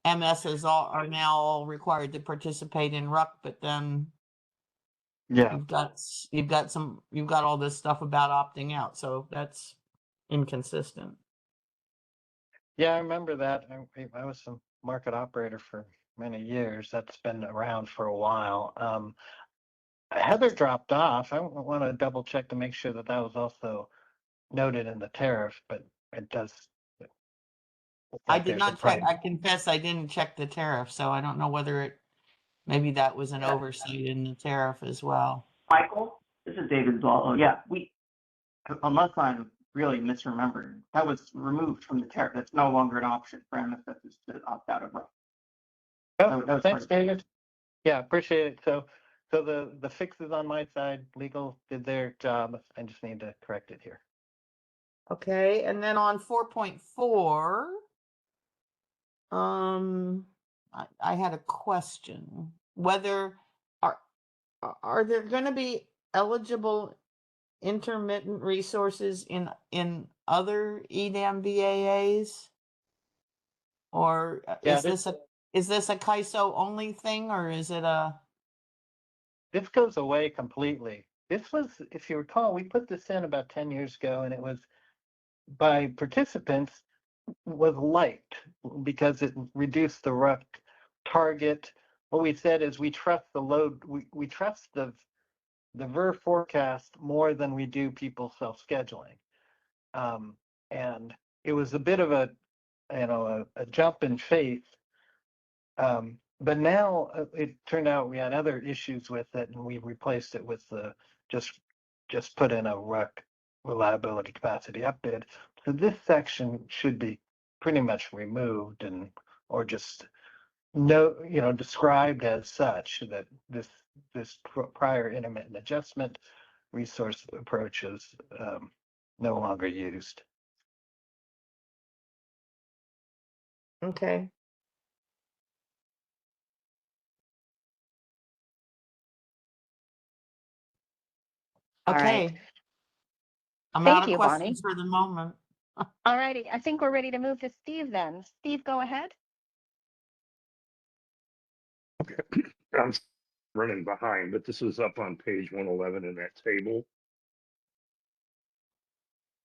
MSs are now all required to participate in RUC, but then Yeah. you've got all this stuff about opting out, so that's inconsistent. Yeah, I remember that. I was a market operator for many years. That's been around for a while. Heather dropped off. I want to double check to make sure that was also noted in the tariff, but it does. I did not check. I confess I didn't check the tariff, so I don't know whether maybe that was an oversight in the tariff as well. Michael, this is David Zallo. Yeah, unless I'm really misremembering, that was removed from the tariff. That's no longer an option for MSSs to opt out of RUC. Oh, thanks, David. Yeah, appreciate it. So the fixes on my side, legal did their job. I just need to correct it here. Okay, and then on 4.4, I had a question. Whether are there going to be eligible intermittent resources in other EDAM BAAs? Or is this a CAISO only thing, or is it a? This goes away completely. This was, if you recall, we put this in about 10 years ago, and it was by participants was liked because it reduced the RUC target. What we said is we trust the load, we trust the VER forecast more than we do people self-scheduling. And it was a bit of a jump in faith. But now it turned out we had other issues with it, and we replaced it with the just put in a RUC reliability capacity upbid. So this section should be pretty much removed or just described as such, that this prior intermittent adjustment resource approach is no longer used. Okay. Okay. Right. I'm Thank out of you, questions Bonnie. for the moment. All righty. I think we're ready to move to Steve then. Steve, go ahead. Okay, I'm running behind, but this is up on page 111 in that table.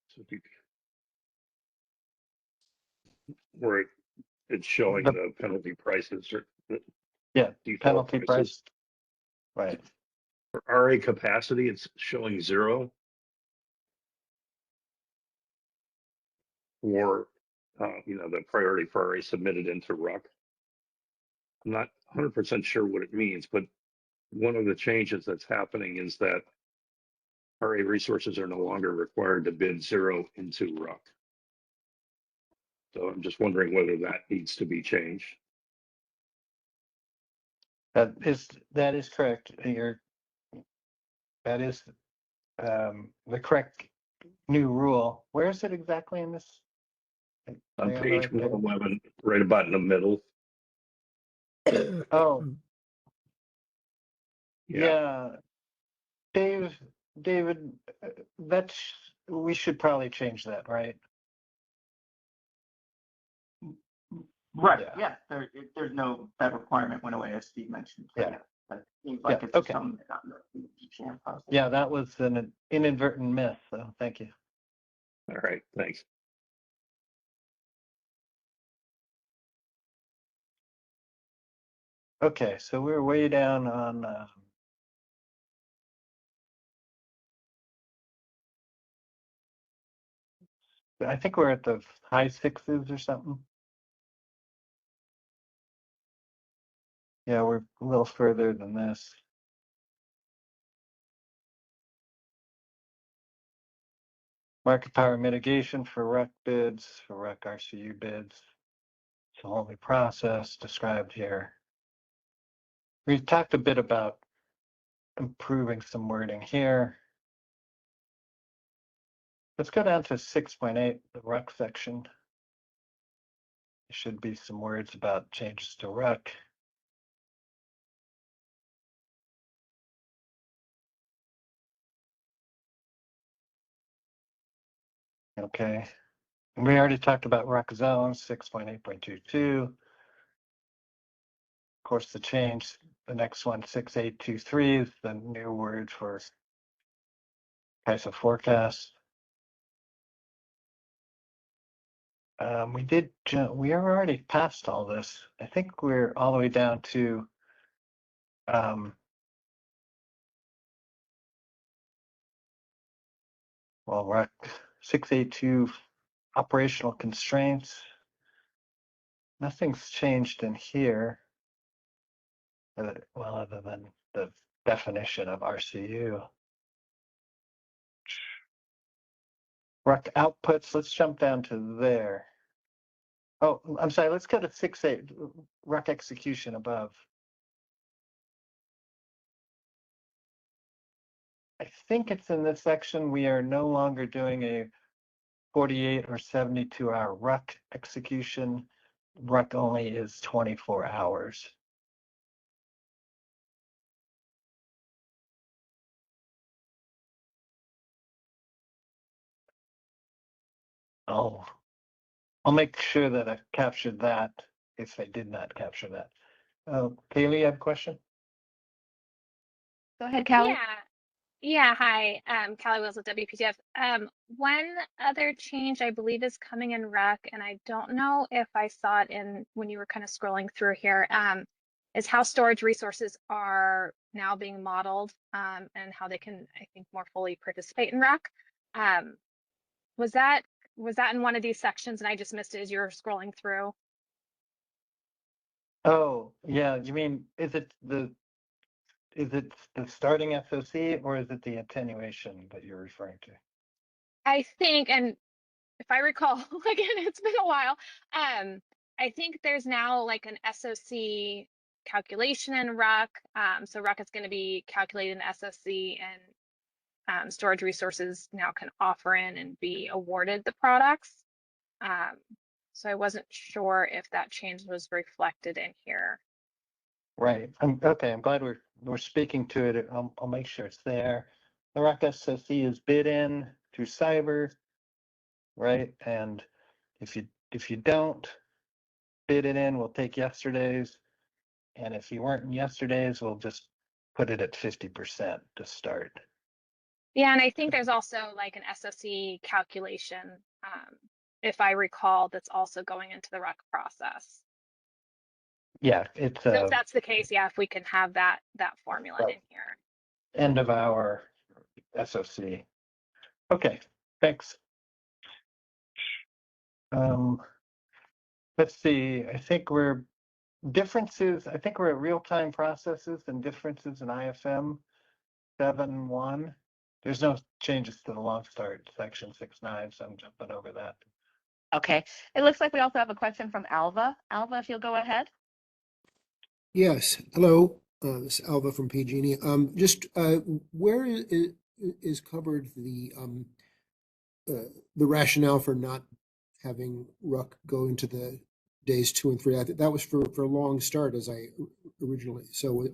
So where it's showing the penalty prices or penalty price. Right. For RA capacity, it's showing 0. Or the priority for RA submitted into RUC. I'm not 100% sure what it means, but one of the changes that's happening is that RA resources are no longer required to bid 0 into RUC. So I'm just wondering whether that needs to be changed. That is correct. That is the correct new rule. Where is it exactly in this? On Are you page right there? 111, right about in the middle. Oh, Yeah. yeah. David, we should probably change that, right? Right, Yeah. yeah, there's no, that requirement went away, as Steve mentioned. So, Yeah. That seems like Yeah, it's okay. something that got in the jam process. Yeah, that was an inadvertent miss, so thank you. All right. Thanks. Okay, so we're way down on I think we're at the high sixes or something. Yeah, we're a little further than this. Market power mitigation for RUC bids, for RUC RCU bids. It's a whole new process described here. We've talked a bit about improving some wording here. Let's go down to 6.8, the RUC section. There should be some words about changes to RUC. Okay. And we already talked about RUC zones, 6.8.22. Of course, the change, the next one, 6823, is the new word for CAISO forecast. We are already past all this. I think we're all the way down to well, RUC 682 operational constraints. Nothing's changed in here. Well, other than the definition of RCU. RUC outputs, let's jump down to there. Oh, I'm sorry, let's go to 6.8, RUC execution above. I think it's in this section, we are no longer doing a 48 or 72-hour RUC execution. RUC only is 24 hours. Oh, I'll make sure that I captured that if I did not capture that. Kaylee, you have a question? Go ahead, Callie. Yeah, hi, Callie Wills with WPTF. One other change I believe is coming in RUC, and I don't know if I saw it in when you were kind of scrolling through here, is how storage resources are now being modeled, and how they can, I think, more fully participate in RUC. Was that in one of these sections and I just missed it as you were scrolling through? Oh, yeah, you mean, is it the starting SOC or is it the attenuation that you're referring to? I think, and if I recall, again, it's been a while. I think there's now like an SOC calculation in RUC. So RUC is going to be calculated in SOC, and storage resources now can offer in and be awarded the products. So I wasn't sure if that change was reflected in here. Right. Okay. I'm glad we're speaking to it. I'll make sure it's there. The RUC SOC is bid in through cyber, right? And if you don't bid it in, we'll take yesterday's. And if you weren't in yesterday's, we'll just put it at 50% to start. Yeah, and I think there's also like an SOC calculation, if I recall, that's also going into the RUC process. Yeah, it's So if that's the case, yeah, if we can have that formula Right. in here. End of our SOC. Okay, thanks. Let's see, I think we're differences, I think we're at real-time processes and differences in IFM 7.1. There's no changes to the long start section 6.9, so I'm jumping over that. Okay, it looks like we also have a question from Alva. Alva, if you'll go ahead. Yes, hello, this is Alva from PG&E. Just where is covered the rationale for not having Ruck go into the days 2 and 3? I think that was for a long start, as I originally. So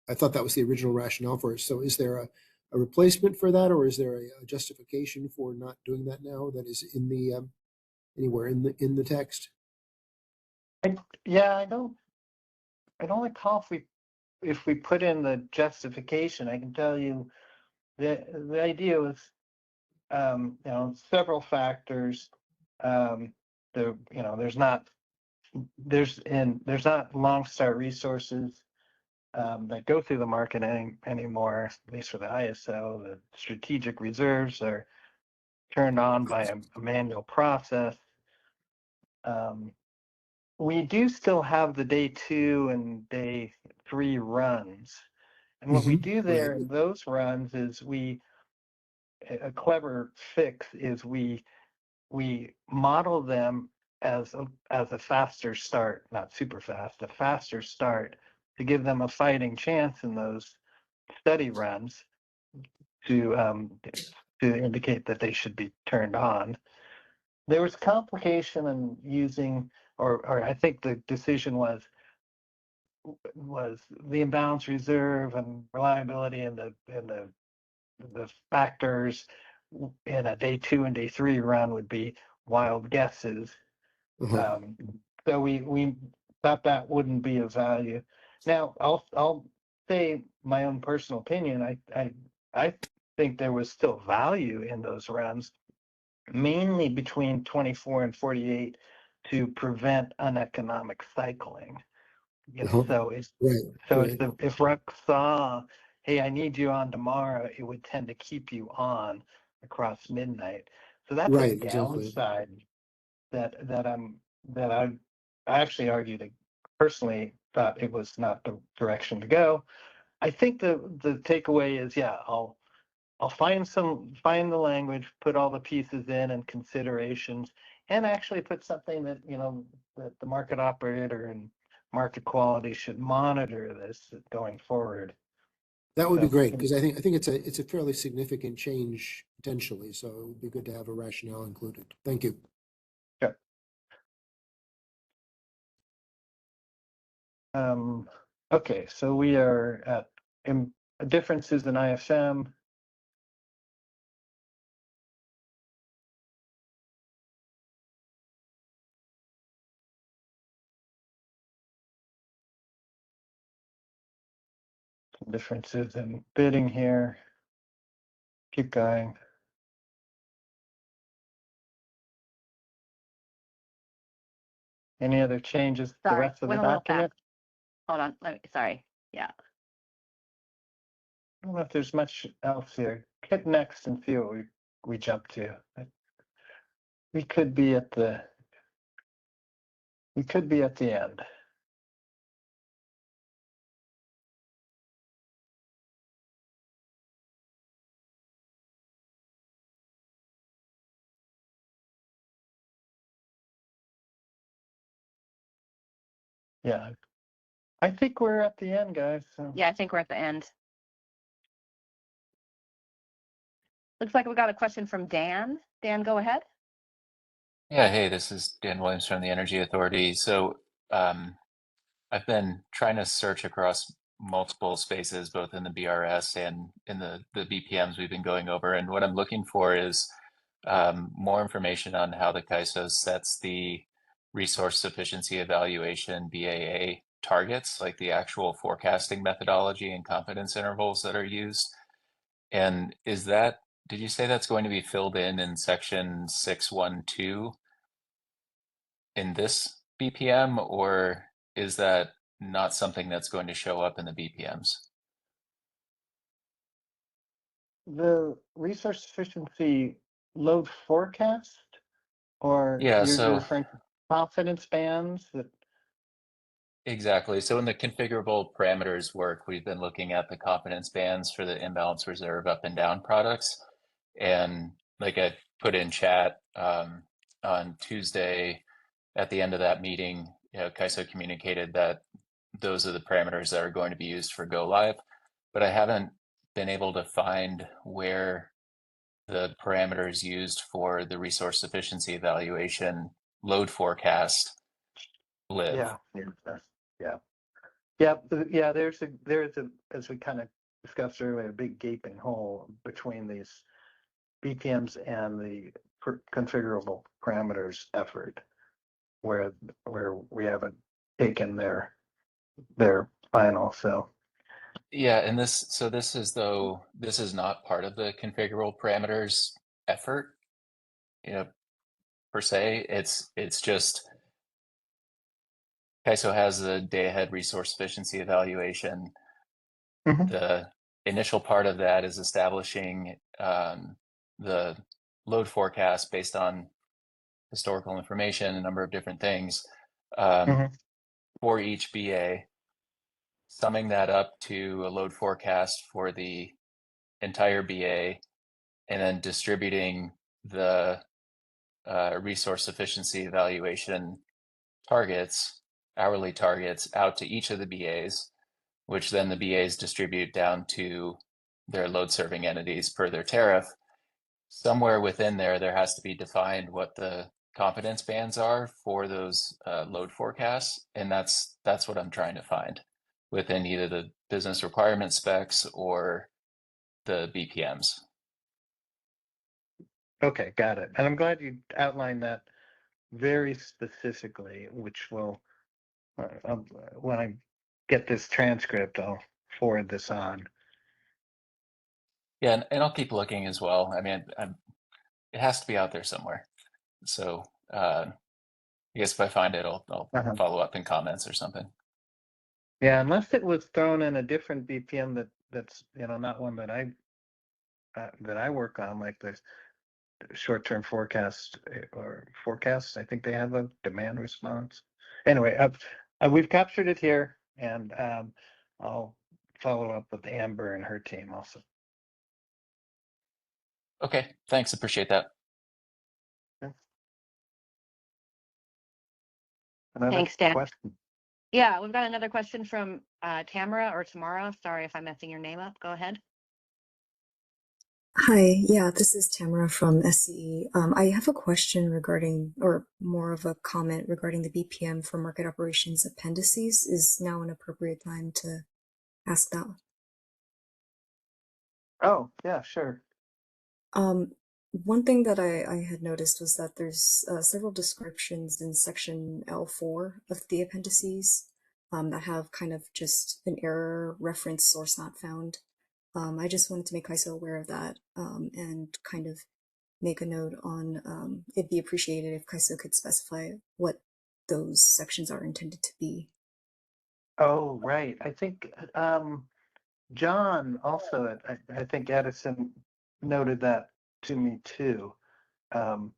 I thought that was the original rationale for it. So is there a replacement for that, or is there a justification for not doing that now that is in the anywhere in the text? Yeah, I don't recall if we put in the justification. I can tell you the idea was, several factors. There's not long start resources that go through the market anymore, at least for the ISO. The strategic reserves are turned on by a manual process. We do still have the day 2 and day 3 runs. And what we do there in those runs is a clever fix is we model them as a faster start, not super fast, a faster start, to give them a fighting chance in those study runs to indicate that they should be turned on. There was complication in using, or I think the decision was the imbalance reserve and reliability and the factors in a day 2 and day 3 run would be wild guesses. So we thought that wouldn't be of value. Now I'll say my own personal opinion. I think there was still value in those runs, mainly between 24 and 48, to prevent uneconomic cycling. So if Ruck saw, hey, I need you on tomorrow, it would tend to keep you on across midnight. So that's a downside that I actually argued that personally thought it was not the direction to go. I think the takeaway is, yeah, I'll find the language, put all the pieces in and considerations, and actually put something that that the market operator and market quality should monitor this going forward. That would be great, because I think it's a fairly significant change potentially. So it would be good to have a rationale included. Thank you. Sure. Okay, so we are at differences in IFM. Differences in bidding here. Keep going. Any other changes to the rest of the document? Hold on, sorry. Yeah. I don't know if there's much else here. Hit next and see what we jump to. We could be at the end. Yeah, I think we're at the end, guys. So. Yeah, I think we're at the end. Looks like we got a question from Dan. Dan, go ahead. Yeah, hey, this is Dan Williams from the Energy Authority. So I've been trying to search across multiple spaces, both in the BRS and in the BPMs we've been going over. And what I'm looking for is more information on how the CAISO sets the resource sufficiency evaluation BAA targets, like the actual forecasting methodology and confidence intervals that are used. And did you say that's going to be filled in section 6.1.2 in this BPM, or is that not something that's going to show up in the BPMs? The resource sufficiency load forecast, or you're referring to confidence bands that Exactly. So in the configurable parameters work, we've been looking at the confidence bands for the imbalance reserve up and down products. And like I put in chat on Tuesday, at the end of that meeting, CAISO communicated that those are the parameters that are going to be used for go live, but I haven't been able to find where the parameters used for the resource efficiency evaluation load forecast live. Yeah. Yeah. Yeah. Yeah. There's a, as we kind of discussed earlier, a big gaping hole between these BPMs and the configurable parameters effort, where we haven't taken their final. So Yeah, and this is though this is not part of the configurable parameters effort, per se. It's just CAISO has the day ahead resource efficiency evaluation. The initial part of that is establishing the load forecast based on historical information, a number of different things for each BA, summing that up to a load forecast for the entire BA, and then distributing the resource efficiency evaluation targets, hourly targets, out to each of the BAs, which then the BAs distribute down to their load serving entities per their tariff. Somewhere within there has to be defined what the confidence bands are for those load forecasts, and that's what I'm trying to find within either the business requirement specs or the BPMs. okay, got it. And I'm glad you outlined that very specifically, which will, when I get this transcript, I'll forward this on. Yeah, and I'll keep looking as well. I mean, it has to be out there somewhere. So I guess if I find it, I'll follow up in comments or something. Yeah, unless it was thrown in a different BPM that's not one that I work on, like the short-term forecast or forecasts. I think they have a demand response. Anyway, we've captured it here, and I'll follow up with Amber and her team also. Okay, thanks. Appreciate that. Another Thanks, Dan. question. Yeah, we've got another question from Tamara or Tamara. Sorry if I'm messing your name up. Go ahead. Hi, yeah, this is Tamara from SCE. I have a question regarding, or more of a comment regarding the BPM for market operations appendices. Is now an appropriate time to ask that? Oh, yeah, sure. One thing that I had noticed was that there's several descriptions in section L4 of the appendices that have kind of just an error reference source not found. I just wanted to make CAISO aware of that and kind of make a note on it'd be appreciated if CAISO could specify what those sections are intended to be. Oh, right. I think John also, I think Edison noted that to me too. And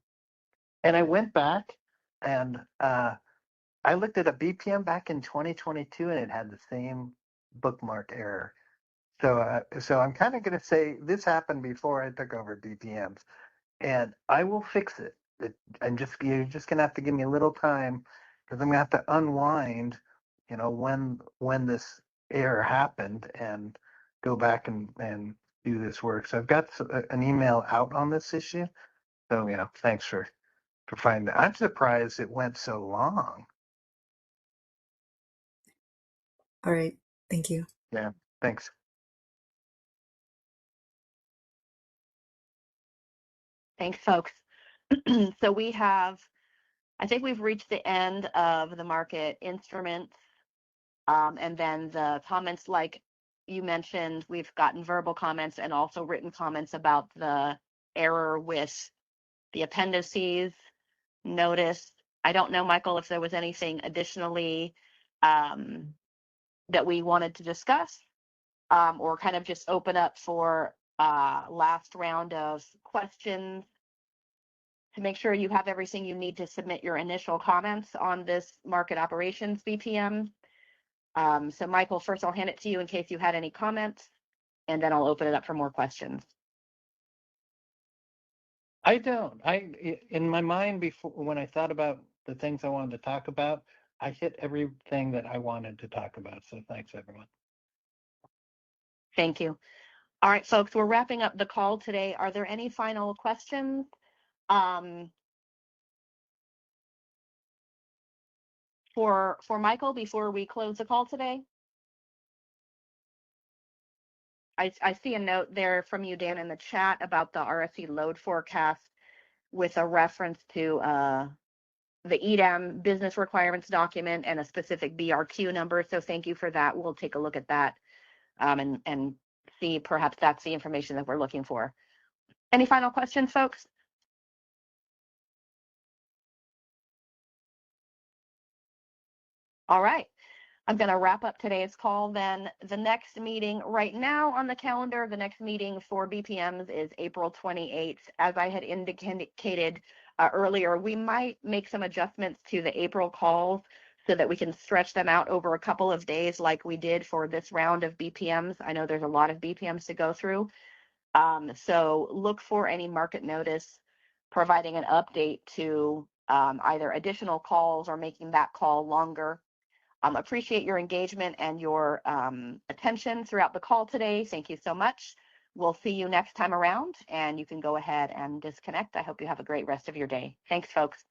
I went back and I looked at a BPM back in 2022 and it had the same bookmark error. So I'm kind of going to say this happened before I took over BPMs, and I will fix it. You're just going to have to give me a little time because I'm going to have to unwind, when this error happened and go back and do this work. So I've got an email out on this issue. So thanks for finding that. I'm surprised it went so long. All right, thank you. Yeah, thanks. Thanks, folks. So I think we've reached the end of the market instruments. And then the comments, like you mentioned, we've gotten verbal comments and also written comments about the error with the appendices notice. I don't know, Michael, if there was anything additionally that we wanted to discuss or kind of just open up for last round of questions to make sure you have everything you need to submit your initial comments on this market operations BPM. So Michael, first I'll hand it to you in case you had any comments, and then I'll open it up for more questions. I don't. In my mind, before, when I thought about the things I wanted to talk about, I hit everything that I wanted to talk about. So thanks, everyone. Thank you. All right, folks, we're wrapping up the call today. Are there any final questions? For Michael, before we close the call today? I see a note there from you, Dan, in the chat about the RSC load forecast with a reference to the EDAM business requirements document and a specific BRQ number. So thank you for that. We'll take a look at that and see perhaps that's the information that we're looking for. Any final questions, folks? All right. I'm going to wrap up today's call then. The next meeting right now on the calendar, the next meeting for BPMs is April 28th. As I had indicated earlier, we might make some adjustments to the April calls so that we can stretch them out over a couple of days like we did for this round of BPMs. I know there's a lot of BPMs to go through. So look for any market notice providing an update to either additional calls or making that call longer. Appreciate your engagement and your attention throughout the call today. Thank you so much. We'll see you next time around, and you can go ahead and disconnect. I hope you have a great rest of your day. Thanks, folks.